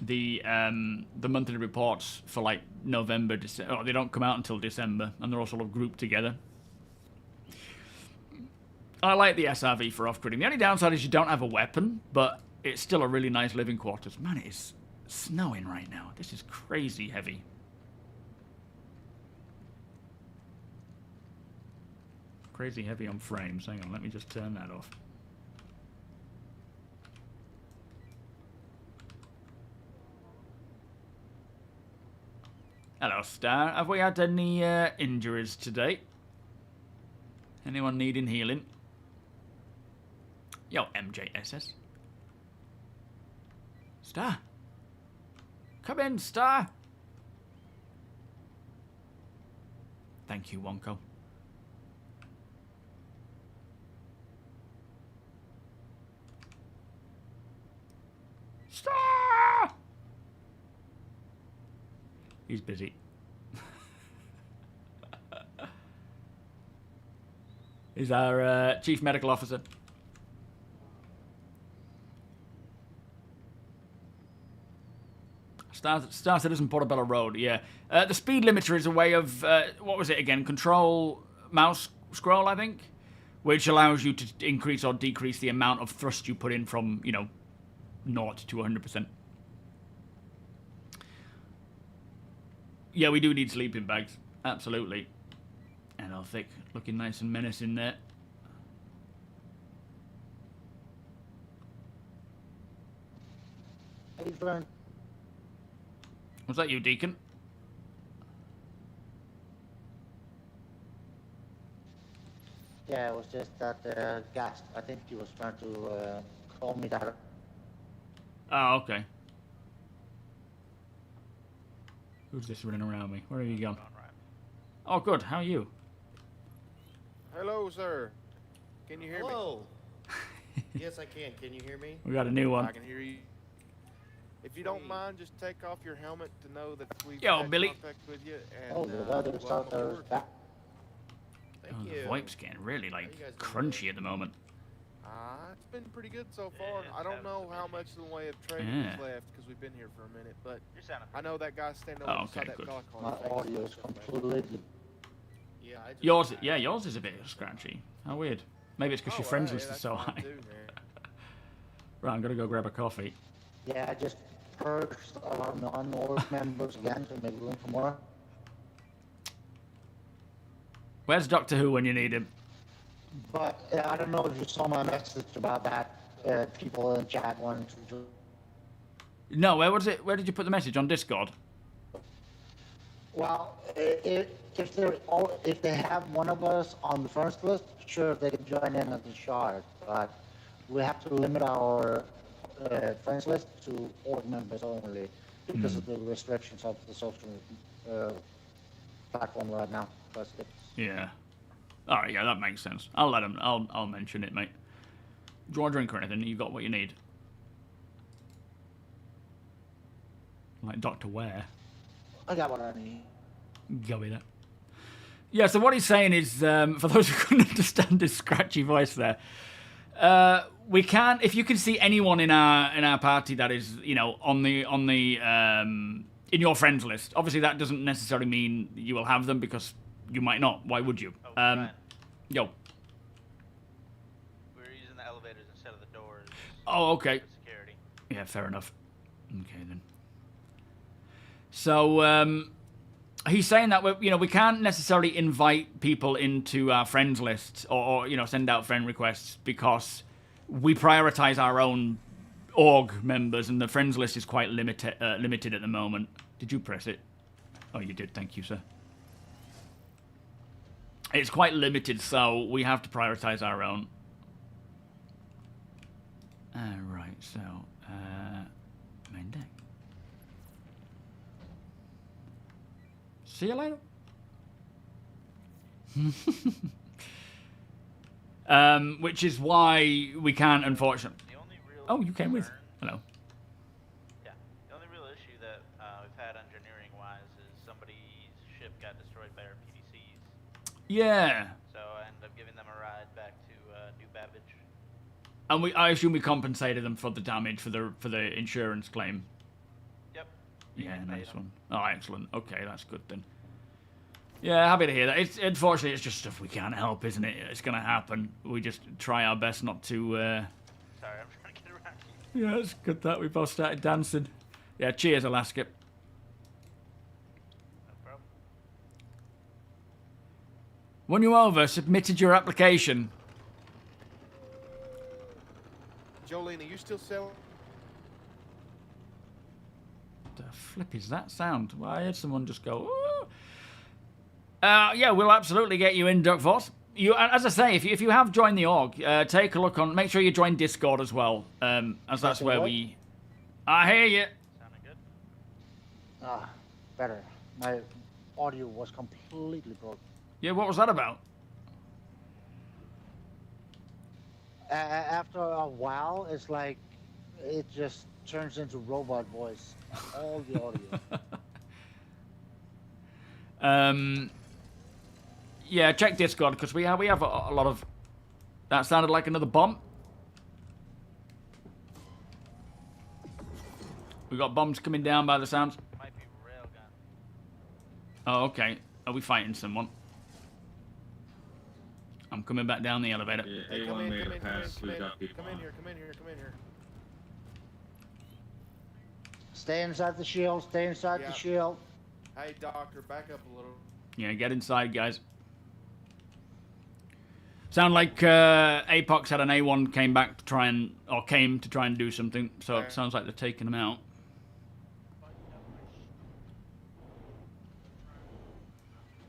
The monthly reports for like November, December, oh, they don't come out until December, and they're all sort of grouped together. I like the SRV for off-gridding. The only downside is you don't have a weapon, but it's still a really nice living quarters. Man, it is snowing right now. This is crazy heavy. Crazy heavy on frames. Hang on, let me just turn that off. Hello, Star. Have we had any injuries today? Anyone needing healing? Yo, MJSS. Star. Come in, Star. Thank you, Wonko. Star! He's busy. He's our chief medical officer. Star Citizen Portobello Road, yeah. The speed limiter is a way of, what was it again? Control mouse scroll, I think? Which allows you to increase or decrease the amount of thrust you put in from, you know, 0 to 100%. Yeah, we do need sleeping bags. Absolutely. And all thick, looking nice and menacing there. Was that you, Deacon? Yeah, it was just that Gast. I think he was trying to call me that. Oh, okay. Who's this running around me? Where have you gone? Oh, good. How are you? Hello, sir. Can you hear Hello. Yes, I can. Can you hear me? We got a new one. I can hear you. If you don't mind, just take off your helmet to know that we've Yo, had Billy. contact with you. And, Oh, the weather's out there is back. Thank The you. VoIP's getting really, like, you guys crunchy at the moment. It's been pretty good so far. I don't know how much in the way of trading is left because we've been here for a minute, but I know that guy's standing over beside that dock on My audio is completely. Yeah, I just Yours is a bit scratchy. How weird. Maybe it's because your friends list is so high. Right, I'm gonna go grab a coffee. Yeah, I just purged our non-org members again to make room for more. Where's Doctor Who when you need him? But I don't know if you saw my message about that. People in chat wanting to do. No, where was it? Where did you put the message? On Discord? Well, if they have one of us on the first list, sure they can join in at the shard. But we have to limit our friends list to org members only because of the restrictions of the social platform right now. Yeah. All right, yeah, that makes sense. I'll let him. I'll mention it, mate. Do you want a drink or anything? You got what you need. Like Dr. Ware. I got what I need. Go with that. Yeah. So what he's saying is, for those who couldn't understand his scratchy voice there, we can't. If you can see anyone in our party that is, you know, on the in your friends list, obviously that doesn't necessarily mean you will have them because you might not. Why would you? Yo. We were using the elevators instead of the doors. Oh, okay. For security. Yeah, fair enough. Okay then. So he's saying that we can't necessarily invite people into our friends list or you know send out friend requests because we prioritize our own org members, and the friends list is quite limited at the moment. Did you press it? Oh, you did. Thank you, sir. It's quite limited, so we have to prioritize our own. Right, so main deck. See you later. Which is why we can't, unfortunately. Oh, you came with. Hello. Yeah. The only real issue that we've had engineering-wise is somebody's ship got destroyed by our PDCs. Yeah. So I ended up giving them a ride back to New Babbage. And I assume we compensated them for the damage for the insurance claim. Yep. Yeah, nice one. Oh, excellent. Okay, that's good then. Yeah, happy to hear that. It's unfortunately it's just stuff we can't help, isn't it? It's gonna happen. We just try our best not to. Sorry, I'm trying to get around you. Yeah, it's good that we both started dancing. Yeah, cheers, Alaska. No problem. Won you over, submitted your application. Jolene, are you still selling? The flip is that sound? Well, I heard someone just go, ooh. Yeah, we'll absolutely get you in, Duck Force. You, as I say, if you have joined the org, take a look on. Make sure you join Discord as well, as that's where we. I hear you. Sounding good. Ah, better. My audio was completely broken. Yeah, what was that about? After a while, it's like it just turns into robot voice. All the audio. Yeah, check Discord because we have a lot of. That sounded like another bomb. We got bombs coming down by the sounds. Might be railgun. Oh, okay. Are we fighting someone? I'm coming back down the elevator. Yeah, Hey, A1 made a pass. We've got people Come in on. here, come in here, come in here. Stay inside the shield. Stay inside the shield. Hey, Doctor, back up a little. Yeah, get inside, guys. Sound like Apox had an A1 came to try and do something, so it sounds like they're taking him out.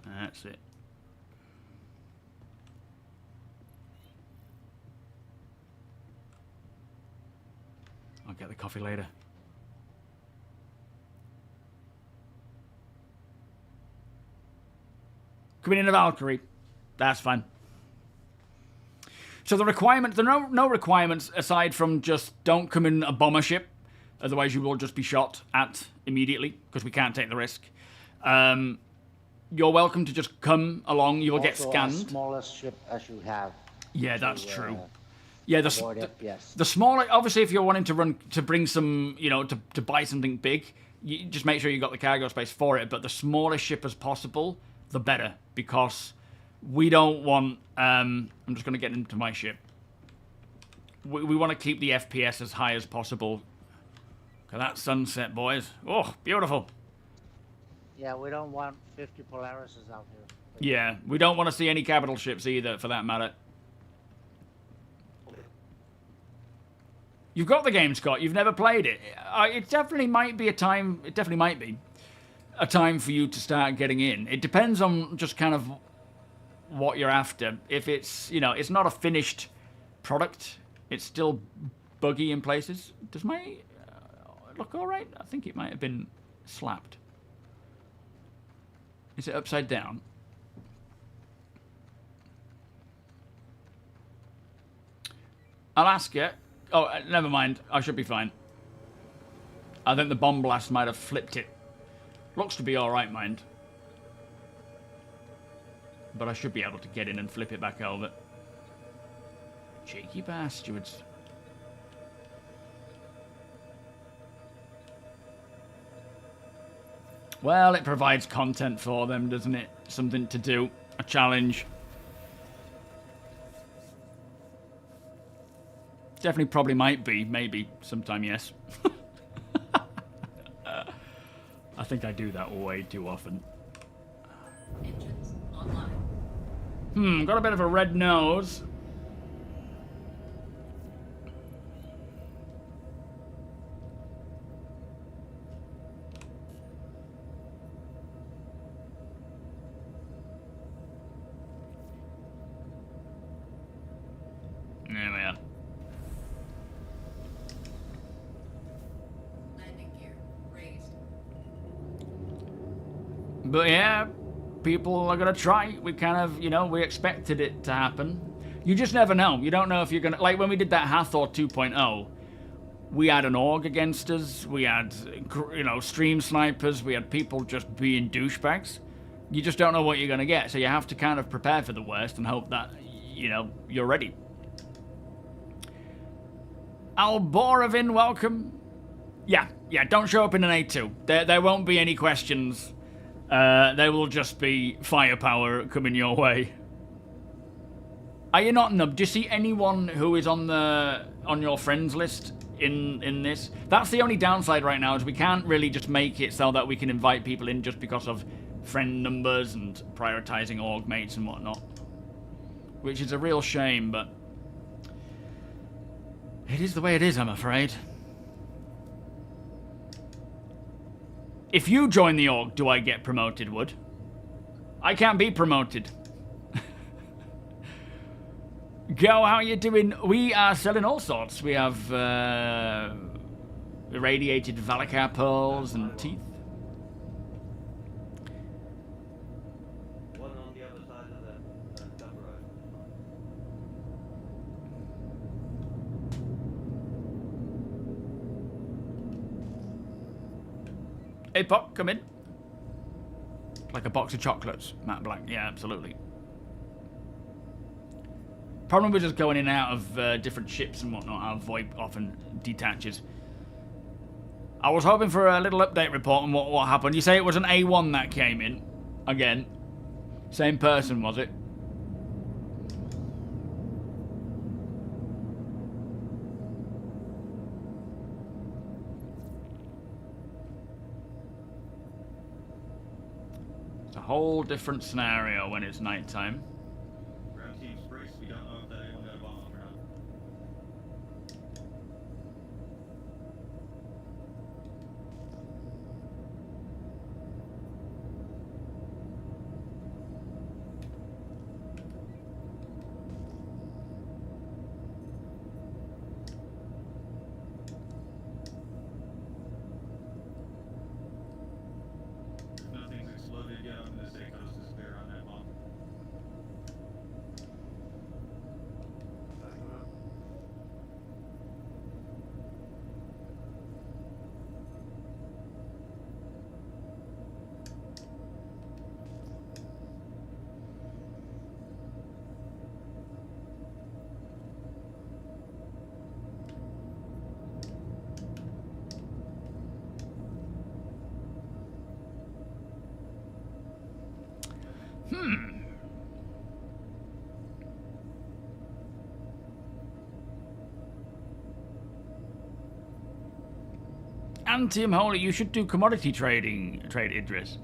That's it. I'll get the coffee later. Coming in a Valkyrie. That's fine. So the requirement, there are no requirements aside from just don't come in a bomber ship, otherwise you will just be shot at immediately because we can't take the risk. You're welcome to just come along. You will get scanned. The smallest ship as you have. Yeah, that's true. Yeah, the yes. The smaller, obviously, if you're wanting to bring some, to buy something big, you just make sure you got the cargo space for it. But the smallest ship as possible, the better, because we don't want. I'm just going to get into my ship. We want to keep the FPS as high as possible. Look at that sunset, boys. Oh, beautiful. Yeah, we don't want 50 Polarises out here. Yeah, we don't want to see any capital ships either, for that matter. You've got the game, Scott. You've never played it. It definitely might be a time. It definitely might be a time for you to start getting in. It depends on just kind of what you're after. If it's, it's not a finished product. It's still buggy in places. Does my look all right? I think it might have been slapped. Is it upside down? Alaska. Oh, never mind. I should be fine. I think the bomb blast might have flipped it. Looks to be alright, mind. But I should be able to get in and flip it back over. Cheeky bastards. Well, it provides content for them, doesn't it? Something to do. A challenge. Definitely probably might be. Maybe. Sometime, yes. I think I do that way too often. Engines online. Got a bit of a red nose. There we are. Landing gear raised. But yeah, people are gonna try. We kind of, you know, we expected it to happen. You just never know. You don't know if you're gonna, like when we did that Hathor 2.0, we had an org against us, we had, you know, stream snipers, we had people just being douchebags. You just don't know what you're gonna get, so you have to kind of prepare for the worst and hope that, you know, you're ready. Alboravin, welcome. Yeah, don't show up in an A2. There won't be any questions. There will just be firepower coming your way. Are you not nubbed? Do you see anyone who is on your friends list in this? That's the only downside right now, is we can't really just make it so that we can invite people in just because of friend numbers and prioritizing org mates and whatnot. Which is a real shame, but it is the way it is, I'm afraid. If you join the org, do I get promoted, Wood? I can't be promoted. Go, how you doing? We are selling all sorts. We have irradiated Valakar pearls and teeth. One on the other side of the dump road. Hey, Pop, come in. Like a box of chocolates, Matt Black. Yeah, absolutely. Problem with just going in and out of different ships and whatnot, our VoIP often detaches. I was hoping for a little update report on what happened. You say it was an A1 that came in. Again. Same person, was it? It's a whole different scenario when it's nighttime. We don't know if that anyone got a bomb or not. Nothing's exploded yet on this coast is clear on that bomb. Antium Holy, you should do commodity trade, Idris.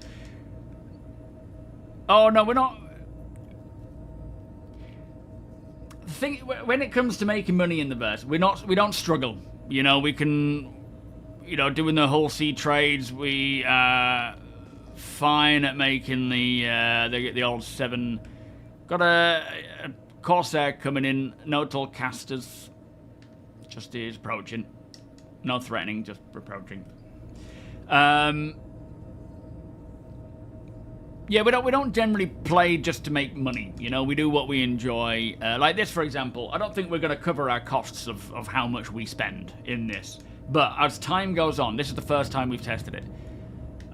Oh no, we're not. The thing, when it comes to making money in the verse, we don't struggle. You know, we can, you know, doing the whole sea trades. We are fine at making the old 7. Got a Corsair coming in. No tall casters. Just is approaching. No threatening, just approaching. Yeah, we don't generally play just to make money. You know, we do what we enjoy. Like this, for example. I don't think we're going to cover our costs of how much we spend in this. But as time goes on, this is the first time we've tested it.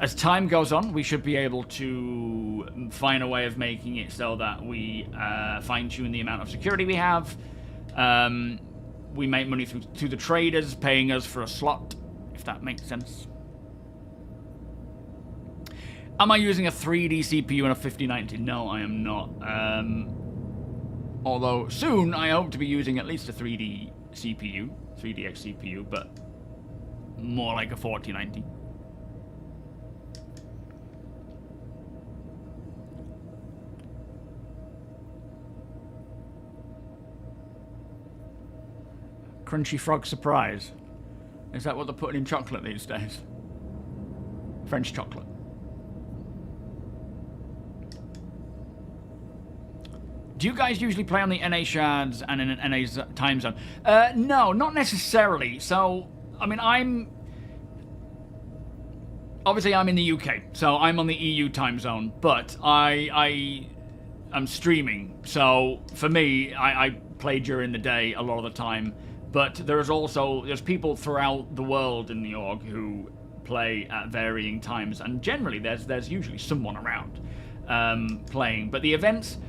As time goes on, we should be able to find a way of making it so that we fine-tune the amount of security we have. We make money through the traders paying us for a slot, if that makes sense. Am I using a 3D CPU and a 5090? No, I am not. Although soon I hope to be using at least a 3D CPU, 3DX CPU, but more like a 4090. Crunchy Frog Surprise. Is that what they're putting in chocolate these days? French chocolate. Do you guys usually play on the NA shards and in an NA time zone? No, not necessarily. So, I mean, obviously I'm in the UK, so I'm on the EU time zone, but I am streaming. So for me, I play during the day a lot of the time. But there's people throughout the world in the org who play at varying times, and generally there's usually someone around playing. But the events,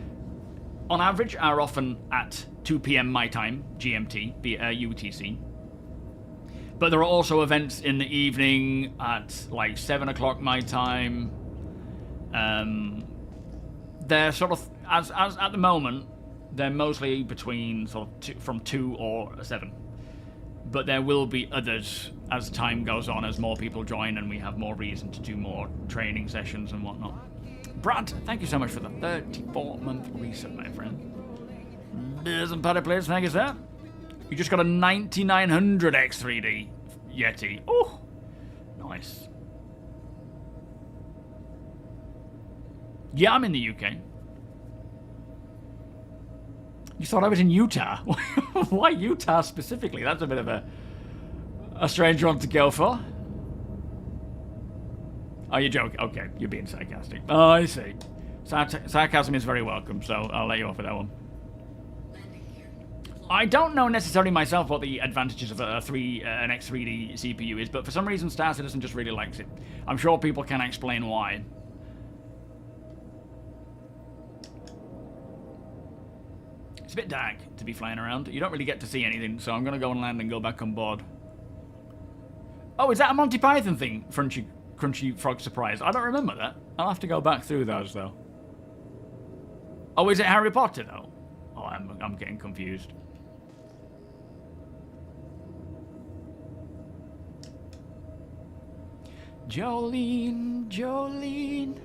on average, are often at 2 p.m. my time, GMT, UTC. But there are also events in the evening at like 7 o'clock my time. They're sort of, as at the moment, they're mostly between sort of from 2 or 7. But there will be others as time goes on, as more people join and we have more reason to do more training sessions and whatnot. Brad, thank you so much for the 34-month reset, my friend. Doesn't Paddy Place, thank you, sir. You just got a 9900 X3D Yeti. Oh, nice. Yeah, I'm in the UK. You thought I was in Utah? Why Utah specifically? That's a bit of a strange one to go for. Oh, you're joking? Okay, you're being sarcastic. Oh, I see. Sarcasm is very welcome, so I'll let you off with that one. I don't know necessarily myself what the advantages of an X3D CPU is, but for some reason Star Citizen just really likes it. I'm sure people can explain why. It's a bit dark to be flying around. You don't really get to see anything, so I'm going to go and land and go back on board. Oh, is that a Monty Python thing? Crunchy Frog Surprise. I don't remember that. I'll have to go back through those, though. Oh, is it Harry Potter, though? Oh, I'm getting confused. Jolene, Jolene.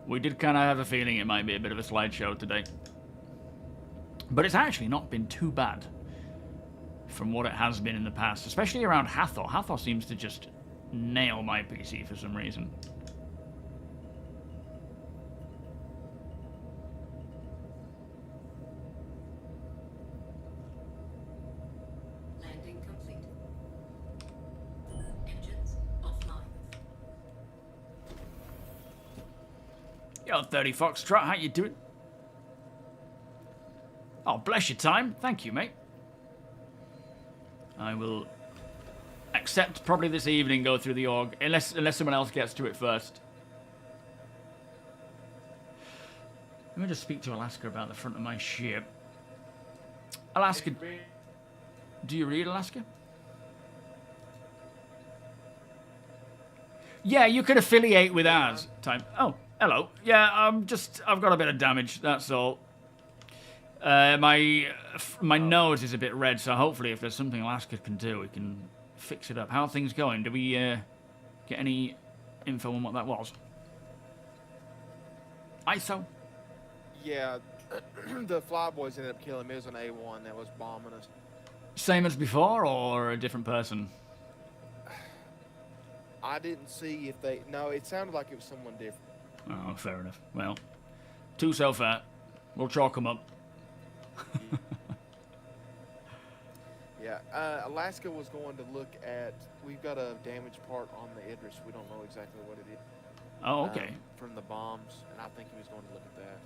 We did kind of have a feeling it might be a bit of a slideshow today. But it's actually not been too bad from what it has been in the past, especially around Hathor. Hathor seems to just nail my PC for some reason. Landing complete. Engines offline. Yo, 30 Foxtrot, how you doing? Oh, bless your time. Thank you, mate. I will accept probably this evening, go through the org, unless someone else gets to it first. Let me just speak to Alaska about the front of my ship. Alaska, do you read Alaska? Yeah, you could affiliate with ours. Time. Oh, hello. Yeah, I've got a bit of damage, that's all. My nose is a bit red, so hopefully if there's something Alaska can do, we can fix it up. How are things going? Did we get any info on what that was? ISO? Yeah, the flyboys ended up killing me. It was an A1 that was bombing us. Same as before, or a different person? I didn't see if they... No, it sounded like it was someone different. Oh, fair enough. Well, 2 so far. We'll chalk them up. Yeah, Alaska was going to look at... We've got a damaged part on the Idris. We don't know exactly what it is. Oh, okay. From the bombs, and I think he was going to look at that.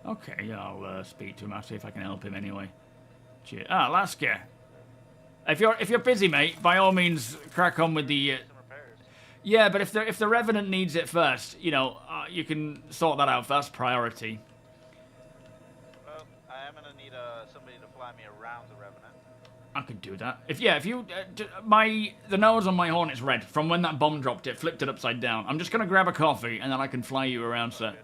Okay, yeah, I'll speak to him. I'll see if I can help him anyway. Cheers. Ah, Alaska. If you're busy, mate, by all means, crack on with the... Yeah, but if the Revenant needs it first, you know, you can sort that out first, priority. Well, I am gonna need somebody to fly me around the Revenant. I could do that. If you, the nose on my horn is red from when that bomb dropped. It flipped it upside down. I'm just gonna grab a coffee and then I can fly you around, sir.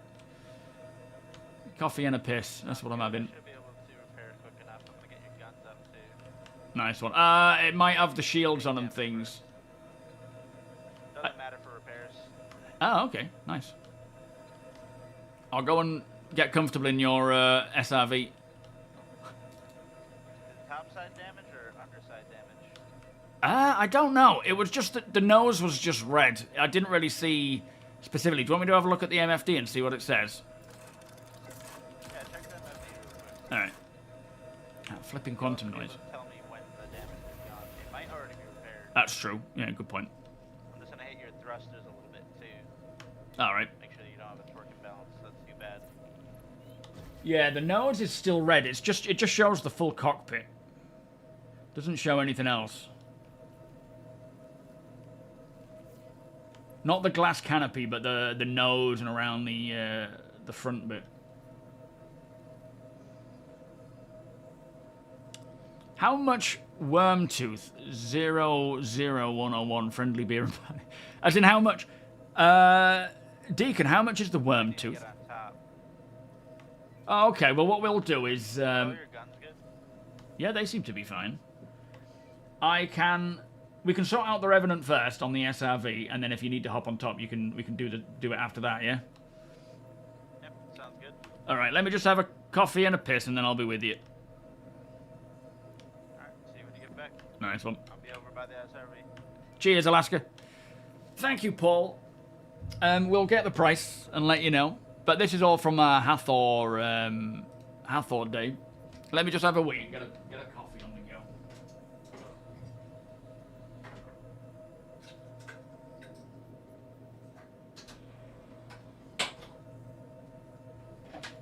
Coffee and a piss. That's what I'm having. Should be able to repair quick enough. I'm gonna get your guns up too. Nice one. It might have the shields on and things. Doesn't matter for repairs. Oh, okay. Nice. I'll go and Get comfortable in your SRV. Is it topside damage or underside damage? I don't know. It was just that the nose was just red. I didn't really see specifically. Do you want me to have a look at the MFD and see what it says? Yeah, check the MFD real quick. Alright. Flipping quantum noise. Tell me when the damage is gone. It might already be repaired. That's true. Yeah, good point. I'm just gonna hit your thrusters a little bit too. Alright. Make sure that you don't have a torque imbalance. That's too bad. Yeah, the nose is still red. It just shows the full cockpit. Doesn't show anything else. Not the glass canopy, but the nose and around the front bit. How much Wormtooth 00101 friendly beer and pie? As in how much? Deacon, how much is the Wormtooth? Oh, okay, well what we'll do is your guns good? yeah, they seem to be fine. We can sort out the Revenant first on the SRV, and then if you need to hop on top, we can do it after that, yeah? Yep, sounds good. Alright, let me just have a coffee and a piss, and then I'll be with you. Alright, see you when you get back. Nice one. I'll be over by the SRV. Cheers, Alaska. Thank you, Paul. We'll get the price and let you know. But this is all from Hathor Day. Let me just have a wee. Get a coffee on the go.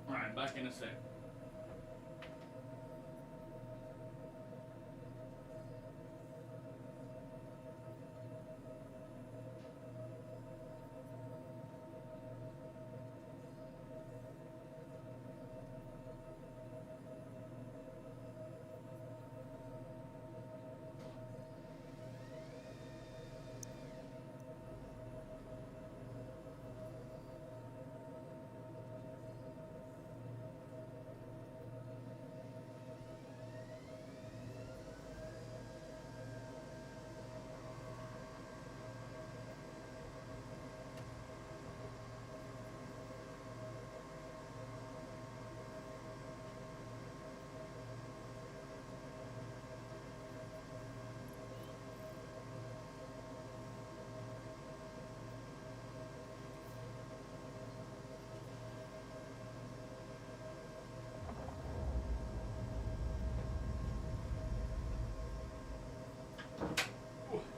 Alright, back in a sec.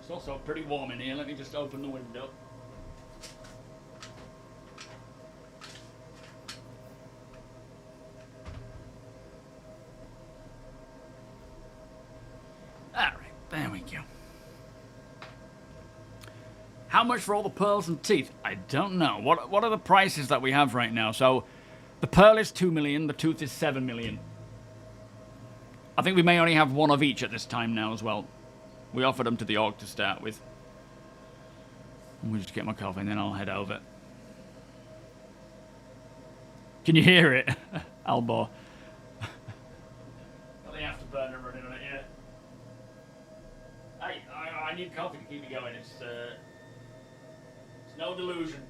It's also pretty warm in here. Let me just open the window. Alright, there we go. How much for all the pearls and teeth? I don't know. What are the prices that we have right now? So, the pearl is 2 million, the tooth is 7 million. I think we may only have one of each at this time now as well. We offered them to the org to start with. We'll just get my coffee and then I'll head over. Can you hear it? Albor. Got the afterburner running on it, yeah. Hey, I need coffee to keep me going. It's no delusion.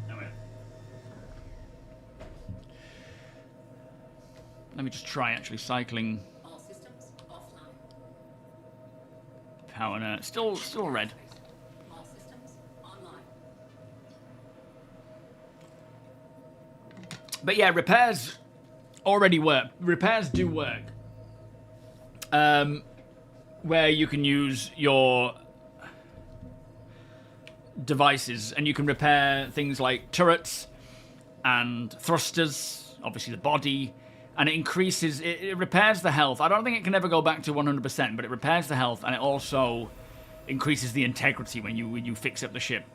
No way. Let me just try actually cycling. All systems offline. Power and still red. All systems online. But yeah, repairs already work. Repairs do work. Where you can use your devices and you can repair things like turrets and thrusters, obviously the body, and it increases, it repairs the health. I don't think it can ever go back to 100%, but it repairs the health and it also increases the integrity when you fix up the ship.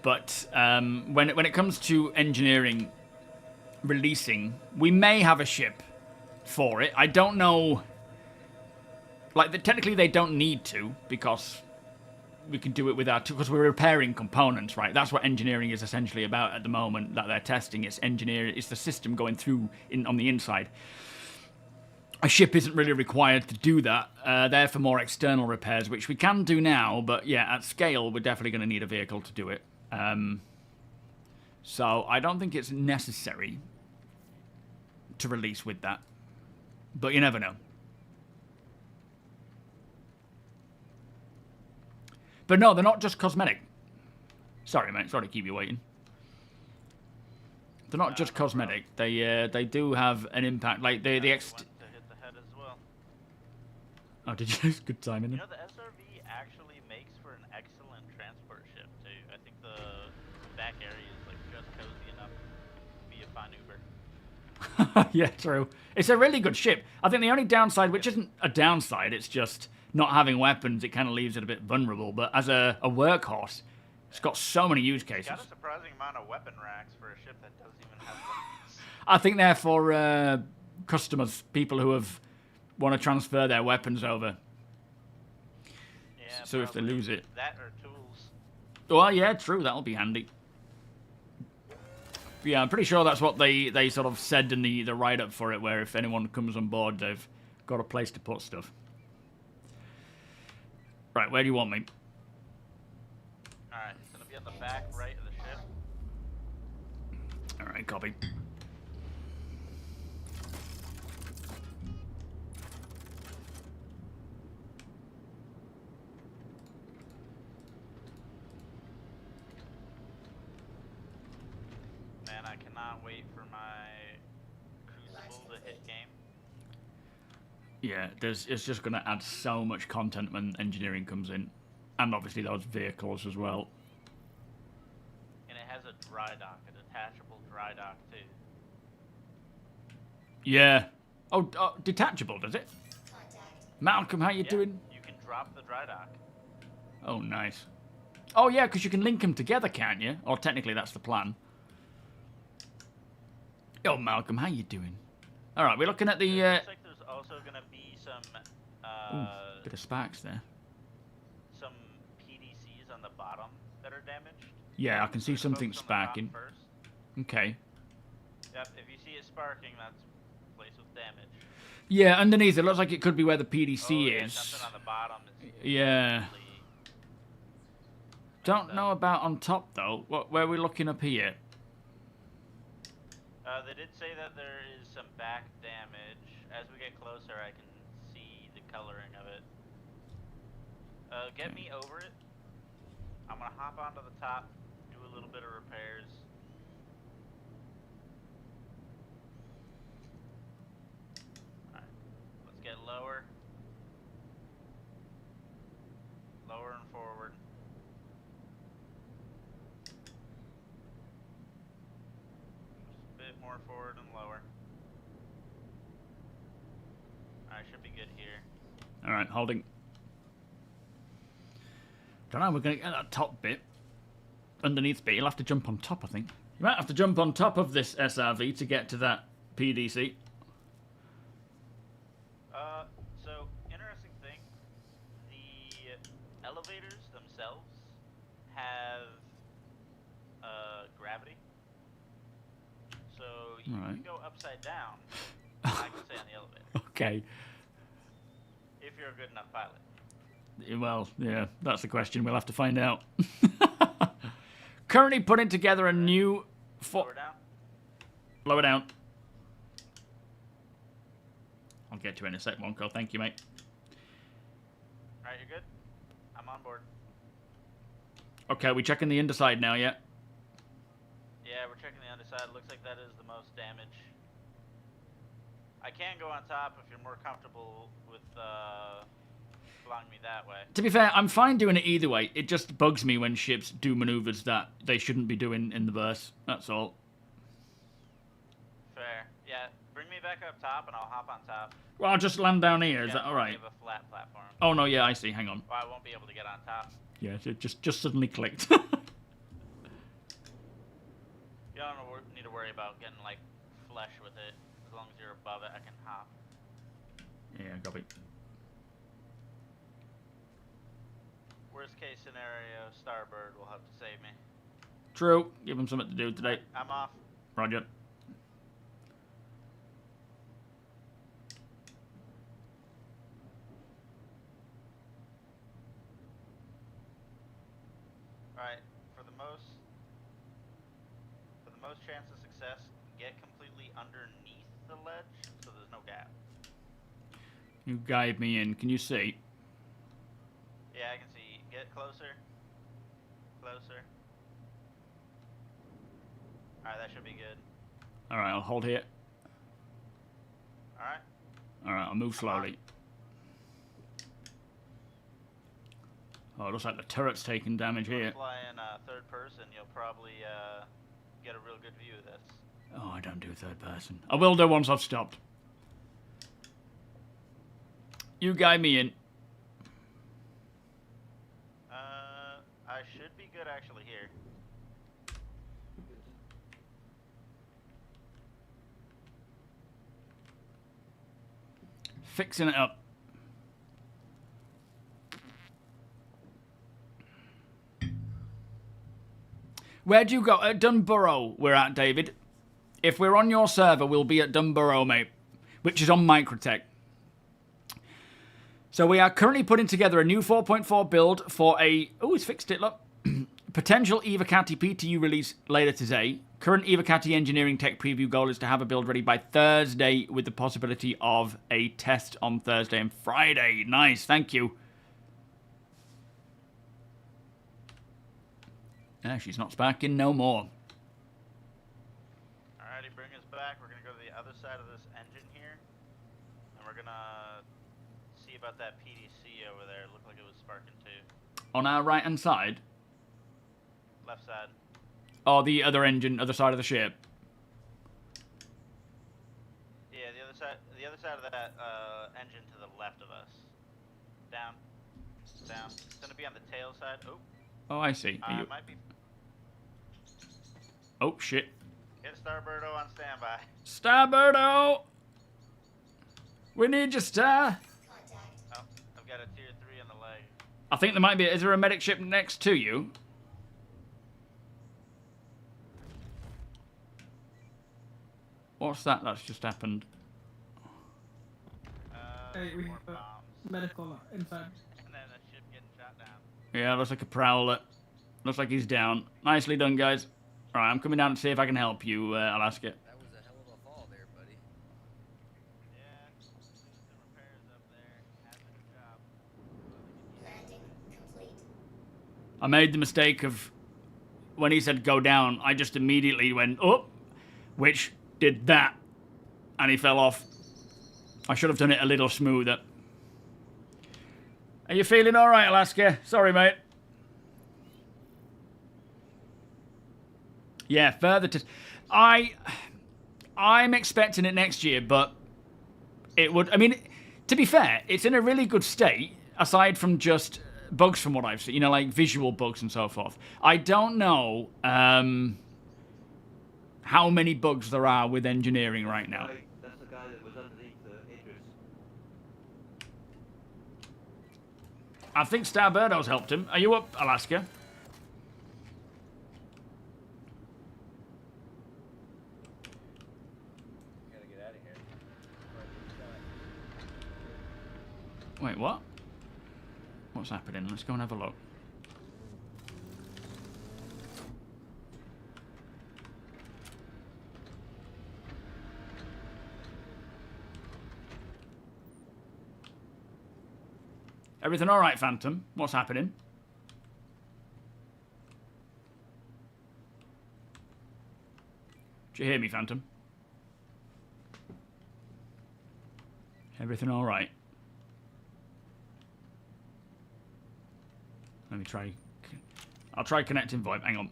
But when it comes to engineering releasing, we may have a ship for it. I don't know. Like, technically they don't need to, because we can do it without, because we're repairing components, right? That's what engineering is essentially about at the moment that they're testing. It's engineering, it's the system going through on the inside. A ship isn't really required to do that. They're for more external repairs, which we can do now, but yeah, at scale, we're definitely going to need a vehicle to do it. So I don't think it's necessary to release with that. But you never know. But no, they're not just cosmetic. Sorry, mate. Sorry to keep you waiting. They're not just cosmetic. They do have an impact. Like the went to hit the head as well. Oh, did you? Good timing. You know, the SRV actually makes for an excellent transport ship too. I think the back area is like just cozy enough to be a fun Uber. Yeah, true. It's a really good ship. I think the only downside, which isn't a downside, it's just not having weapons. It kind of leaves it a bit vulnerable. But as a workhorse, it's got so many use cases. It's got a surprising amount of weapon racks for a ship that doesn't even have weapons. I think they're for customers, people who want to transfer their weapons over. Yeah, so if they lose it. That or tools. Well, yeah, true. That'll be handy. Yeah, I'm pretty sure that's what they sort of said in the write-up for it, where if anyone comes on board, they've got a place to put stuff. Right, where do you want me? Alright, it's going to be on the back right of the ship. Alright, copy. Man, I cannot wait for my Crucible to hit game. Yeah, it's just going to add so much content when engineering comes in. And obviously those vehicles as well. And it has a dry dock, a detachable dry dock too. Yeah. Oh, detachable, does it? Malcolm, how you doing? You can drop the dry dock. Oh, nice. Oh, yeah, because you can link them together, can't you? Or technically that's the plan. Yo, Malcolm, how you doing? All right, we're looking at the... Looks like there's also going to be some... bit of sparks there. Some PDCs on the bottom that are damaged. Yeah, I can see something sparking. Okay. Yep, if you see it sparking, that's a place with damage. Yeah, underneath it looks like it could be where the PDC is. Something on the bottom is yeah. Don't know about on top though. Where are we looking up here? They did say that there is some back damage. As we get closer, I can see the coloring of it. Get me over it. I'm gonna hop onto the top, do a little bit of repairs. Alright, let's get lower. Lower and forward. Just a bit more forward and lower. Alright, should be good here. Alright, holding. Don't know, we're going to get that top bit. Underneath bit, you'll have to jump on top, I think. You might have to jump on top of this SRV to get to that PDC. So, interesting thing. The elevators themselves have gravity. So, you can go upside down, and I can stay on the elevator. Okay. If you're a good enough pilot. Well, yeah, that's the question. We'll have to find out. Currently putting together a new... Lower down. Lower down. I'll get to it in a sec, Wonko. Thank you, mate. Alright, you're good? I'm on board. Okay, we checking the underside now, yeah? Yeah, we're checking the underside. Looks like that is the most damage. I can go on top if you're more comfortable with flying me that way. To be fair, I'm fine doing it either way. It just bugs me when ships do maneuvers that they shouldn't be doing in the verse. That's all. Fair. Yeah, bring me back up top and I'll hop on top. Well, I'll just land down here. Is that all right? We have a flat platform. Oh, no, yeah, I see. Hang on. Well, I won't be able to get on top. Yeah, it just suddenly clicked. You don't need to worry about getting, like, flesh with it. As long as you're above it, I can hop. Yeah, copy. Worst case scenario, Starboard will have to save me. True. Give him something to do today. I'm off. Roger. Alright, for the most most chance of success, get completely underneath the ledge so there's no gap. You guide me in. Can you see? Yeah, I can see. Get closer. Closer. Alright, that should be good. Alright, I'll hold here. Alright. Alright, I'll move slowly. Oh, it looks like the turret's taking damage here. Fly in third person, you'll probably get a real good view of this. Oh, I don't do third person. I will do once I've stopped. You guide me in. I should be good actually here. Fixing it up. Where'd you go? At Dunborough we're at, David. If we're on your server, we'll be at Dunborough, mate. Which is on Microtech. So we are currently putting together a new 4.4 build for a... Oh, it's fixed it, look. Potential Evocati PTU release later today. Current Evocati engineering tech preview goal is to have a build ready by Thursday with the possibility of a test on Thursday and Friday. Nice, thank you. She's not sparking no more. Alrighty, bring us back. We're going to go to the other side of this engine here. And we're going to see about that PDC over there. It looked like it was sparking too. On our right-hand side? Left side. Oh, the other engine, other side of the ship. Yeah, the other side of that engine to the left of us. Down. Down. It's going to be on the tail side. Oh. Oh, I see. It might be... Oh, shit. Get Starbirdo on standby. Starbirdo! We need your star. Oh, I've got a tier 3 on the leg. I think there might be... Is there a medic ship next to you? What's that? That's just happened. Hey, we have a medical inside. And then a ship getting shot down. Yeah, looks like a prowler. Looks like he's down. Nicely done, guys. Alright, I'm coming down to see if I can help you, Alaska. That was a hell of a fall there, buddy. Yeah, doing some repairs up there. Having a job. Landing complete. I made the mistake of... When he said go down, I just immediately went up. Which did that. And he fell off. I should have done it a little smoother. Are you feeling alright, Alaska? Sorry, mate. Yeah, further to... I'm expecting it next year, but it would... I mean, to be fair, it's in a really good state, aside from just bugs from what I've seen, you know, like visual bugs and so forth. I don't know how many bugs there are with engineering right now. That's the guy that was underneath Idris. I think Starbirdo's helped him. Are you up, Alaska? Gotta get out of here. Wait, what? What's happening? Let's go and have a look. Everything all right, Phantom? What's happening? Did you hear me, Phantom? Everything all right? Let me try... I'll try connecting VoIP. Hang on.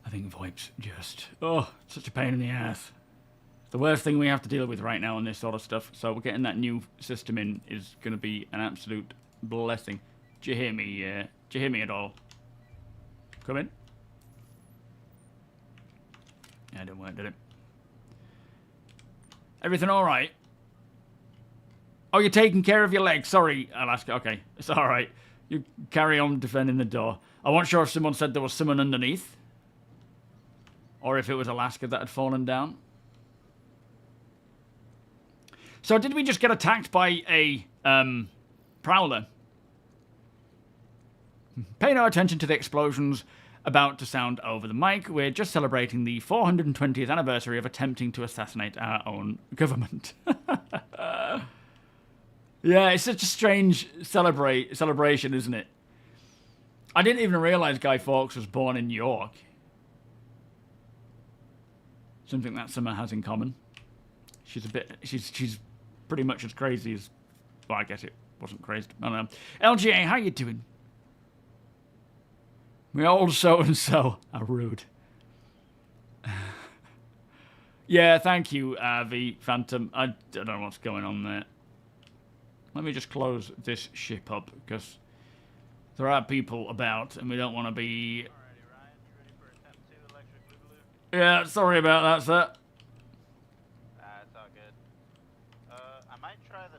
I think VoIP's just... Oh, such a pain in the ass. The worst thing we have to deal with right now on this sort of stuff. So we're getting that new system in is going to be an absolute blessing. Do you hear me? Do you hear me at all? Come in. Yeah, it didn't work, did it? Everything all right? Oh, you're taking care of your leg. Sorry, Alaska. Okay, it's all right. You carry on defending the door. I wasn't sure if someone said there was someone underneath. Or if it was Alaska that had fallen down. So did we just get attacked by a prowler? Pay no attention to the explosions. about to sound over the mic. We're just celebrating the 420th anniversary of attempting to assassinate our own government. Yeah, it's such a strange celebration, isn't it? I didn't even realise Guy Fawkes was born in York. Something that Summer has in common. She's pretty much as crazy as... Well, I guess it wasn't crazy. I don't know. LGA, how you doing? We all so-and-so are rude. Yeah, thank you, V Phantom. I don't know what's going on there. Let me just close this ship up, because there are people about, and we don't want to be... Alrighty, Ryan, you ready for attempt 2 electric boogaloo? Yeah, sorry about that, sir. It's all good. I might try the...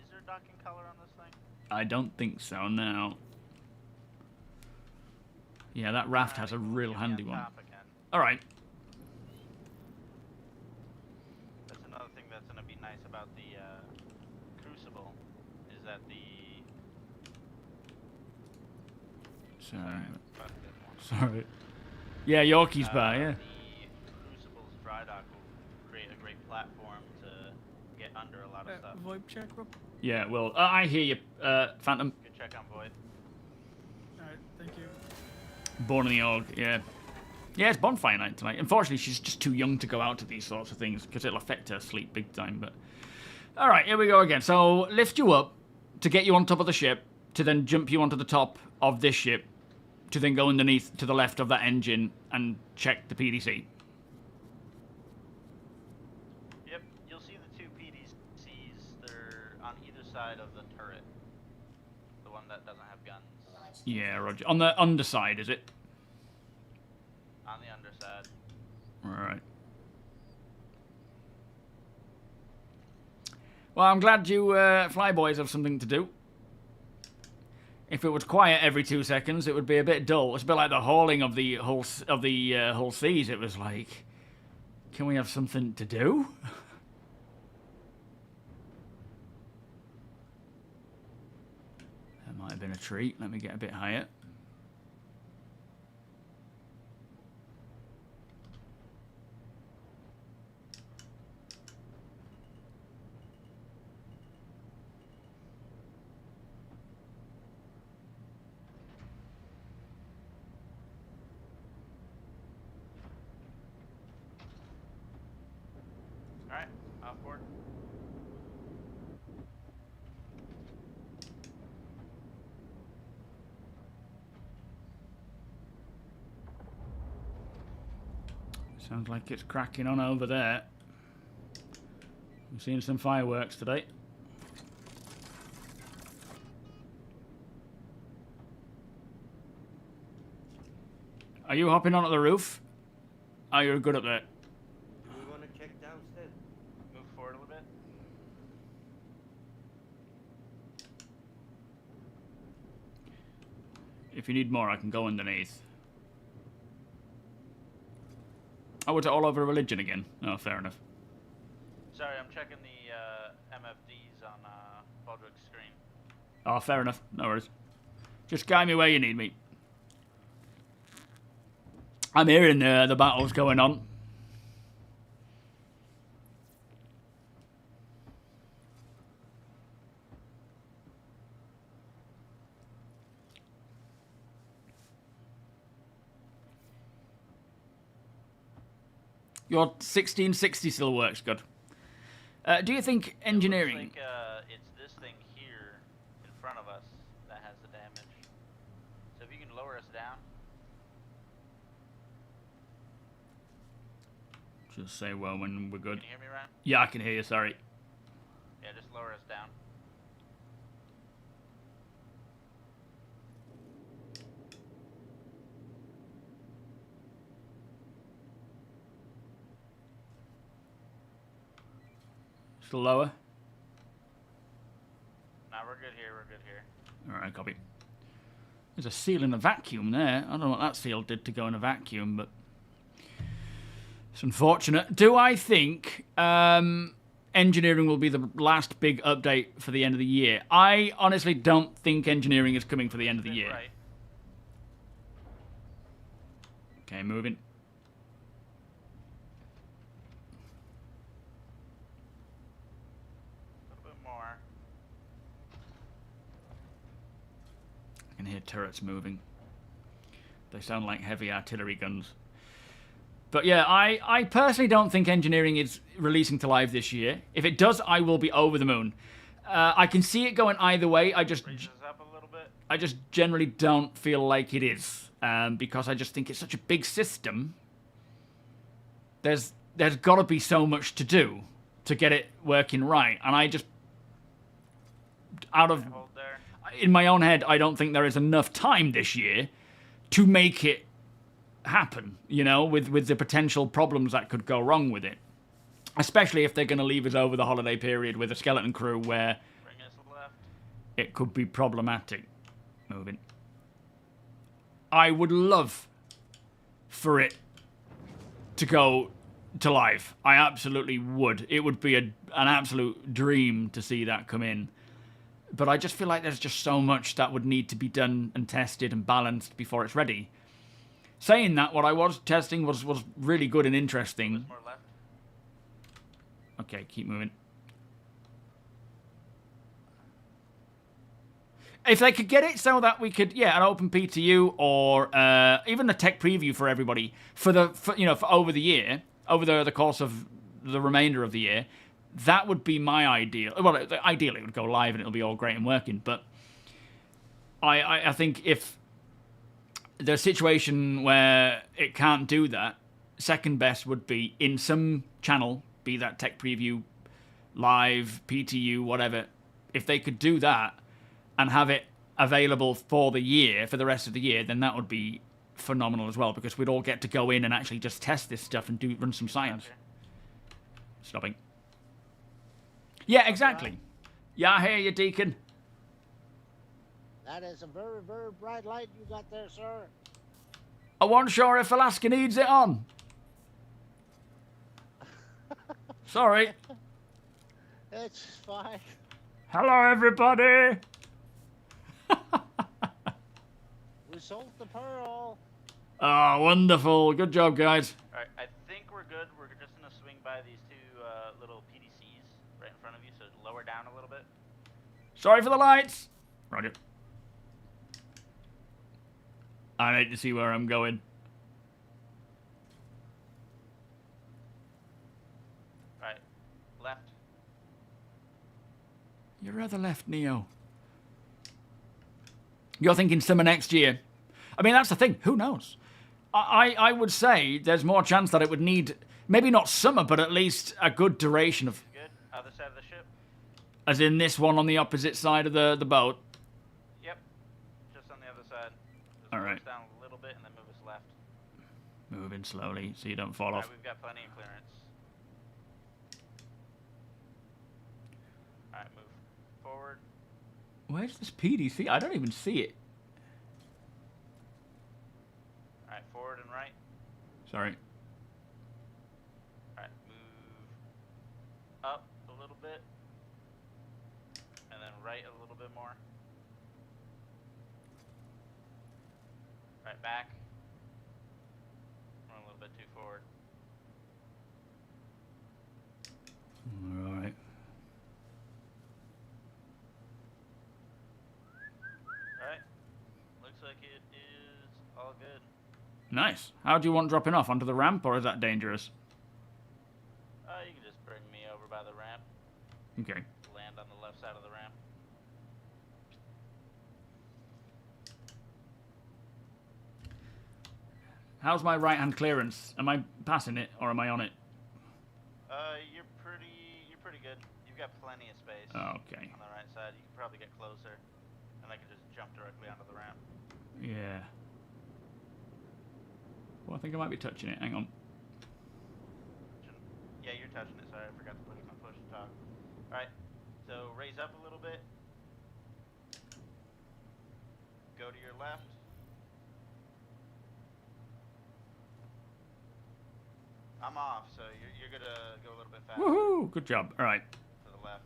Is there docking color on this thing? I don't think so, no. Yeah, that raft has a real handy one. Alright. That's another thing that's going to be nice about the Crucible, is that the... Sorry. Yeah, Yorkie's bar, yeah. The Crucible's dry dock will create a great platform to get under a lot of stuff. VoIP check, Rob? Yeah, well, I hear you, Phantom. Good check on VoIP. Alright, thank you. Born in the Org, yeah. Yeah, it's bonfire night tonight. Unfortunately, she's just too young to go out to these sorts of things, because it'll affect her sleep big time, but... Alright, here we go again. So, lift you up to get you on top of the ship, to then jump you onto the top of this ship, to then go underneath to the left of that engine and check the PDC. Yep, you'll see the 2 PDCs. They're on either side of the turret. The one that doesn't have guns. Yeah, Roger. On the underside, is it? On the underside. Alright. Well, I'm glad you flyboys have something to do. If it was quiet every 2 seconds, it would be a bit dull. It's a bit like the hauling of the whole seas. It was like, can we have something to do? That might have been a treat. Let me get a bit higher. Alright, off board. Sounds like it's cracking on over there. I'm seeing some fireworks today. Are you hopping onto the roof? Oh, you're good up there. Do we want to check downstairs? Move forward a little bit. If you need more, I can go underneath. Oh, it's all over religion again. Oh, fair enough. Sorry, I'm checking the MFDs on Baldrick's screen. Oh, fair enough. No worries. Just guide me where you need me. I'm hearing the battles going on. Your 1660 still works good. Do you think engineering... I think it's this thing here in front of us that has the damage. So if you can lower us down. Just say well when we're good. Can you hear me, Ryan? Yeah, I can hear you, sorry. Yeah, just lower us down. Still lower? Nah, we're good here, we're good here. Alright, copy. There's a seal in a vacuum there. I don't know what that seal did to go in a vacuum, but... it's unfortunate. Do I think engineering will be the last big update for the end of the year? I honestly don't think engineering is coming for the end of the year. Right. Okay, moving. A little bit more. I can hear turrets moving. They sound like heavy artillery guns. But yeah, I personally don't think engineering is releasing to live this year. If it does, I will be over the moon. I can see it going either way. I just generally don't feel like it is, because I just think it's such a big system. There's got to be so much to do to get it working right, and I just in my own head, I don't think there is enough time this year to make it happen, you know, with the potential problems that could go wrong with it. Especially if they're going to leave us over the holiday period with a skeleton crew where it could be problematic. Moving. I would love for it to go to live. I absolutely would. It would be an absolute dream to see that come in. But I just feel like there's just so much that would need to be done and tested and balanced before it's ready. Saying that, what I was testing was really good and interesting. Okay, keep moving. If they could get it so that we could, yeah, an open PTU or even a tech preview for everybody for over the year, over the course of the remainder of the year, that would be my ideal. Well, ideally it would go live and it'll be all great and working. But I think if there's a situation where it can't do that, second best would be in some channel, be that tech preview, live, PTU, whatever. If they could do that and have it available for the year, for the rest of the year, then that would be phenomenal as well, because we'd all get to go in and actually just test this stuff and run some science. Okay. Stopping. Yeah, exactly. Yeah, I hear you, Deacon. That is a very, very bright light you got there, sir. I wasn't sure if Alaska needs it on. Sorry. It's fine. Hello, everybody. We sold the pearl. Oh, wonderful. Good job, guys. Alright, I think we're good. We're just going to swing by these two little PDCs right in front of you, so lower down a little bit. Sorry for the lights. Roger. I need to see where I'm going. Right. Left. You're rather left, Neo. You're thinking summer next year. I mean, that's the thing. Who knows? I would say there's more chance that it would need, maybe not summer, but at least a good duration of... Good. Other side of the ship. As in this one on the opposite side of the boat. Yep. Just on the other side. Just all right. Move us down a little bit and then move us left. Moving slowly so you don't fall off. Right, we've got plenty of clearance. Alright, move forward. Where's this PDC? I don't even see it. Alright, forward and right. Sorry. Alright, move up a little bit. And then right a little bit more. Alright, back. Run a little bit too forward. Alright. Alright. Looks like it is all good. Nice. How do you want dropping off? Onto the ramp, or is that dangerous? You can just bring me over by the ramp. Okay. Land on the left side of the ramp. How's my right-hand clearance? Am I passing it, or am I on it? You're pretty good. You've got plenty of space. Okay. On the right side, you can probably get closer, and I can just jump directly onto the ramp. Yeah. Well, I think I might be touching it. Hang on. Yeah, you're touching it. Sorry, I forgot to push my push to talk. Alright, so raise up a little bit. Go to your left. I'm off, so you're gonna go a little bit faster. Woohoo! Good job. All right. To the left.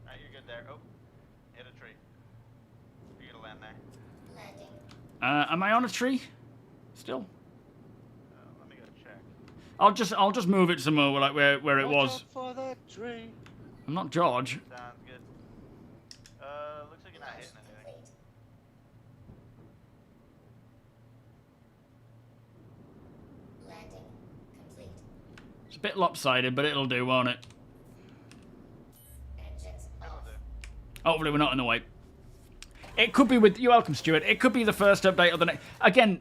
Alright, you're good there. Oh, hit a tree. You're gonna land there. Landing. Am I on a tree? still. Let me go check. I'll just move it somewhere like where it was. For that tree. I'm not George. Sounds good. Looks like you're not hitting anything. Landing complete. It's a bit lopsided, but it'll do, won't it? Engines off. Hopefully we're not in the way. It could be with... You're welcome, Stuart. It could be the first update of the next... Again,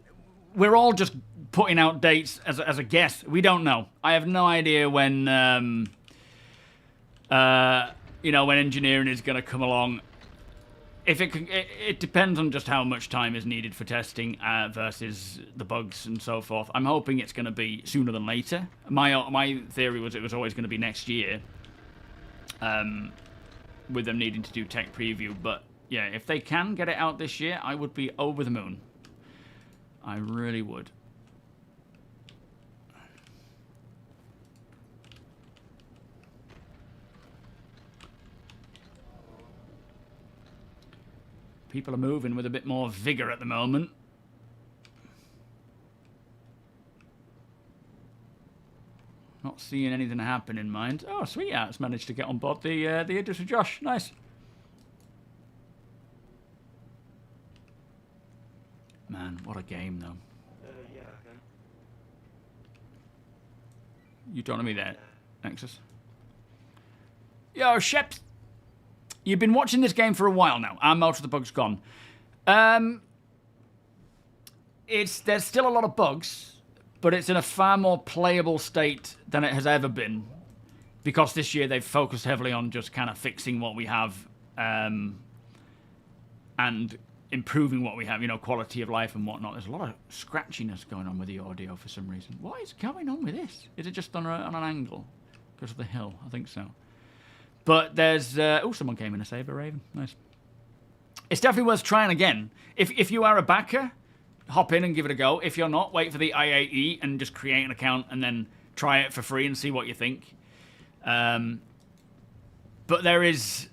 we're all just putting out dates as a guess. We don't know. I have no idea when... you know, when engineering is going to come along. If it depends on just how much time is needed for testing versus the bugs and so forth. I'm hoping it's going to be sooner than later. My theory was it was always going to be next year, with them needing to do tech preview. But yeah, if they can get it out this year, I would be over the moon. I really would. People are moving with a bit more vigor at the moment. Not seeing anything happen in mind. Oh, Sweetheart's managed to get on board the Idris with Josh. Nice. Man, what a game, though. Yeah, okay. You talking to me there, Nexus? Yo, Sheps. You've been watching this game for a while now, and most of the bugs gone. There's still a lot of bugs, but it's in a far more playable state than it has ever been, because this year they've focused heavily on just kind of fixing what we have, and improving what we have, you know, quality of life and whatnot. There's a lot of scratchiness going on with the audio for some reason. What is going on with this? Is it just on an angle? Because of the hill? I think so. But there's... oh, someone came in a Saber Raven. Nice. It's definitely worth trying again. If you are a backer, hop in and give it a go. If you're not, wait for the IAE and just create an account and then try it for free and see what you think. But there is,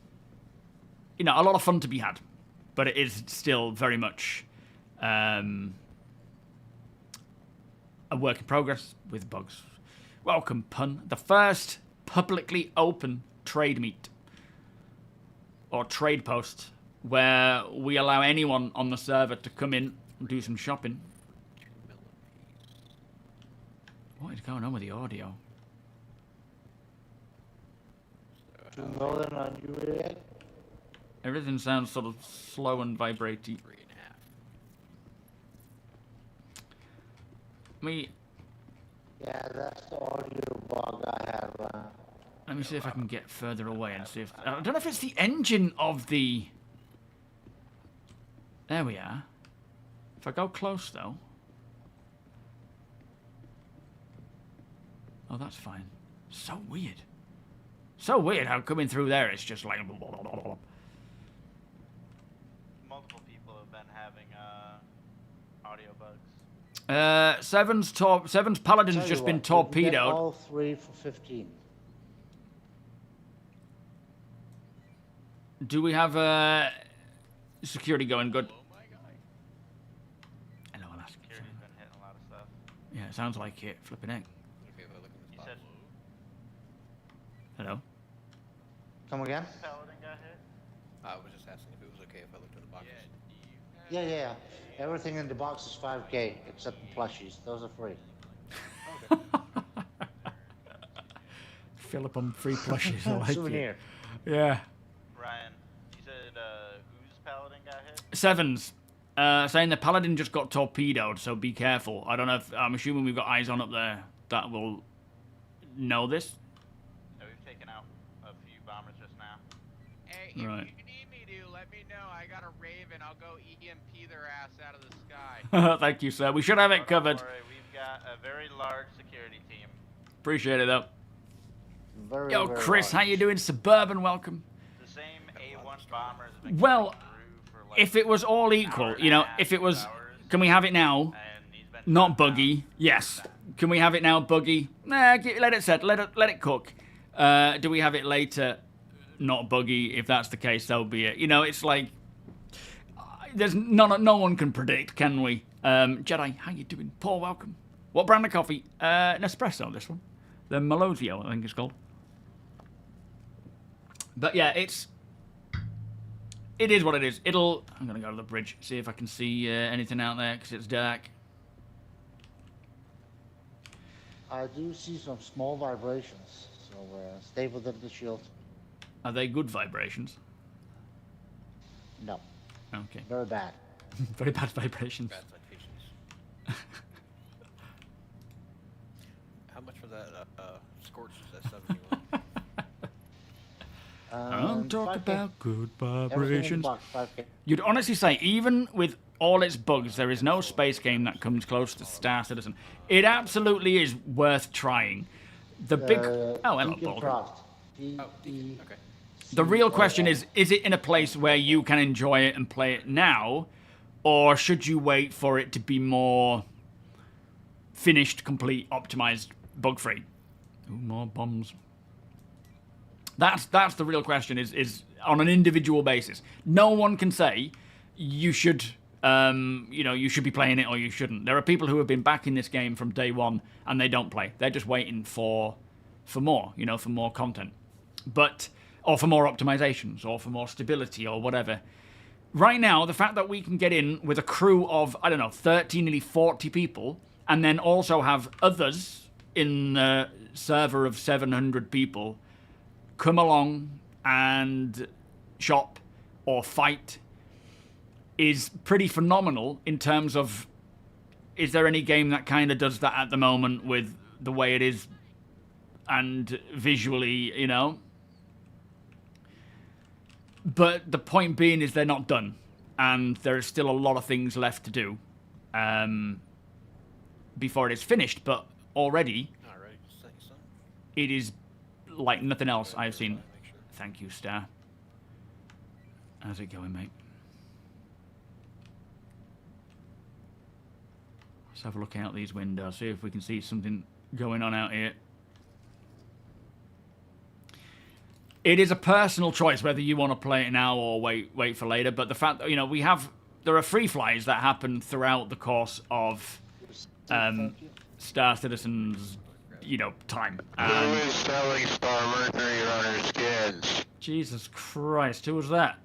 you know, a lot of fun to be had. But it is still very much a work in progress with bugs. Welcome, Pun. The first publicly open trade meet or trade post where we allow anyone on the server to come in and do some shopping. What is going on with the audio? Northern on UEE. Everything sounds sort of slow and vibraty. 3.5. Yeah, that's the audio bug I have. Let me see if I can get further away and see if... I don't know if it's the engine of the... There we are. If I go close, though... Oh, that's fine. So weird. So weird how coming through there it's just like... Multiple people have been having audio bugs. Seven's Paladin's just been torpedoed. All 3 for 15. Do we have security going good? Hello, Alaska. Security's been hitting a lot of stuff. Yeah, it sounds like it. Flipping egg. Okay, if I look in the You said Hello? Come again? Paladin got hit? I was just asking if it was okay if I looked in the boxes. Yeah. Everything in the box is 5K except the plushies. Those are free. Fill up on free plushies. I like Souvenir. it. Yeah. Ryan, you said whose Paladin got hit? Sevens. Saying the Paladin just got torpedoed, so be careful. I don't know if... I'm assuming we've got eyes on up there that will know this. No, we've taken out a few bombers just now. Hey, Right. if you need me to, let me know. I got a Raven. I'll go EMP their ass out of the sky. Thank you, sir. We should have it covered. Don't worry, we've got a very large security team. Appreciate it, though. Very, Yo, very Chris, large. how you doing? Suburban, welcome. The same A1 bombers have been Well, coming through for like if it was all equal, you know, if it was... Can we have it now? and he's been Not buggy. Yes. Can we have it now, buggy? Nah, let it set. Let it cook. Do we have it later? Not buggy. If that's the case, so be it. You know, it's like... There's no one can predict, can we? Jedi, how you doing? Paul, welcome. What brand of coffee? Nespresso, this one. The Melosio, I think it's called. But yeah, it is what it is. I'm going to go to the bridge, see if I can see anything out there, because it's dark. I do see some small vibrations, so stay within the shield. Are they good vibrations? No. Okay. Very bad. Very bad vibrations. Bad vibrations. How much was that Scorch S71? I'm talking about good vibrations. Box, 5K. You'd honestly say, even with all its bugs, there is no space game that comes close to Star Citizen. It absolutely is worth trying. The big... oh, hello, Paul. Okay. The real question is it in a place where you can enjoy it and play it now, or should you wait for it to be more finished, complete, optimized, bug-free? Ooh, more bombs. That's the real question, is on an individual basis. No one can say you should, you should be playing it or you shouldn't. There are people who have been backing this game from day one and they don't play. They're just waiting for more, for more content. Or for more optimizations, or for more stability, or whatever. Right now, the fact that we can get in with a crew of, 30, nearly 40 people, and then also have others in the server of 700 people come along and shop or fight is pretty phenomenal in terms of, is there any game that kind of does that at the moment with the way it is and visually, But the point being is they're not done, and there is still a lot of things left to do before it is finished. But already, it is like nothing else I've seen. Thank you, Star. How's it going, mate? Let's have a look out these windows, see if we can see something going on out here. It is a personal choice whether you want to play it now or wait for later. But the fact that there are free flies that happen throughout the course of Star Citizen's time. Who is selling Star Mercury runner skins? Jesus Christ, who was that?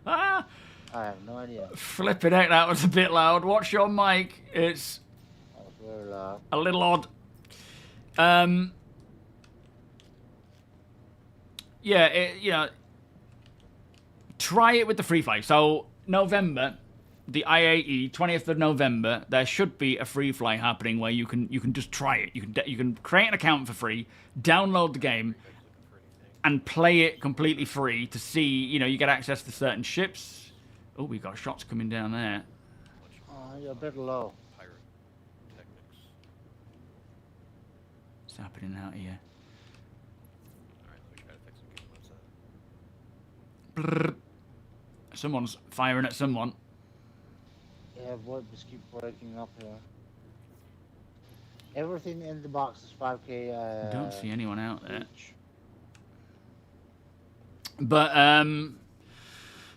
I have no idea. Flipping heck, that was a bit loud. Watch your mic. It's That was very loud. a little odd. Try it with the free fly. So November, the IAE 20th of November, there should be a free fly happening where you can just try it. You can create an account for free, download the game, and play it completely free to see. You get access to certain ships. Oh, we got shots coming down there. You're a bit low. What's happening out here? Brrr. Someone's firing at someone. Yeah, voices keep breaking up here. Everything in the box is 5K. Don't see anyone out there. But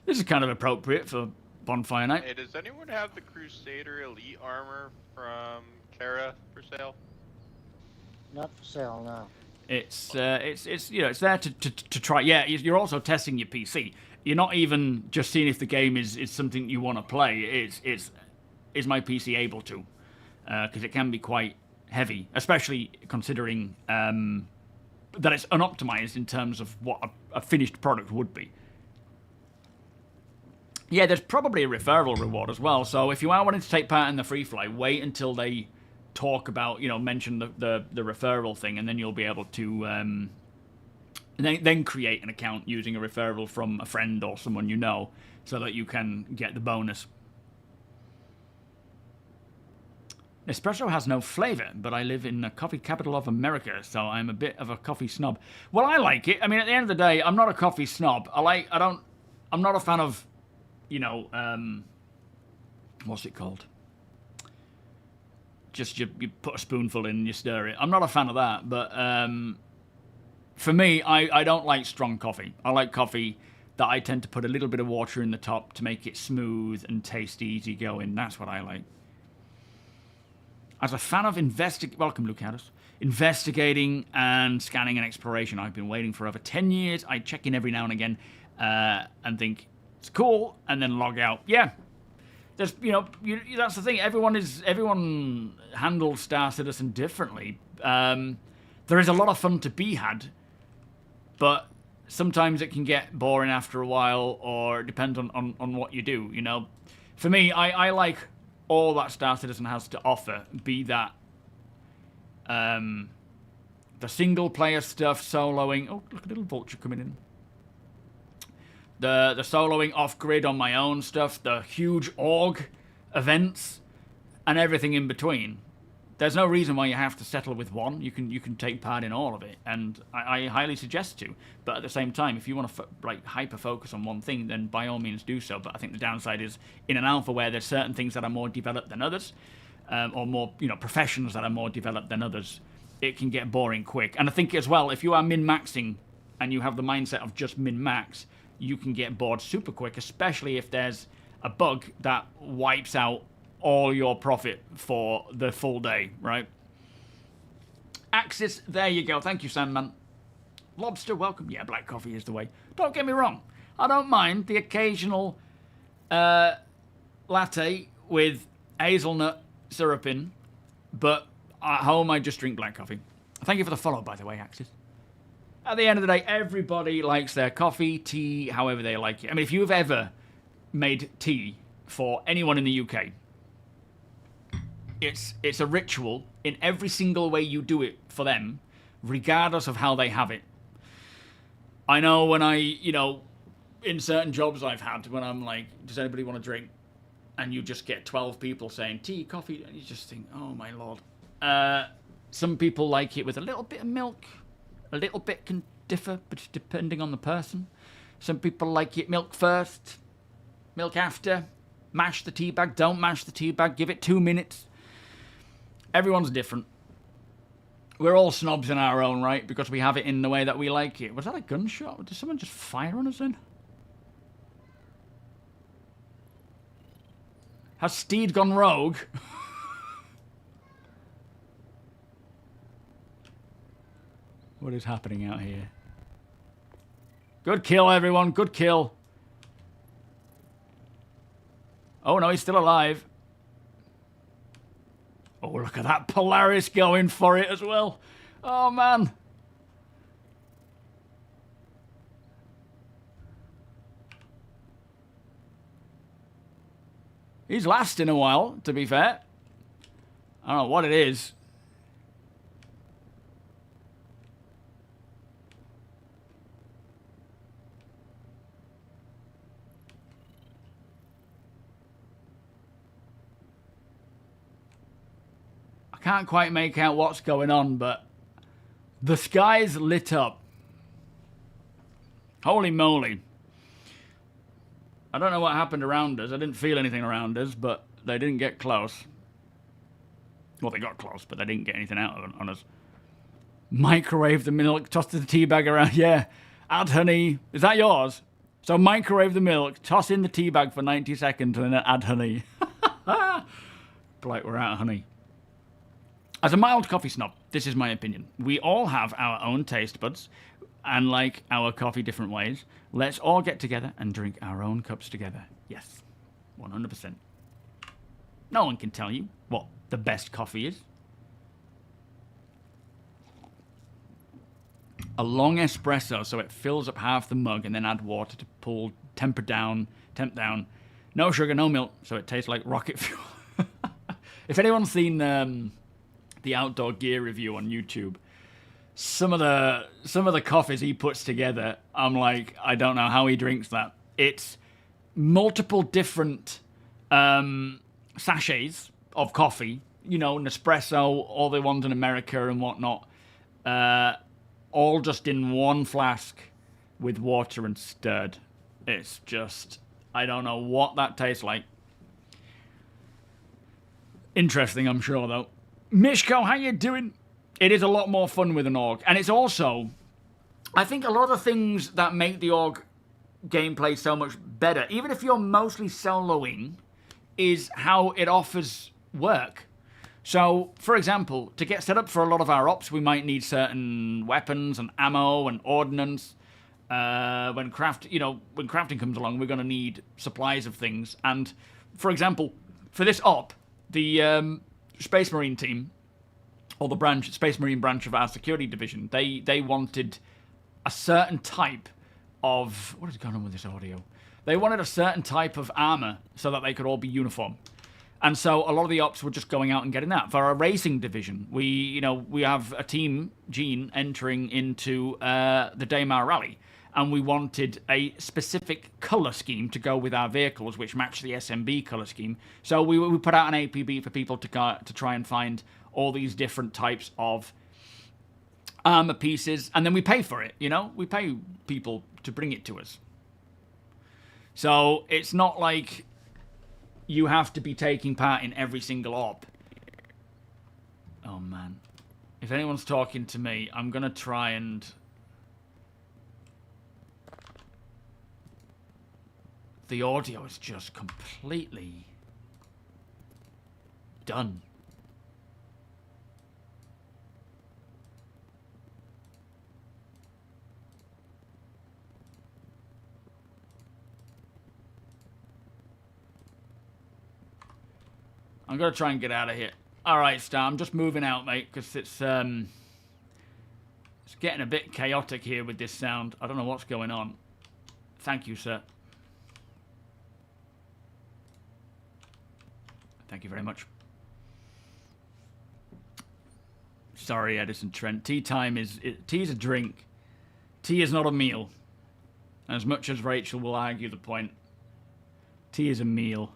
this is kind of appropriate for bonfire night. Hey, does anyone have the Crusader Elite armor from Kara for sale? Not for sale now. It's it's there to try. Yeah, you're also testing your PC. You're not even just seeing if the game is something you want to play. Is my PC able to? Because it can be quite heavy, especially considering that it's unoptimized in terms of what a finished product would be. Yeah, there's probably a referral reward as well. So if you are wanting to take part in the free fly, wait until they talk about, mention the referral thing, and then you'll be able to then create an account using a referral from a friend or someone so that you can get the bonus. Espresso has no flavor, but I live in the coffee capital of America, so I'm a bit of a coffee snob. Well, I like it. I mean, at the end of the day, I'm not a coffee snob. I'm not a fan of, what's it called? Just you put a spoonful in and you stir it. I'm not a fan of that, but for me, I don't like strong coffee. I like coffee that I tend to put a little bit of water in the top to make it smooth and taste easy going. That's what I like. As a fan of welcome, Lucatus. Investigating and scanning and exploration, I've been waiting for over 10 years. I check in every now and again and think it's cool, and then log out. Yeah, there's that's the thing. Everyone handles Star Citizen differently. There is a lot of fun to be had, but sometimes it can get boring after a while, or it depends on what you do. You know, for me, I like all that Star Citizen has to offer. Be that the single player stuff, soloing. Oh, look, a little vulture coming in. The soloing off grid on my own stuff, the huge org events, and everything in between. There's no reason why you have to settle with one. You can take part in all of it, and I highly suggest to. But at the same time, if you want to hyper focus on one thing, then by all means do so. But I think the downside is in an alpha where there's certain things that are more developed than others, or more professions that are more developed than others, it can get boring quick. And I think as well, if you are min-maxing and you have the mindset of just min-max, you can get bored super quick, especially if there's a bug that wipes out all your profit for the full day, right? Axis, there you go. Thank you, Sandman. Lobster, welcome. Yeah, black coffee is the way. Don't get me wrong. I don't mind the occasional latte with hazelnut syrup in, but at home I just drink black coffee. Thank you for the follow, by the way, Axis. At the end of the day, everybody likes their coffee, tea, however they like it. I mean, if you've ever made tea for anyone in the UK, it's a ritual in every single way you do it for them, regardless of how they have it. I know when in certain jobs I've had, when I'm like, does anybody want a drink? And you just get 12 people saying tea, coffee, and you just think, oh my lord. Some people like it with a little bit of milk. A little bit can differ, but depending on the person. Some people like it milk first, milk after. Mash the tea bag, don't mash the tea bag, give it 2 minutes. Everyone's different. We're all snobs in our own right because we have it in the way that we like it. Was that a gunshot? Did someone just fire on us then? Has Steed gone rogue? What is happening out here? Good kill, everyone. Good kill. Oh, no, he's still alive. Oh, look at that Polaris going for it as well. Oh, man. He's lasting a while, to be fair. I don't know what it is. I can't quite make out what's going on, but the sky's lit up. Holy moly. I don't know what happened around us. I didn't feel anything around us, but they didn't get close. Well, they got close, but they didn't get anything out on us. Microwave the milk, toss the tea bag around. Yeah, add honey. Is that yours? So microwave the milk, toss in the tea bag for 90 seconds, and then add honey. Like we're out of honey. As a mild coffee snob, this is my opinion. We all have our own taste buds and like our coffee different ways. Let's all get together and drink our own cups together. Yes, 100%. No one can tell you what the best coffee is. A long espresso so it fills up half the mug and then add water to temp down. No sugar, no milk, so it tastes like rocket fuel. If anyone's seen the outdoor gear review on YouTube, some of the coffees he puts together, I'm like, I don't know how he drinks that. It's multiple different sachets of coffee, Nespresso, all the ones in America and whatnot, all just in one flask with water and stirred. It's just, I don't know what that tastes like. Interesting, I'm sure, though. Mishko, how you doing? It is a lot more fun with an org. And it's also, I think a lot of the things that make the org gameplay so much better, even if you're mostly soloing, is how it offers work. So, for example, to get set up for a lot of our ops, we might need certain weapons and ammo and ordnance. When crafting comes along, we're going to need supplies of things. And, for example, for this op, the Space Marine team, or the Space Marine branch of our security division, they wanted a certain type of... What is going on with this audio? They wanted a certain type of armor so that they could all be uniform. And so a lot of the ops were just going out and getting that. For our racing division, we have a team, Gene, entering into the Daymar Rally. And we wanted a specific colour scheme to go with our vehicles, which matched the SMB colour scheme. So we put out an APB for people to try and find all these different types of armor pieces. And then we pay for it, We pay people to bring it to us. So it's not like you have to be taking part in every single op. Oh, man. If anyone's talking to me, I'm going to try and... The audio is just completely done. I'm going to try and get out of here. All right, Star, I'm just moving out, mate, because it's getting a bit chaotic here with this sound. I don't know what's going on. Thank you, sir. Thank you very much. Sorry, Edison Trent. Tea time is... tea is a drink. Tea is not a meal. As much as Rachel will argue the point. Tea is a meal.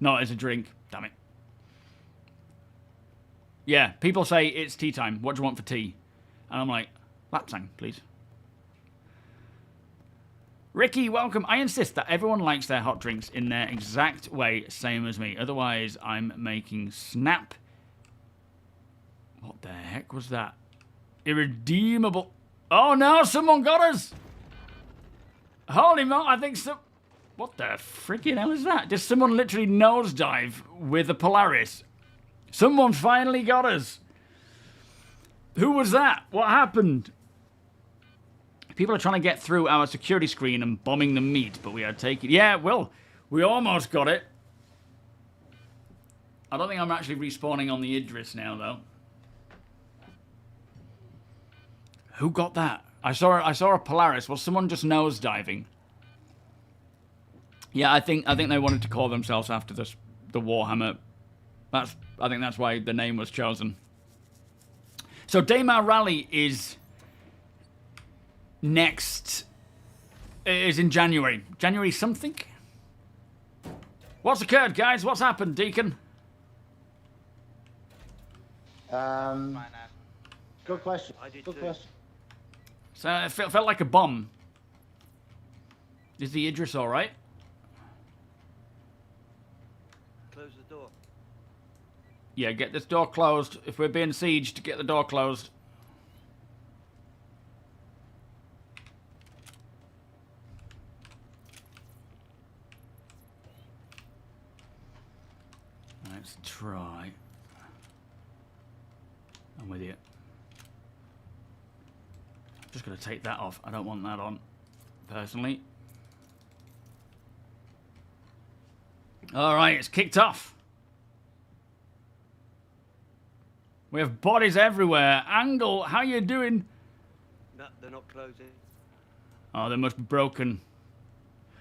Not as a drink. Damn it. Yeah, people say it's tea time. What do you want for tea? And I'm like, lapsang, please. Ricky, welcome. I insist that everyone likes their hot drinks in their exact way, same as me. Otherwise, I'm making snap. What the heck was that? Irredeemable. Oh no, someone got us! Holy mo, I think so. What the freaking hell is that? Just someone literally nosedive with a Polaris. Someone finally got us. Who was that? What happened? People are trying to get through our security screen and bombing the meat, but we are taking... Yeah, well, we almost got it. I don't think I'm actually respawning on the Idris now, though. Who got that? I saw a Polaris. Was someone just nosediving? Yeah, I think they wanted to call themselves after the Warhammer. I think that's why the name was chosen. So Daymar Rally is in January. January something? What's occurred, guys? What's happened, Deacon? Good question. Good question. So it felt like a bomb. Is the Idris all right? Close the door. Yeah, get this door closed. If we're being sieged, get the door closed. Let's try. I'm with you. Just going to take that off. I don't want that on, personally. All right, it's kicked off. We have bodies everywhere. Angle, how you doing? No, they're not closing. Oh, they must be broken.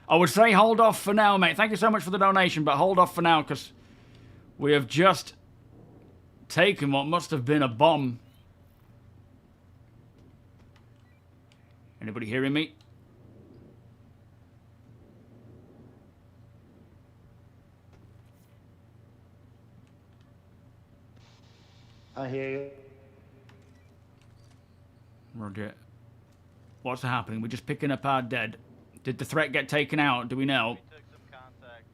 I would say hold off for now, mate. Thank you so much for the donation, but hold off for now, because we have just taken what must have been a bomb. Anybody hearing me? I hear you. Roger. What's happening? We're just picking up our dead. Did the threat get taken out? Do we know? We took some contact.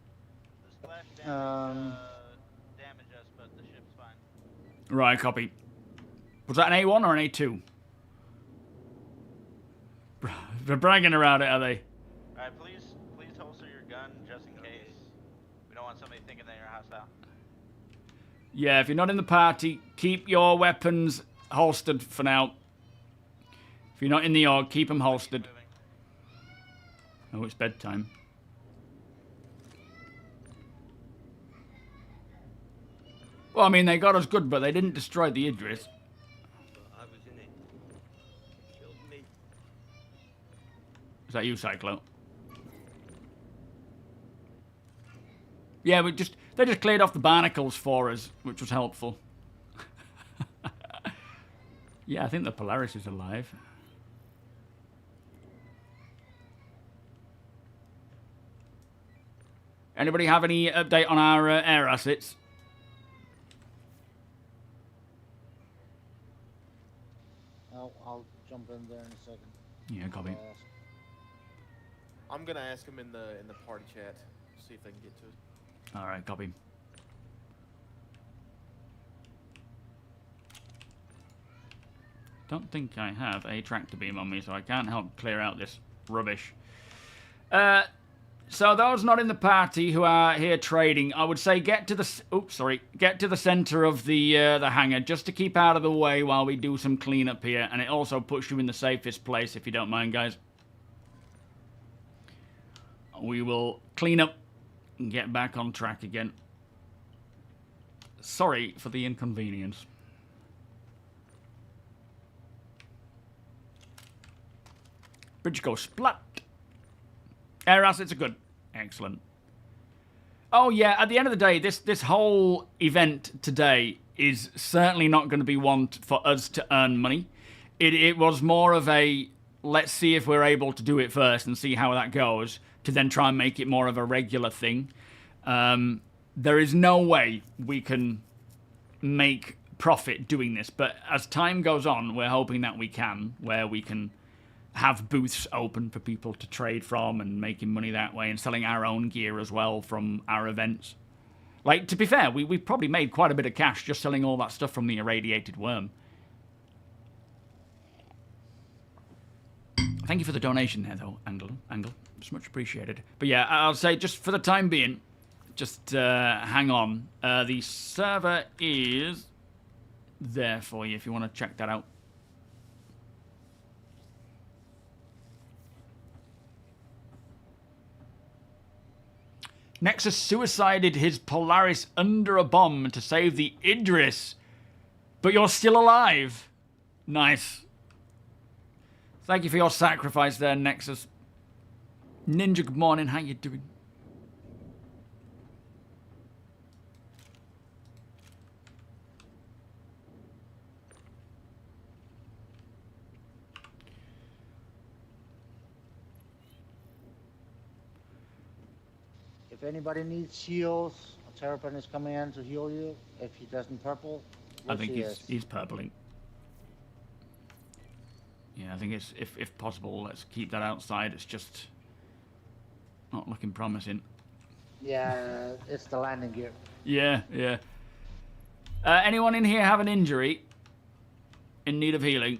The splash damaged us, but the ship's fine. Right, copy. Was that an A1 or an A2? They're bragging around it, are they? that you're hostile. Yeah, if you're not in the party, keep your weapons holstered for now. If you're not in the org, keep them holstered. Oh, it's bedtime. Well, I mean, they got us good, but they didn't destroy the Idris. I was in it. Killed me. Is that you, Cyclo? Yeah, they just cleared off the barnacles for us, which was helpful. Yeah, I think the Polaris is alive. Anybody have any update on our air assets? I'll jump in there in a second. Yeah, copy. I'm gonna ask him in the party chat, see if they can get to it. All right, copy. Don't think I have a tractor beam on me, so I can't help clear out this rubbish. So those not in the party who are here trading, I would say get to the center of the hangar just to keep out of the way while we do some cleanup here, and it also puts you in the safest place if you don't mind, guys. We will clean up and get back on track again. Sorry for the inconvenience. Bridge goes splat. Air assets are good. Excellent. Oh yeah, at the end of the day, this whole event today is certainly not going to be one for us to earn money. It was more of a, let's see if we're able to do it first and see how that goes, to then try and make it more of a regular thing. There is no way we can make profit doing this, but as time goes on, we're hoping that we can, where we can have booths open for people to trade from and making money that way and selling our own gear as well from our events. Like, to be fair, we probably made quite a bit of cash just selling all that stuff from the irradiated worm. Thank you for the donation there, though, Angle. It's much appreciated. But yeah, I'll say just for the time being, just hang on. The server is there for you if you want to check that out. Nexus suicided his Polaris under a bomb to save the Idris. But you're still alive. Nice. Thank you for your sacrifice there, Nexus. Ninja, good morning. How you doing? If anybody needs heals, a Terrapin is coming in to heal you. If he doesn't purple, I think he's purpling. Yeah, I think it's if possible, let's keep that outside. It's just not looking promising. Yeah, it's the landing gear. Yeah. Anyone in here have an injury in need of healing?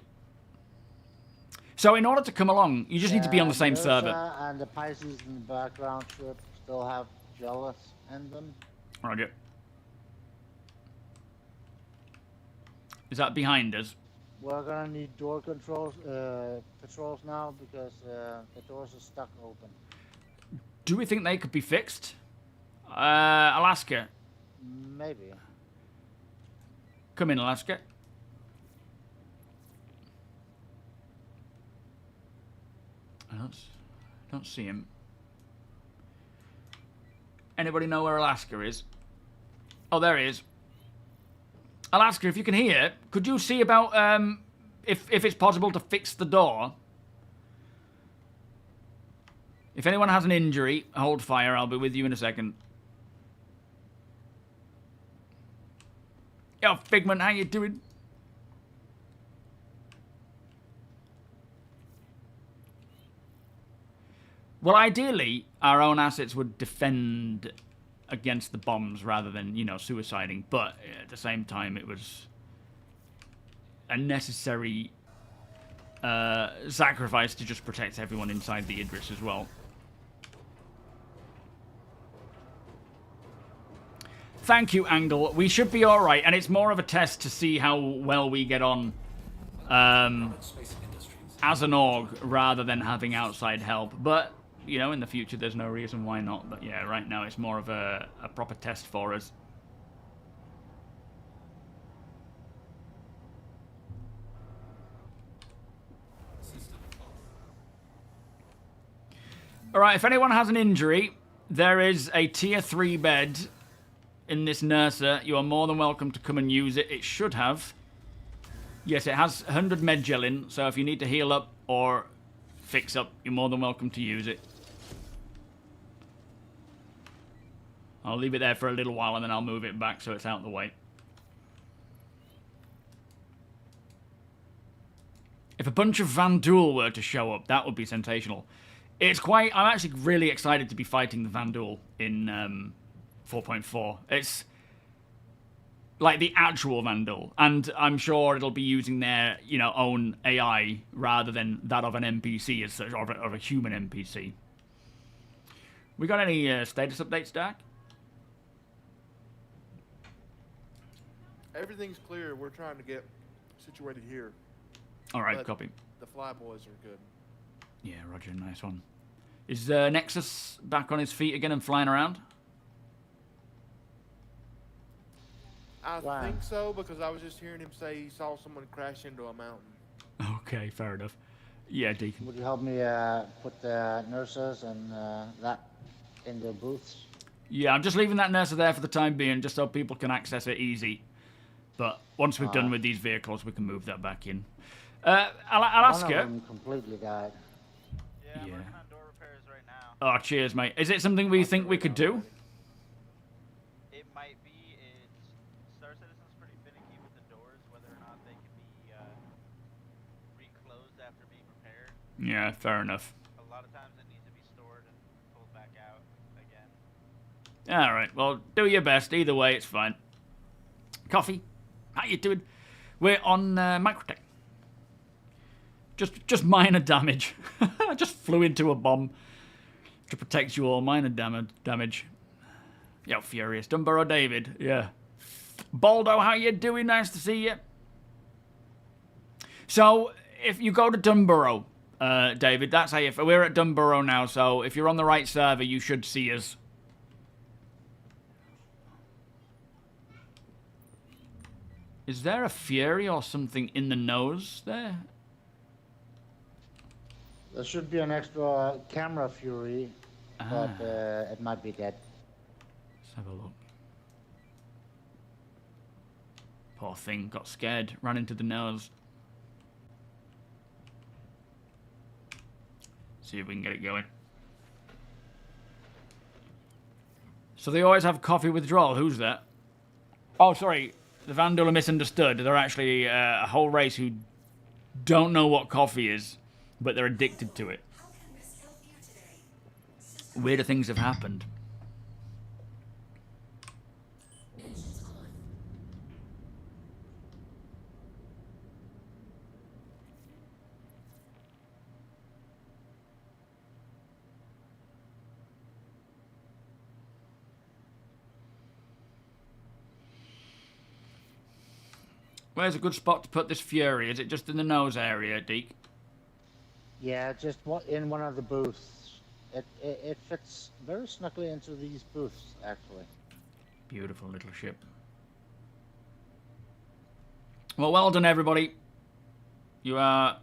So in order to come along, you just need to be on the same server. And the Pisces in the background should still have jealous in them. Roger. Is that behind us? We're gonna need door controls, patrols now because the doors are stuck open. Do we think they could be fixed? Alaska. Maybe. Come in, Alaska. I don't see him. Anybody know where Alaska is? Oh, there he is. Alaska, if you can hear, could you see about if it's possible to fix the door? If anyone has an injury, hold fire. I'll be with you in a second. Yo, Figment, how you doing? Well, ideally, our own assets would defend against the bombs rather than, you know, suiciding. But at the same time, it was a necessary sacrifice to just protect everyone inside the Idris as well. thank you, Angle. We should be all right, and it's more of a test to see how well we get on as an org rather than having outside help. But, you know, in the future, there's no reason why not. But yeah, right now it's more of a proper test for us. All right, if anyone has an injury, there is a tier 3 bed in this nurser. You are more than welcome to come and use it. It should have. Yes, it has 100 med gel in, so if you need to heal up or fix up, you're more than welcome to use it. I'll leave it there for a little while and then I'll move it back so it's out of the way. If a bunch of Vanduul were to show up, that would be sensational. It's quite... I'm actually really excited to be fighting the Vanduul in 4.4. It's like the actual Vanduul, and I'm sure it'll be using their, you know, own AI rather than that of an NPC as such, or of a human NPC. We got any status updates, Dak? Everything's clear. We're trying to get situated here. All right, but copy. The fly boys are good. Yeah, roger, nice one. Is Nexus back on his feet again and flying around? I think so, because I was just hearing him say he saw someone crash into a mountain. Okay, fair enough. Yeah, Deacon. Would you help me put the nurses and that in the booths? Yeah, I'm just leaving that nurse there for the time being, just so people can access it easy. But once we've done with these vehicles, we can move that back in. I'll ask One her. of them completely died. Yeah, I'm working on door repairs right now. Oh, cheers, mate. Is it something we think we could do? It might be. Star Citizen's pretty finicky with the doors, whether or not they can be reclosed after being repaired. Yeah, fair enough. A lot of times it needs to be stored and pulled back out again. All right, well, do your best. Either way, it's fine. Coffee, how you doing? We're on Microtech. Just minor damage. I just flew into a bomb to protect you all. Minor damage. Yo, furious. Dunborough David. Yeah. Baldo, how you doing? Nice to see you. So, if you go to Dunborough, David, that's how you... We're at Dunborough now, so if you're on the right server, you should see us. Is there a Fury or something in the nose there? There should be an extra camera Fury, but it might be dead. Let's have a look. Poor thing, got scared, ran into the nose. See if we can get it going. So they always have coffee withdrawal. Who's that? Oh, sorry. The Vanduul are misunderstood. They're actually a whole race who don't know what coffee is, but they're addicted to it. Weirder things have happened. Where's a good spot to put this Fury? Is it just in the nose area, Deke? Yeah, just in one of the booths. It fits very snugly into these booths, actually. Beautiful little ship. Well, well done, everybody. You are,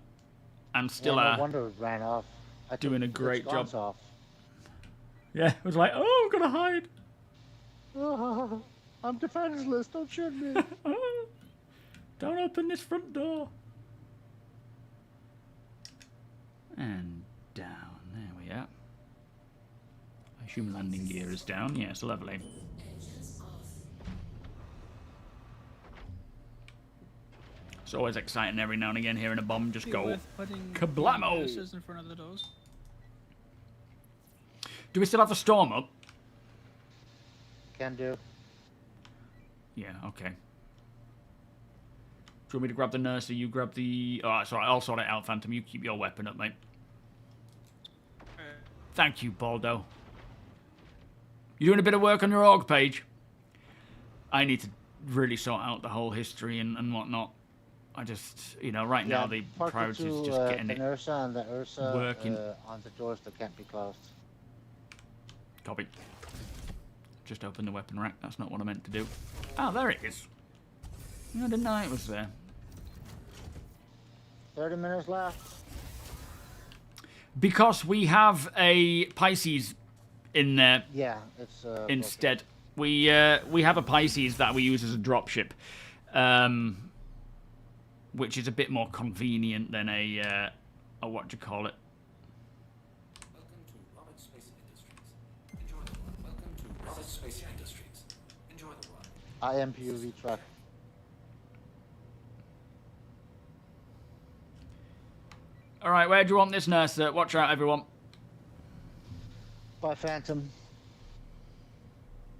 and still yeah, are, no wonder it ran off. doing a great job. Off. Yeah, it was like, oh, I'm gonna hide. Oh, I'm defenseless, don't shoot me. Don't open this front door. And down. There we are. I assume landing gear is down. Yes, lovely. It's always exciting every now and again hearing a bomb just go kablamo. In front of the doors. Do we still have the storm up? Can do. Yeah, okay. Do you want me to grab the nurse or you grab the... Oh, sorry, I'll sort it out, Phantom. You keep your weapon up, mate. Thank you, Baldo. You doing a bit of work on your org page? I need to really sort out the whole history and whatnot. I just, you know, right now the priority is just getting it Ursa and the Ursa working. on the doors that can't be closed. Copy. Just open the weapon rack. That's not what I meant to do. Oh, there it is. I didn't know it was there. 30 minutes left. Because we have a Pisces in there. Yeah, it's instead. We have a Pisces that we use as a dropship, which is a bit more convenient than a what do you call it? Welcome to Robert Space Industries. Enjoy the ride. Welcome to Robert Space Industries. Enjoy the ride. IMPUV truck. All right, where do you want this nurse? Watch out, everyone. By Phantom.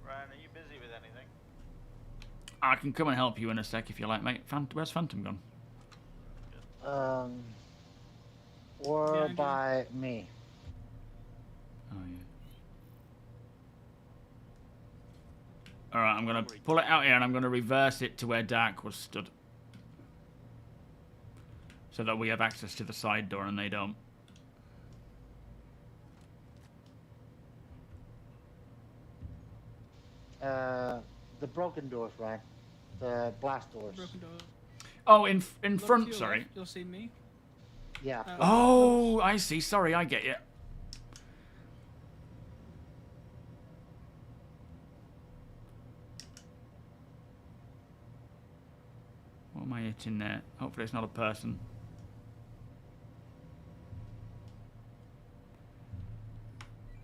Ryan, are you busy with anything? I can come and help you in a sec if you like, mate. Where's Phantom gone? Or by me. Oh, yeah. All right, I'm going to pull it out here and I'm going to reverse it to where Dark was stood. So that we have access to the side door and they don't. The broken doors, right? The blast doors. Broken door. Oh, in front, to your sorry. left, you'll see me. Yeah. Oh, I see. Sorry, I get you. What am I hitting there? Hopefully it's not a person.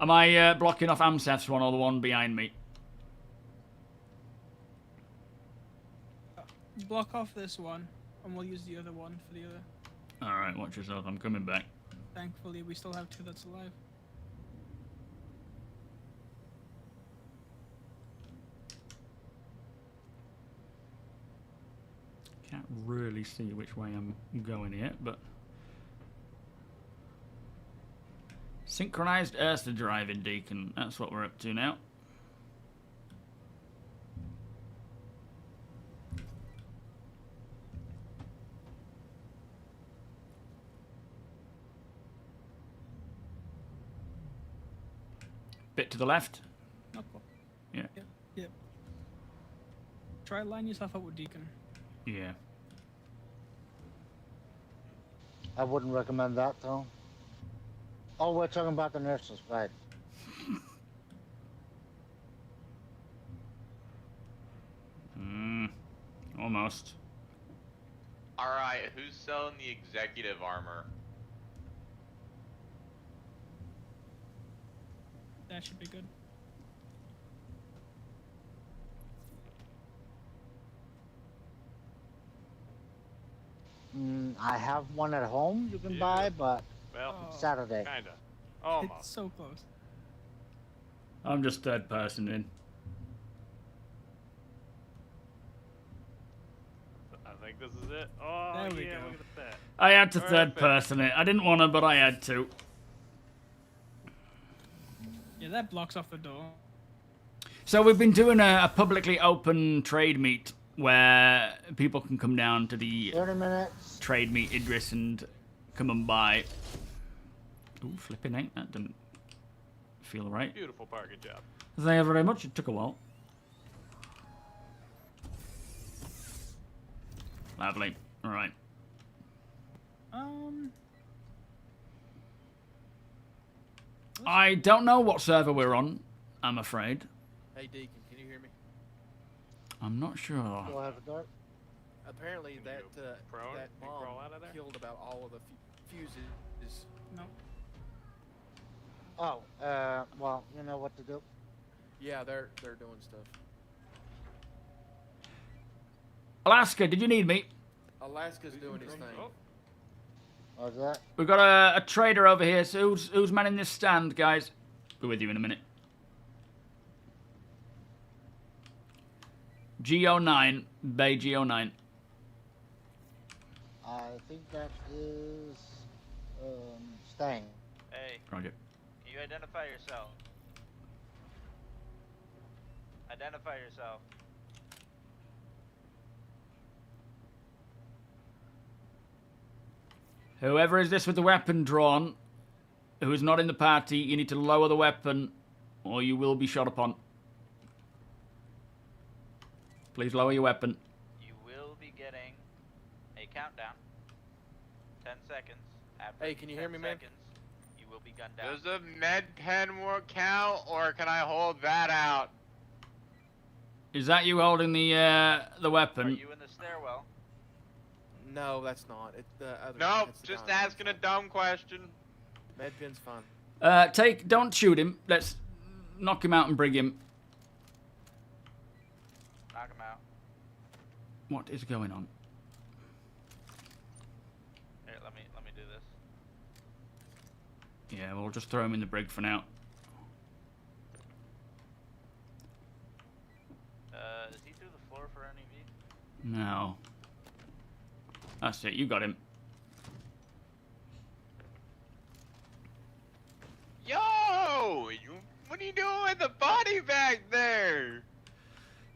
Am I blocking off Amseth's one or the one behind me? Block off this one, and we'll use the other one for the other. Alright, watch yourself. I'm coming back. Thankfully, we still have 2 that's alive. Can't really see which way I'm going yet, but... Synchronized Ursa driving, Deacon. That's what we're up to now. Bit to the left. Not cool. Yeah. Yep. Try line yourself up with Deacon. Yeah. I wouldn't recommend that, though. Oh, we're talking about the nurses, right? Almost. Alright, who's selling the executive armor? That should be good. I have one at home you can buy, but Saturday. Kinda. Almost. It's so close. I'm just third person in. I think this is it. Oh, There we yeah, go. look at that. I had to Perfect. third person it. I didn't want to, but I had to. Yeah, that blocks off the door. So we've been doing a publicly open trade meet where people can come down to the 30 minutes. trade meet Idris and come and buy. Ooh, flipping ain't that didn't feel right. Beautiful parking job. Thank you very much. It took a while. Lovely. All right. I don't know what server we're on, I'm afraid. Hey Deacon, can you hear me? I'm not sure. Go ahead, Dark. Apparently that prone? that Can you crawl bomb out of there? killed about all of the fuses. No. Oh, well, you know what to do. Yeah, they're doing stuff. Alaska, did you need me? Alaska's doing his thing. How's that? We've got a trader over here. So who's manning this stand, guys? Be with you in a minute. GO9, Bay GO9. I think that is Stang. Hey. Roger. Can you identify yourself? Identify yourself. Whoever is this with the weapon drawn, who is not in the party, you need to lower the weapon or you will be shot upon. Please lower your weapon. You will be getting a countdown. 10 seconds. After Hey, can you hear me, man? You will be gunned down. Does the med pen count, or can I hold that out? Is that you holding the weapon? Are you in the stairwell? No, that's not. It's the other. Nope, it's the just down. asking a dumb question. Med pen's fine. Don't shoot him. Let's knock him out and bring him. Knock him out. What is going on? Here, let me do this. Yeah, we'll just throw him in the brig for now. Is he through the floor for NEV? No. That's it, you got him. Yo! What are you doing with the body back there?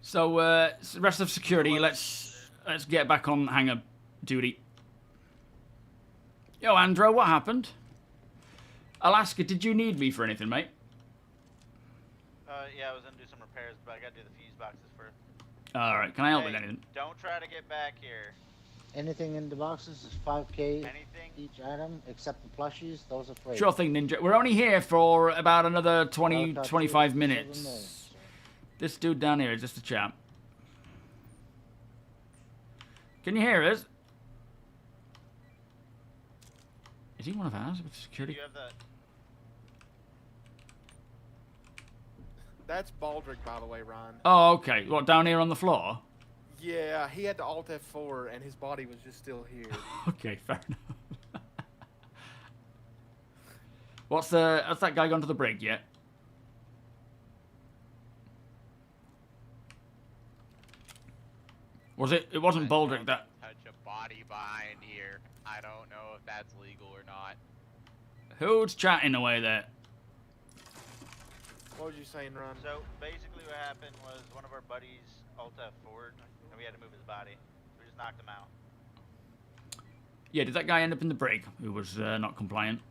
So, rest of security, let's get back on hangar duty. Yo, Andro, what happened? Alaska, did you need me for anything, mate? Yeah, I was gonna do some repairs, but I gotta do the fuse boxes first. Alright, can I help with Hey, anything? Don't try to get back here. Anything in the boxes is 5k Anything? each item, except the plushies. Those are free. Sure thing, Ninja. We're only here for about another 20, 25 minutes. This dude down here is just a chap. Can you hear us? Is he one of ours with security? You have the... That's Baldric, by the way, Ryan. Oh, okay. What, down here on the floor? Yeah, he had to Alt F4 and his body was just still here. Okay, fair enough. Has that guy gone to the brig yet? It wasn't Baldric that... Touch a body behind here. I don't know if that's legal or not. Who's chatting away there? What was you saying, Ron? So, basically what happened was one of our buddies Alt F4'd, and we had to move his body. We just knocked him out. Yeah, did that guy end up in the brig who was not compliant?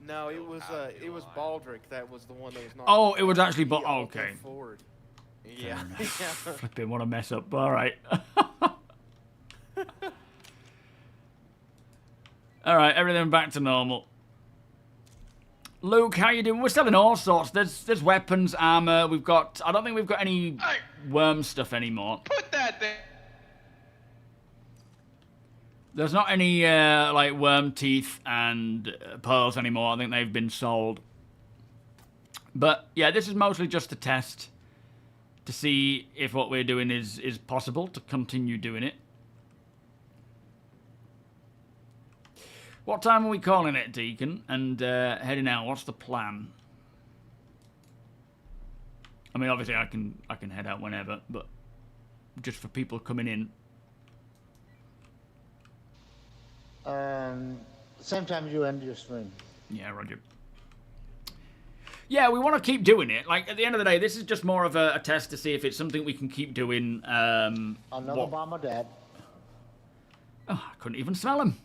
No, it was Baldric that was the one that was not. Oh, it was actually okay. Forward. Fair Yeah. enough. Flipping, what a mess up. Alright. Alright, everything back to normal. Luke, how you doing? We're selling all sorts. There's weapons, armor. We've got... I don't think we've got any worm stuff anymore. Put that there. There's not any, like, worm teeth and pearls anymore. I think they've been sold. But, yeah, this is mostly just a test to see if what we're doing is possible, to continue doing it. What time are we calling it, Deacon? And heading out, what's the plan? I mean, obviously I can head out whenever, but just for people coming in. Same time you end your stream. Yeah, Roger. Yeah, we want to keep doing it. Like, at the end of the day, this is just more of a test to see if it's something we can keep doing. Another bomber dead. Oh, I couldn't even smell him.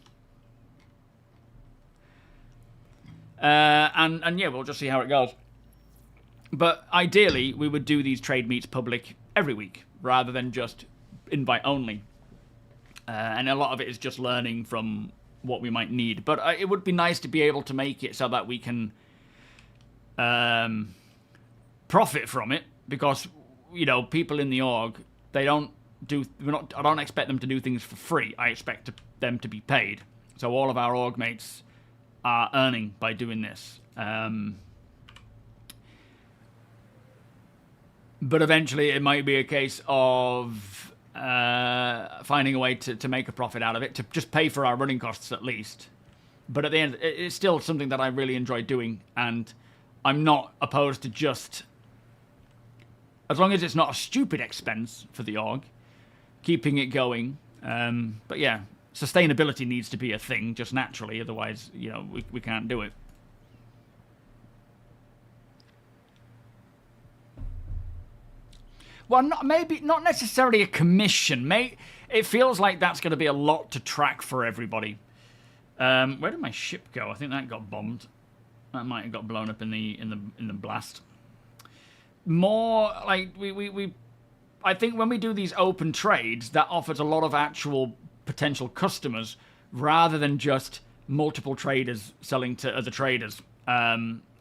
And yeah, we'll just see how it goes. But ideally, we would do these trade meets public every week, rather than just invite only. And a lot of it is just learning from what we might need. But it would be nice to be able to make it so that we can profit from it, because, you know, people in the org, they don't do... I don't expect them to do things for free. I expect them to be paid. So all of our org mates are earning by doing this. But eventually it might be a case of finding a way to make a profit out of it, to just pay for our running costs at least. But at the end, it's still something that I really enjoy doing, and I'm not opposed to just... As long as it's not a stupid expense for the org, keeping it going. But yeah, sustainability needs to be a thing, just naturally, otherwise, you know, we can't do it. Well, not necessarily a commission. It feels like that's going to be a lot to track for everybody. Where did my ship go? I think that got bombed. That might have got blown up in the blast. More like I think when we do these open trades, that offers a lot of actual potential customers rather than just multiple traders selling to other traders.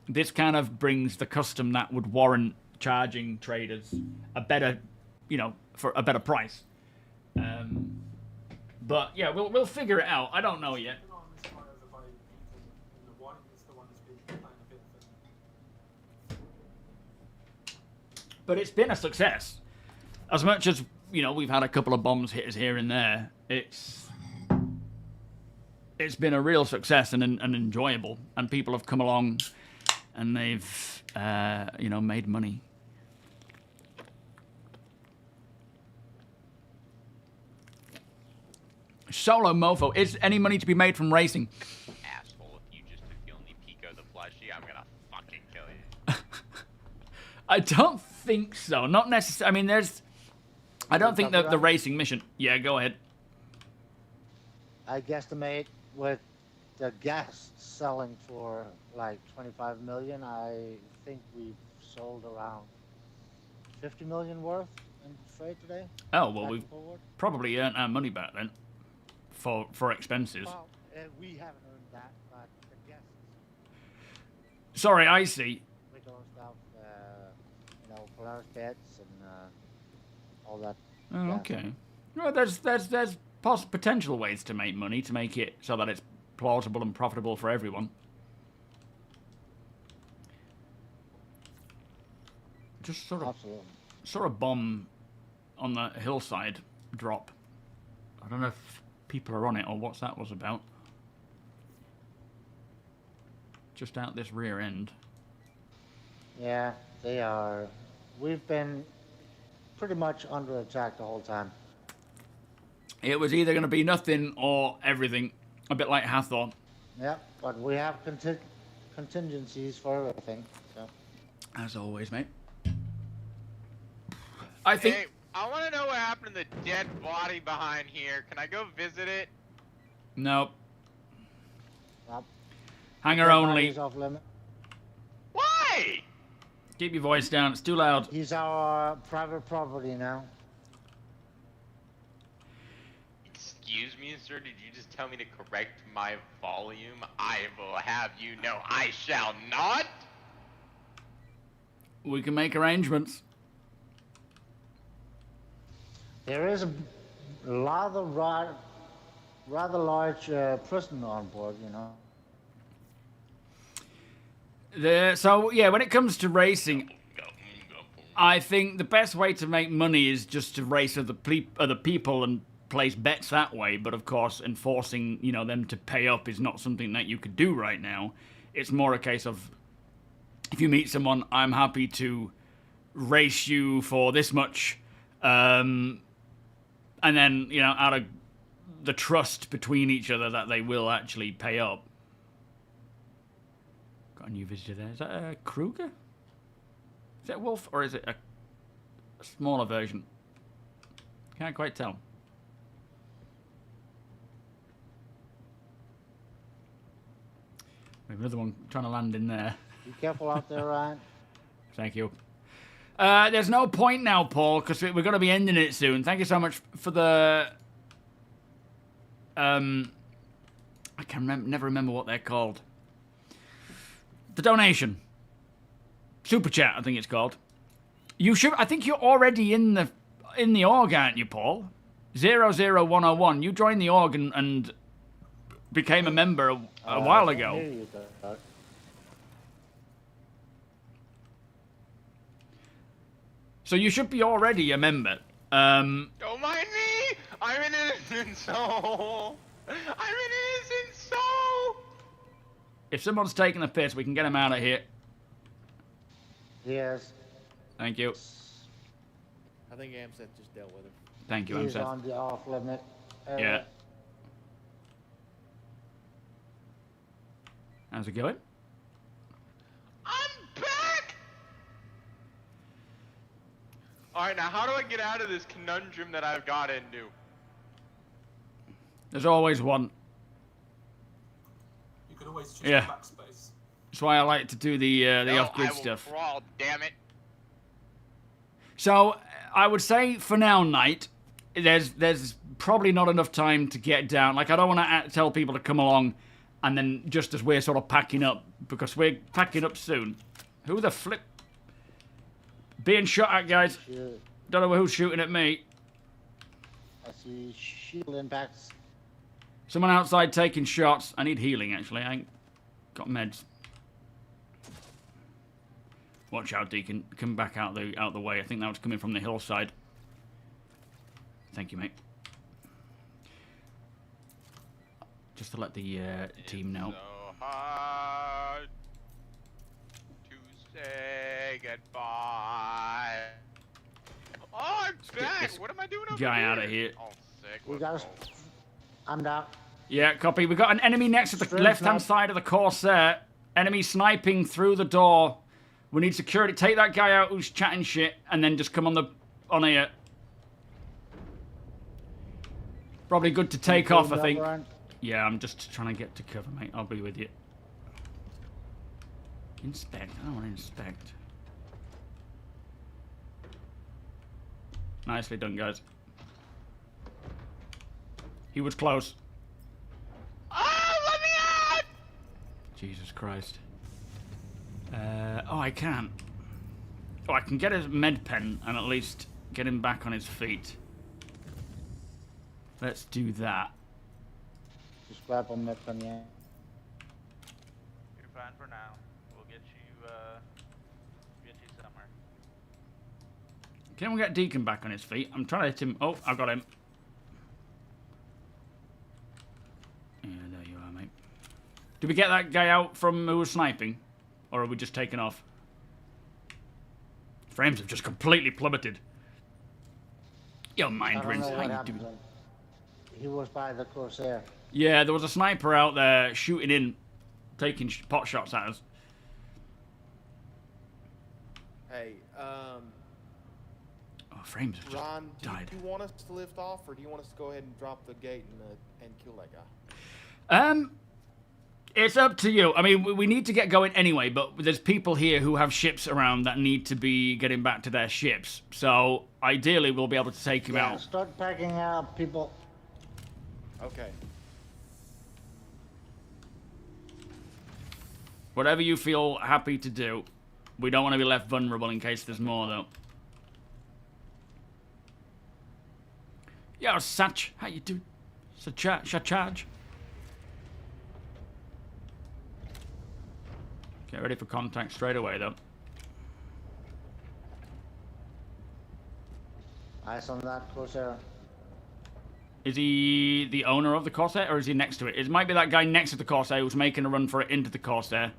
This kind of brings the custom that would warrant charging traders a better, for a better price. But yeah, we'll figure it out. I don't know yet. But it's been a success. As much as, we've had a couple of bombs hit us here and there, it's been a real success and enjoyable. And people have come along and they've, made money. Solo Mofo, is any money to be made from racing? Asshole, if you just took the only Pico the plushie, I'm gonna fucking kill you. I don't think so. Not necessarily. I mean, I don't think the racing mission. Yeah, go ahead. I guesstimate with the gas selling for like 25 million, I think we've sold around 50 million worth in trade today. Oh, well, we've probably earned our money back then for expenses. Well, we haven't earned that, but the guests. Sorry, I see. Regular stuff, Polaris beds and all that. Oh, okay. Well, there's potential ways to make money, to make it so that it's plausible and profitable for everyone. Just saw a bomb on the hillside drop. I don't know if people are on it or what that was about. Just out this rear end. Yeah, they are. We've been pretty much under attack the whole time. It was either going to be nothing or everything. A bit like Hathor. Yep, but we have contingencies for everything. So. As always, mate. I think... Hey, I want to know what happened to the dead body behind here. Can I go visit it? Nope. Nope. Hangar only. Off limit. Why? Keep your voice down. It's too loud. He's our private property now. Excuse me, sir, did you just tell me to correct my volume? I will have you know I shall not! We can make arrangements. There is a rather large prison on board, So, yeah, when it comes to racing, I think the best way to make money is just to race other people and place bets that way. But, of course, enforcing, them to pay up is not something that you could do right now. It's more a case of, if you meet someone, I'm happy to race you for this much. And then, out of the trust between each other that they will actually pay up. Got a new visitor there. Is that a Kruger? Is that a Wolf or is it a smaller version? Can't quite tell. We have another one trying to land in there. Be careful out there, Ryan. Thank you. There's no point now, Paul, because we're going to be ending it soon. Thank you so much for the... I can never remember what they're called. The donation. Super Chat, I think it's called. You should... I think you're already in the org, aren't you, Paul? 00101. You joined the org and became a member a while ago. So you should be already a member. Don't mind me! I'm an innocent soul! I'm an innocent soul! If someone's taking the piss, we can get him out of here. Yes. Thank you. I think Amseth just dealt with him. Thank you, He's Amseth. on the off limit. Yeah. How's it going? I'm back! Alright, now how do I get out of this conundrum that I've got into? There's always one. can always choose Yeah. backspace. That's why I like to do the off-grid I will stuff. crawl, damn it. So I would say for now, Knight, there's probably not enough time to get down. Like, I don't want to tell people to come along, and then just as we're sort of packing up, because we're packing up soon. Who the flip? Being shot at, guys. Shoot. Don't know who's shooting at me. I see shield impacts. Someone outside taking shots. I need healing, actually. I ain't got meds. Watch out, Deacon. Come back out the way. I think that was coming from the hillside. Thank you, mate. Just to let the team know. So hard to say goodbye. Oh, I'm back. What am I doing over Guy here? out of here. Oh, sick. We got. I'm down. Yeah, copy. We got an enemy next to the left-hand side of the Corsair. Enemy sniping through the door. We need security. Take that guy out who's chatting shit, and then just come on here. Probably good to take off, I think. Yeah, I'm just trying to get to cover, mate. I'll be with you. Inspect. I don't want to inspect. Nicely done, guys. He was close. Oh, let me out! Jesus Christ. Oh, I can. Oh, I can get his med pen and at least get him back on his feet. Let's do that. Just grab on med pen, yeah. You're fine for now. We'll get you somewhere. Can we get Deacon back on his feet? I'm trying to hit him. Oh, I got him. Yeah, there you are, mate. Did we get that guy out from who was sniping? Or are we just taking off? Frames have just completely plummeted. Yo, mind rinse. How you doing? He was by the Corsair. Yeah, there was a sniper out there shooting in, taking pot shots at us. Hey, Oh, frames have just Ron, died. do you want us to lift off, or do you want us to go ahead and drop the gate and kill that guy? It's up to you. I mean, we need to get going anyway, but there's people here who have ships around that need to be getting back to their ships. So, ideally, we'll be able to take him out. Start packing out, people. Okay. Whatever you feel happy to do. We don't want to be left vulnerable in case there's more, though. Yo, Satch. How you doing? Charge. Get ready for contact straight away, though. Eyes on that Corsair. Is he the owner of the Corsair, or is he next to it? It might be that guy next to the Corsair who's making a run for it into the Corsair.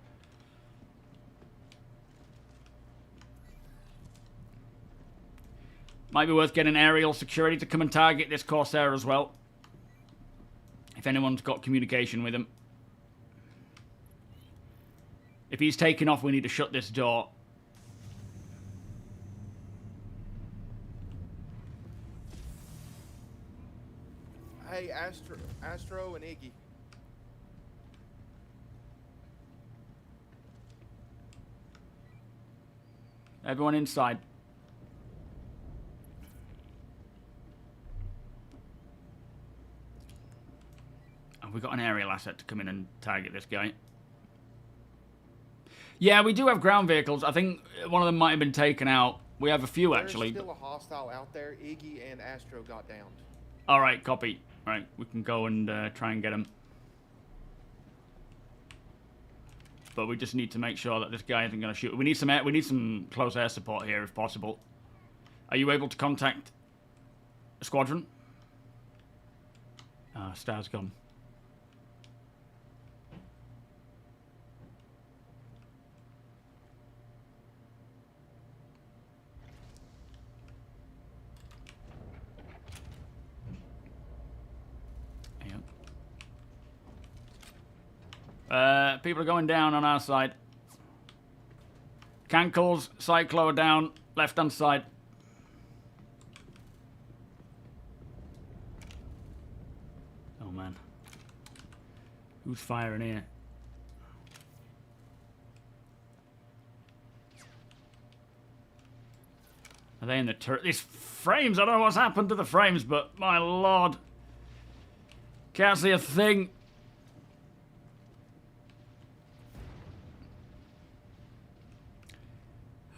Might be worth getting aerial security to come and target this Corsair as well. If anyone's got communication with him. If he's taking off, we need to shut this door. Hey, Astro and Iggy. Everyone inside. Have we got an aerial asset to come in and target this guy? Yeah, we do have ground vehicles. I think one of them might have been taken out. We have a few, actually. There's still a hostile out there. Iggy and Astro got downed. All right, copy. All right, we can go and try and get him. But we just need to make sure that this guy isn't going to shoot. We need some close air support here, if possible. Are you able to contact a squadron? Star's gone. People are going down on our side. Cankles, Cyclo are down, left-hand side. Oh, man. Who's firing here? they in the turret? These frames, I don't know what's happened to the frames, but my lord. Can't see a thing.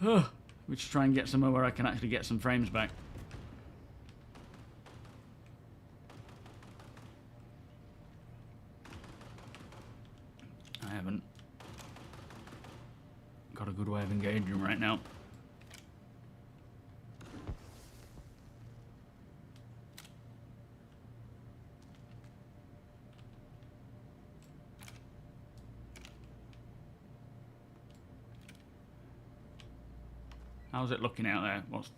We should try and get somewhere where I can actually get some frames back. I haven't got a good way of engaging right now. How's it looking out there? What's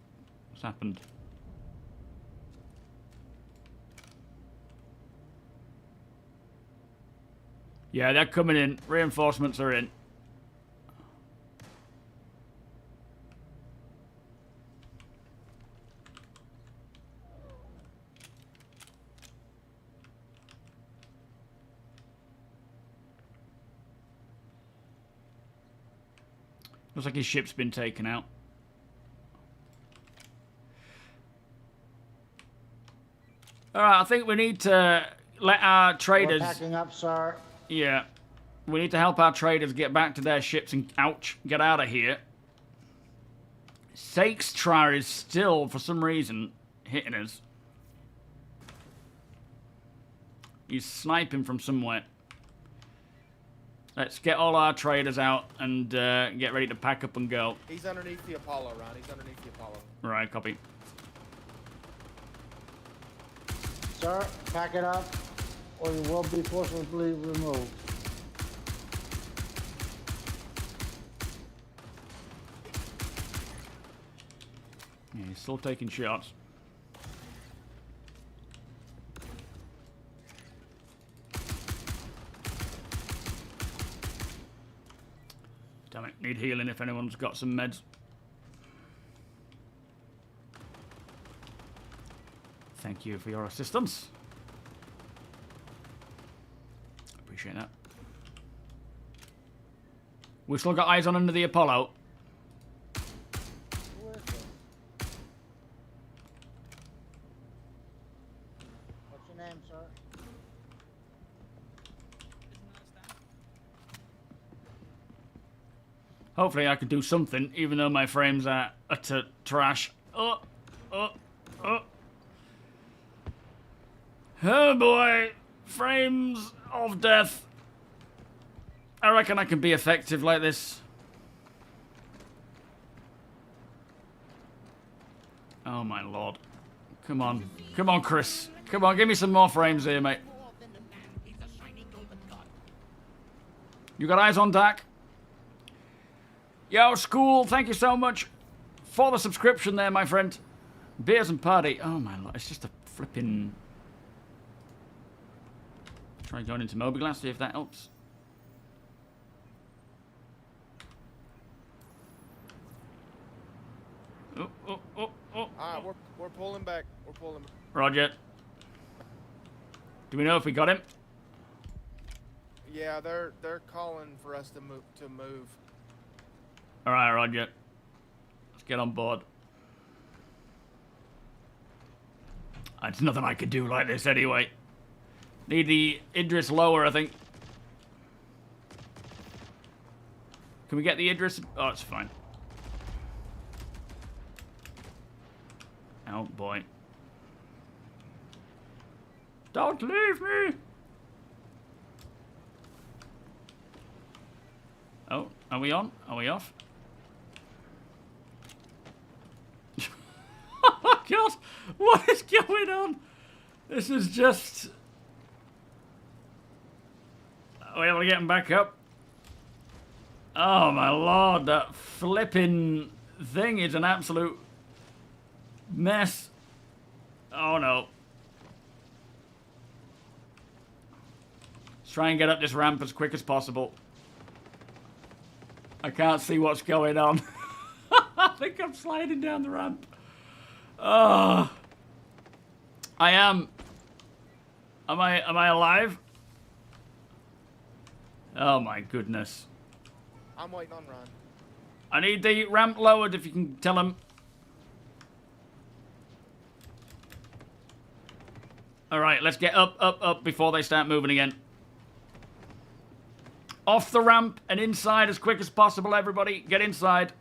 happened? Yeah, they're coming in. Reinforcements are in. Looks like his ship's been taken out. Alright, I think we need to let our traders... We're packing up, sir. Yeah. We need to help our traders get back to their ships and, ouch, get out of here. Sakestra is still, for some reason, hitting us. He's sniping from somewhere. Let's get all our traders out and get ready to pack up and go. He's underneath the Apollo, Ron. He's underneath the Apollo. Right, copy. Sir, pack it up, or you will be forcibly removed. Yeah, he's still taking shots. Damn it, need healing if anyone's got some meds. Thank you for your assistance. Appreciate that. We've still got eyes on under the Apollo. What's your name, sir? Hopefully I can do something, even though my frames are utter trash. Oh boy, frames of death. I reckon I can be effective like this. Oh my lord. Come on. Come on, Chris. Come on, give me some more frames here, mate. You got eyes on Dak? Yo, School, thank you so much for the subscription there, my friend. Beers and party. Oh my lord, it's just a flipping... Try going into MOBIGLASS, see if that helps. Oh. Alright, we're pulling back. We're pulling. Roger. Do we know if we got him? Yeah, they're calling for us to move. Alright, Roger. Let's get on board. There's nothing I could do like this anyway. Need the Idris lower, I think. Can we get the Idris? Oh, it's fine. Oh, boy. Don't leave me! Oh, are we on? Are we off? Oh my god! What is going on? This is just... Are we able to get him back up? Oh my lord, that flipping thing is an absolute mess. Oh no. Let's try and get up this ramp as quick as possible. I can't see what's going on. I think I'm sliding down the ramp. Oh. I am. Am I alive? Oh my goodness. I'm waiting on Ron. I need the ramp lowered if you can tell him. All right, let's get up, up, up before they start moving again. Off the ramp and inside as quick as possible, everybody. Get inside.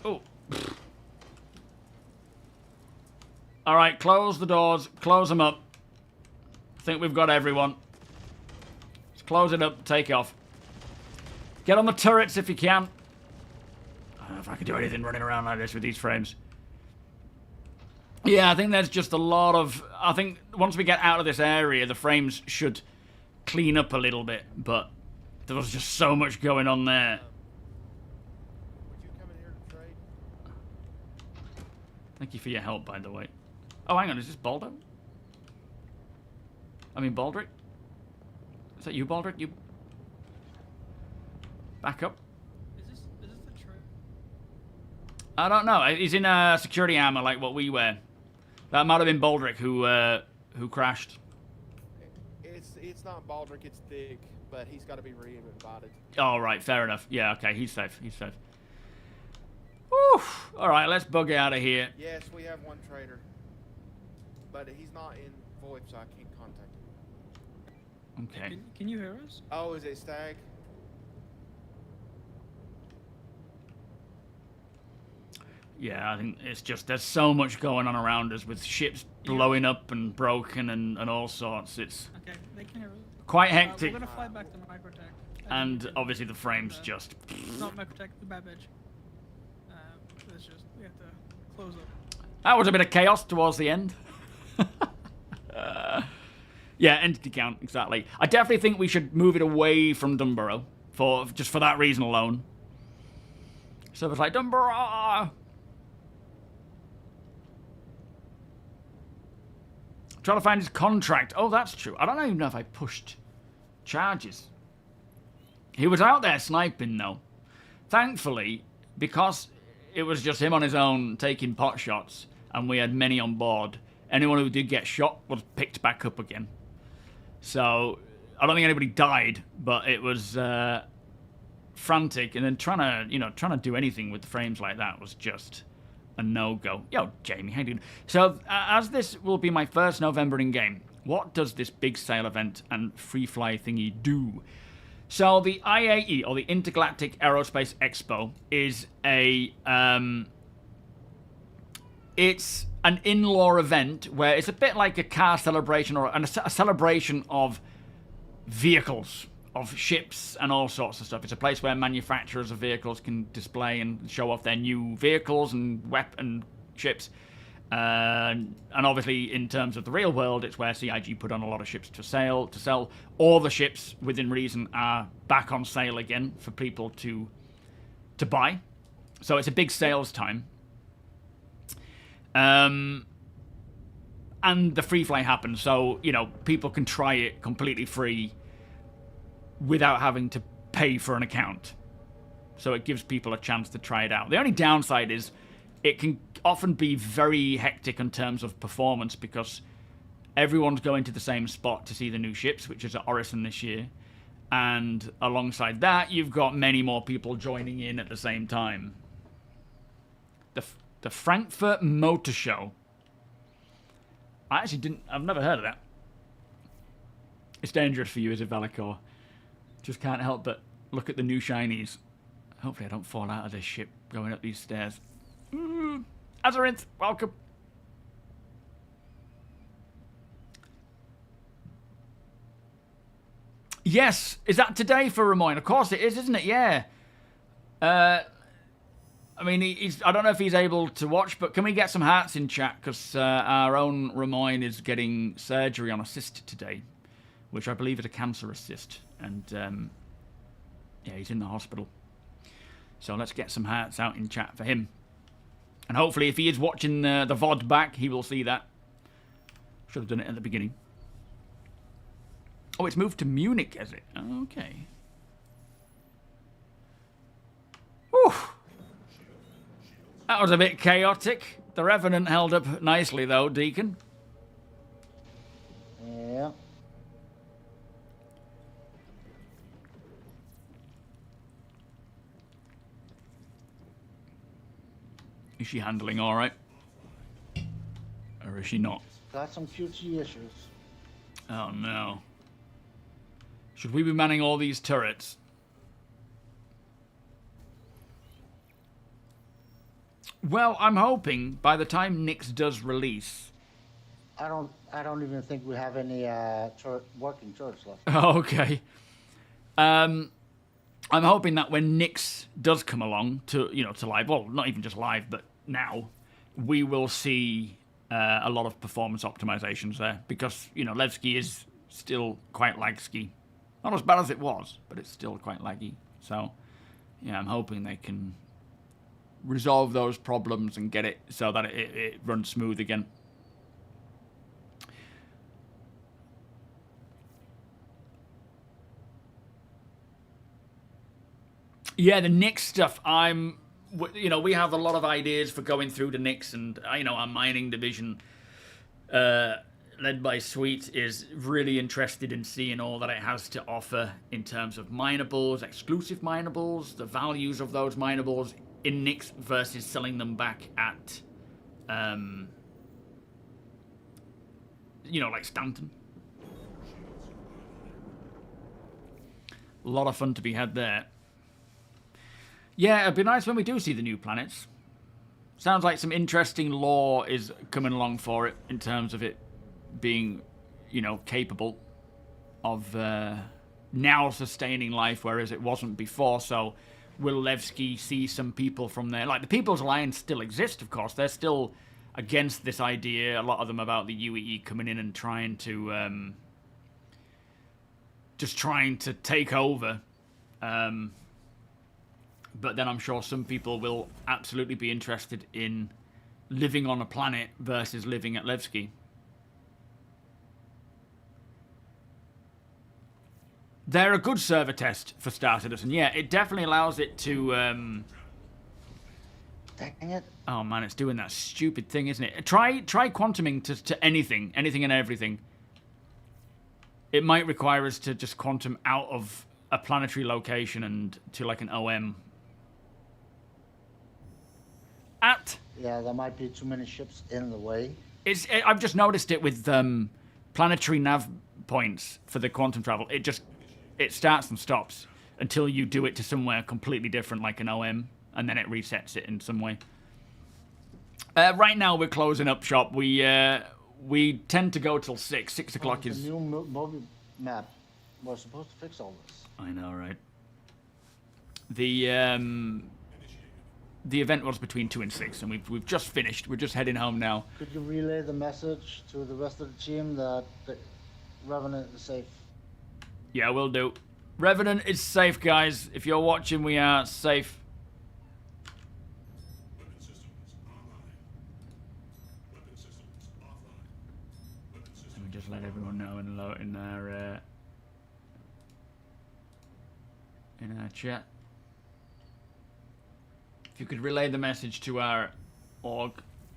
Oh. All right, close the doors. Close them up. I think we've got everyone. Just close it up. Take off. Get on the turrets if you can. I don't know if I can do anything running around like this with these frames. Yeah, I think there's just a lot of... I think once we get out of this area, the frames should clean up a little bit. But there was just so much going on there. Would you come in here to trade? Thank you for your help, by the way. Oh, hang on. Is this Baldo? I mean, Baldric? Is that you, Baldric? You... Back up. Is this the trade? I don't know. He's in security armor like what we wear. That might have been Baldric who crashed. It's not Baldric, it's Dig, but he's got to be re-invited. Oh, right. Fair enough. Yeah, okay. He's safe. He's safe. Whew. All right, let's bug out of here. Yes, we have one trader. But he's not in VoIP, so I can't contact him. Okay. Can you hear us? Oh, is it Stag? Yeah, I think it's just there's so much going on around us with ships blowing up and broken and all sorts. It's Okay, they can hear us. quite hectic. We're gonna fly back to Microtech. And obviously the frames just... Not Microtech, the Babbage. It's just, we have to close up. That was a bit of chaos towards the end. Yeah, entity count, exactly. I definitely think we should move it away from Dunborough, just for that reason alone. So it's like, Dunborough! Trying to find his contract. Oh, that's true. I don't even know if I pushed charges. He was out there sniping, though. Thankfully, because it was just him on his own taking pot shots, and we had many on board, anyone who did get shot was picked back up again. So, I don't think anybody died, but it was frantic, and then trying to do anything with the frames like that was just a no-go. Yo, Jamie, how you doing? So, as this will be my first November in-game, what does this big sale event and free fly thingy do? So, the IAE, or the Intergalactic Aerospace Expo, is it's an in-law event where it's a bit like a car celebration or a celebration of vehicles, of ships and all sorts of stuff. It's a place where manufacturers of vehicles can display and show off their new vehicles and weapon ships. And obviously, in terms of the real world, it's where CIG put on a lot of ships to sell. All the ships, within reason, are back on sale again for people to buy. So it's a big sales time. And the free fly happens, so, people can try it completely free without having to pay for an account. So it gives people a chance to try it out. The only downside is it can often be very hectic in terms of performance because everyone's going to the same spot to see the new ships, which is at Orison this year. And alongside that, you've got many more people joining in at the same time. The Frankfurt Motor Show. I've never heard of that. It's dangerous for you as a Valicor. Just can't help but look at the new shinies. Hopefully I don't fall out of this ship going up these stairs. Azarinth, welcome. Yes, is that today for Ramoyne? Of course it is, isn't it? Yeah. I mean, I don't know if he's able to watch, but can we get some hearts in chat? Because our own Ramoyne is getting surgery on a cyst today, which I believe is a cancerous cyst. And, yeah, he's in the hospital. So let's get some hearts out in chat for him. And hopefully, if he is watching the VOD back, he will see that. Should have done it at the beginning. Oh, it's moved to Munich, is it? Okay. Whew. That was a bit chaotic. The Revenant held up nicely, though, Deacon. Yeah. Is she handling all right? is she not? Got some QT issues. Oh no. Should we be manning all these turrets? Well, I'm hoping by the time Nyx does release. I don't even think we have any working turrets left. Okay. I'm hoping that when Nyx does come along to live, well, not even just live, but now, we will see a lot of performance optimizations there because Levski is still quite laggy. Not as bad as it was, but it's still quite laggy. So, yeah, I'm hoping they can resolve those problems and get it so that it runs smooth again. Yeah, the Nyx stuff, we have a lot of ideas for going through the Nyx, and, our mining division, led by Sweet, is really interested in seeing all that it has to offer in terms of minables, exclusive minables, the values of those minables in Nyx versus selling them back at, like Stanton. A lot of fun to be had there. Yeah, it'd be nice when we do see the new planets. Sounds like some interesting lore is coming along for it in terms of it being, capable of now sustaining life, whereas it wasn't before. So will Levski see some people from there? Like, the People's Alliance still exist, of course. They're still against this idea, a lot of them, about the UEE coming in and trying to, just trying to take over. But then I'm sure some people will absolutely be interested in living on a planet versus living at Levski. They're a good server test for StarCitizen. Yeah, it definitely allows it to... Dang it. Oh man, it's doing that stupid thing, isn't it? Try quantuming to anything and everything. It might require us to just quantum out of a planetary location and to like an OM. Yeah, there might be too many ships in the way. I've just noticed it with planetary nav points for the quantum travel. It starts and stops until you do it to somewhere completely different, like an OM, and then it resets it in some way. Right now we're closing up shop. We tend to go till 6. 6 o'clock is... The new mobile map was supposed to fix all this. I know, right? The event was between 2 and 6, and we've just finished. We're just heading home now. Could you relay the message to the rest of the team that the Revenant is safe? Yeah, will do. Revenant is safe, guys. If you're watching, we are safe. Let me just let everyone know in our chat. If you could relay the message to our org,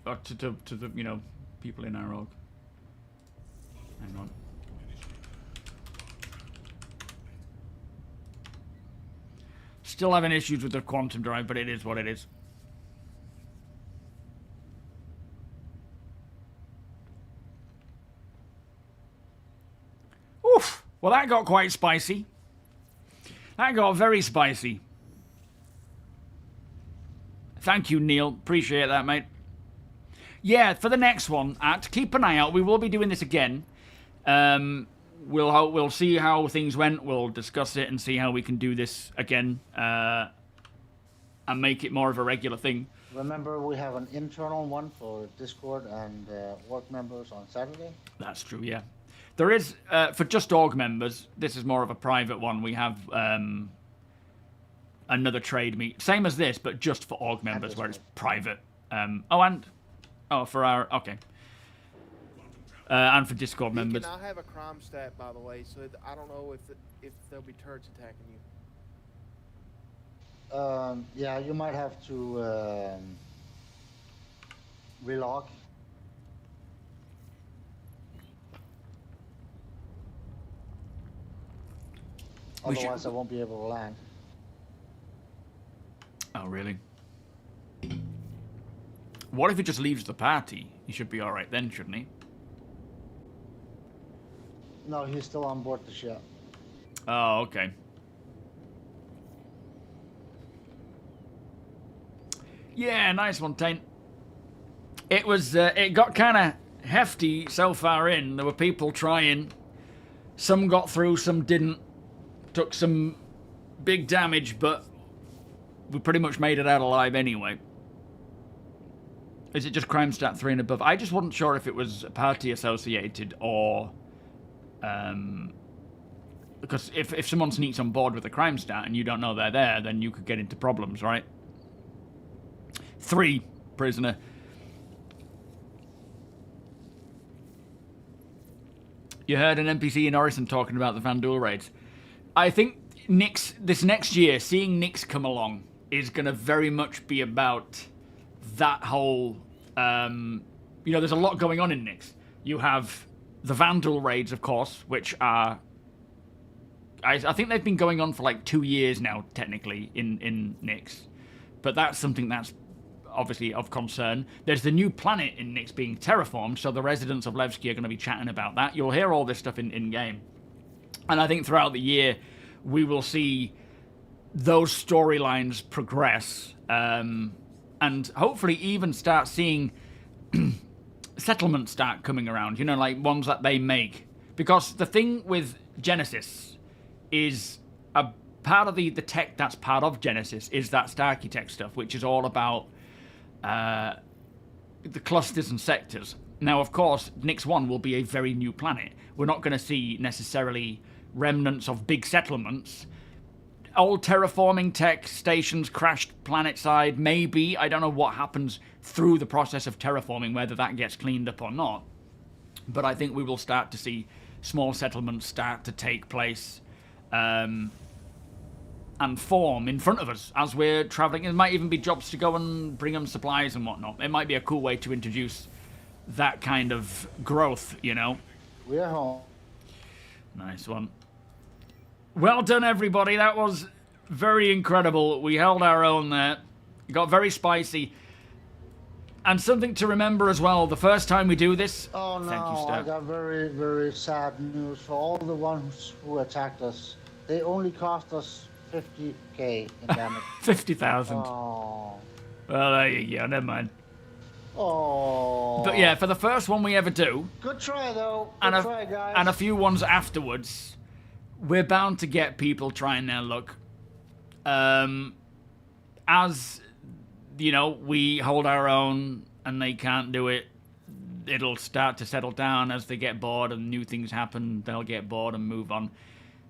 or to the people in our org. Hang on. Still having issues with the quantum drive, but it is what it is. Oof! Well, that got quite spicy. That got very spicy. Thank you, Neil. Appreciate that, mate. Yeah, for the next one, keep an eye out. We will be doing this again. We'll see how things went. We'll discuss it and see how we can do this again and make it more of a regular thing. Remember, we have an internal one for Discord and org members on Saturday. That's true, yeah. There is, for just org members, this is more of a private one. We have another trade meet. Same as this, but just for org members, where it's private. For our... Okay. And for Discord members. I have a crime stat, by the way, so I don't know if there'll be turrets attacking you. Yeah, you might have to relog. Otherwise, I won't be able to land. Oh, really? What if he just leaves the party? He should be alright then, shouldn't he? No, he's still on board the ship. Oh, okay. Yeah, nice one, Taint. It was, it got kind of hefty so far in. There were people trying. Some got through, some didn't. Took some big damage, but we pretty much made it out alive anyway. Is it just crime stat 3 and above? I just wasn't sure if it was party associated or... because if someone sneaks on board with a crime stat and you don't know they're there, then you could get into problems, right? 3, prisoner. You heard an NPC in Orison talking about the Vanduul raids. I think this next year, seeing Nyx come along is going to very much be about that whole... you know, there's a lot going on in Nyx. You have the Vanduul raids, of course, which are... I think they've been going on for like 2 years now, technically, in Nyx. But that's something that's obviously of concern. There's the new planet in Nyx being terraformed, so the residents of Levski are going to be chatting about that. You'll hear all this stuff in-game. And I think throughout the year, we will see those storylines progress. And hopefully even start seeing settlements start coming around, you know, like ones that they make. Because the thing with Genesis is a part of the tech that's part of Genesis is that starcitech stuff, which is all about the clusters and sectors. Now, of course, Nyx 1 will be a very new planet. We're not going to see necessarily remnants of big settlements. Old terraforming tech stations crashed planetside, maybe. I don't know what happens through the process of terraforming, whether that gets cleaned up or not. But I think we will start to see small settlements start to take place and form in front of us as we're traveling. It might even be jobs to go and bring them supplies and whatnot. It might be a cool way to introduce that kind of growth, you know. We're home. Nice one. Well done, everybody. That was very incredible. We held our own there. It got very spicy. And something to remember as well, the first time we do this... Oh no, thank you, Steph. I got very, very sad news for all the ones who attacked us. They only cost us 50k in damage. 50,000. Oh. Well, there you go. Never mind. Oh. But yeah, for the first one we ever do... Good try, though. Good try, guys. And a few ones afterwards, we're bound to get people trying their luck. As, you know, we hold our own and they can't do it, it'll start to settle down as they get bored and new things happen. They'll get bored and move on.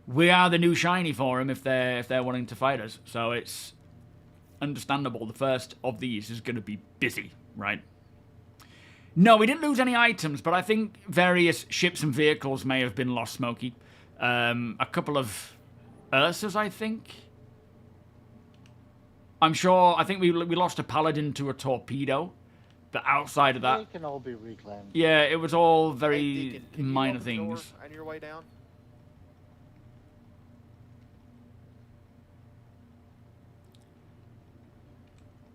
We are the new shiny for them if they're wanting to fight us. So it's understandable. The first of these is going to be busy, right? No, we didn't lose any items, but I think various ships and vehicles may have been lost, Smokey. A couple of Ursas, I think. I'm sure, I think we lost a paladin to a torpedo. But outside of that... They can all be reclaimed. Yeah, it was all very minor things. On your way down?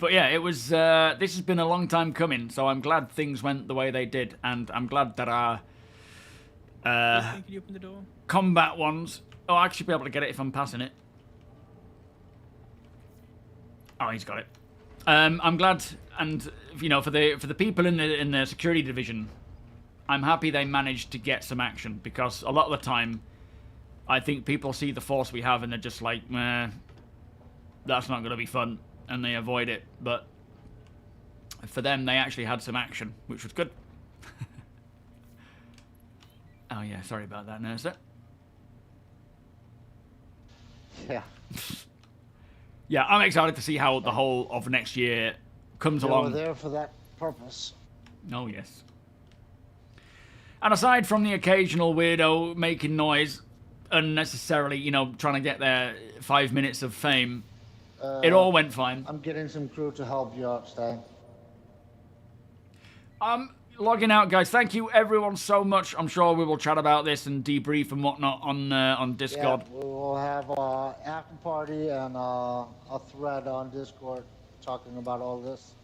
But yeah, it was. This has been a long time coming, so I'm glad things went the way they did, and I'm glad that our Can you open the door? combat ones. Oh, I should be able to get it if I'm passing it. Oh, he's got it. I'm glad, and you know, for the people in the security division, I'm happy they managed to get some action, because a lot of the time, I think people see the force we have and they're just like, meh, that's not going to be fun. And they avoid it, but for them, they actually had some action, which was good. Oh yeah, sorry about that, Nurser. Yeah. Yeah, I'm excited to see how the whole of next year comes along. We're there for that purpose. Oh yes. And aside from the occasional weirdo making noise, unnecessarily, you know, trying to get their 5 minutes of fame, it all went fine. I'm getting some crew to help you out, Stan. I'm logging out, guys. Thank you, everyone, so much. I'm sure we will chat about this and debrief and whatnot on Discord. Yeah, we will have an after party and a thread on Discord talking about all this.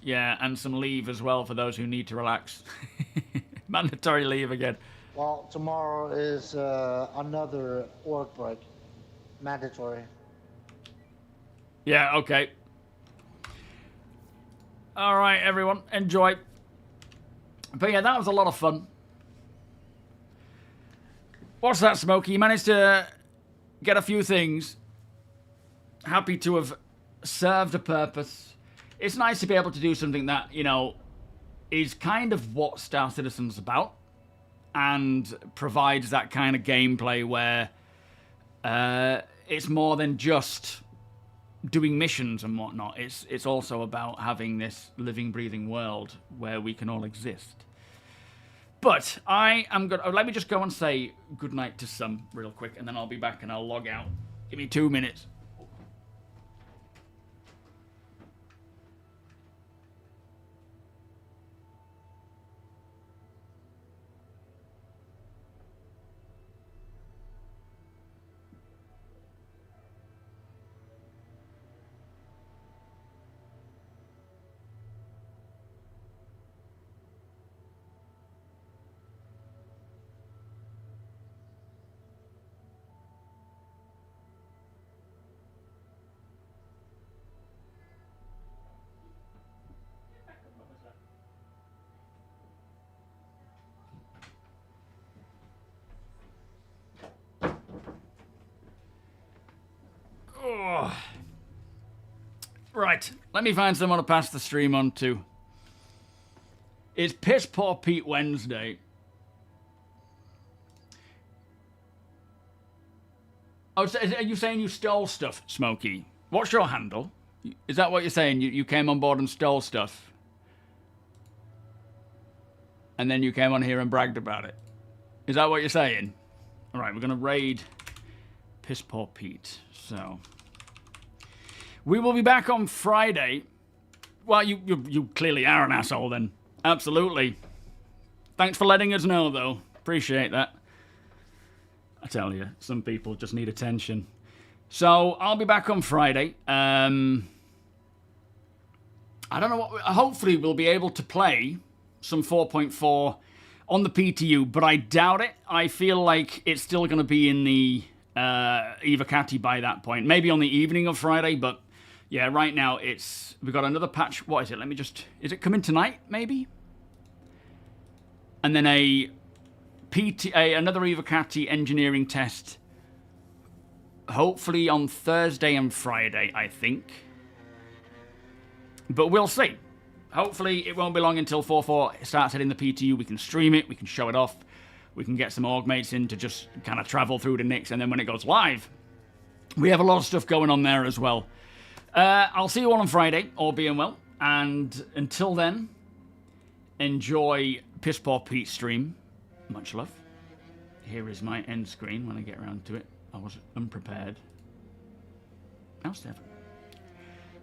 Yeah, and some leave as well for those who need to relax. Mandatory leave again. Well, tomorrow is another work break. Mandatory. Yeah, okay. All right, everyone, enjoy. But yeah, that was a lot of fun. What's that, Smokey? You managed to get a few things. Happy to have served a purpose. It's nice to be able to do something that, you know, is kind of what Star Citizen's about and provides that kind of gameplay where it's more than just doing missions and whatnot. It's also about having this living, breathing world where we can all exist. But I am good. Let me just go and say goodnight to some real quick, and then I'll be back and I'll log out. Give me 2 minutes. Oh. Right, let me find someone to pass the stream on to. It's Piss Poor Pete Wednesday. Oh, are you saying you stole stuff, Smokey? What's your handle? Is that what you're saying? You came on board and stole stuff? And then you came on here and bragged about it? Is that what you're saying? All right, we're going to raid Piss Poor Pete. So we will be back on Friday. Well, you clearly are an asshole then. Absolutely. Thanks for letting us know, though. Appreciate that. I tell you, some people just need attention. So I'll be back on Friday. I don't know what. Hopefully, we'll be able to play some 4.4 on the PTU, but I doubt it. I feel like it's still going to be in the Evocati by that point. Maybe on the evening of Friday, but yeah, right now we've got another patch. What is it? Let me just. Is it coming tonight? Maybe. And then another Evocati engineering test. Hopefully on Thursday and Friday, I think. But we'll see. Hopefully it won't be long until 4.4 starts hitting the PTU. We can stream it, we can show it off, we can get some org mates in to just kind of travel through the Nix, and then when it goes live, we have a lot of stuff going on there as well. I'll see you all on Friday, all being well, and until then, enjoy Piss Poor Pete's stream. Much love. Here is my end screen when I get around to it. I was unprepared. How's Steph?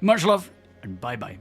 Much love, and bye-bye.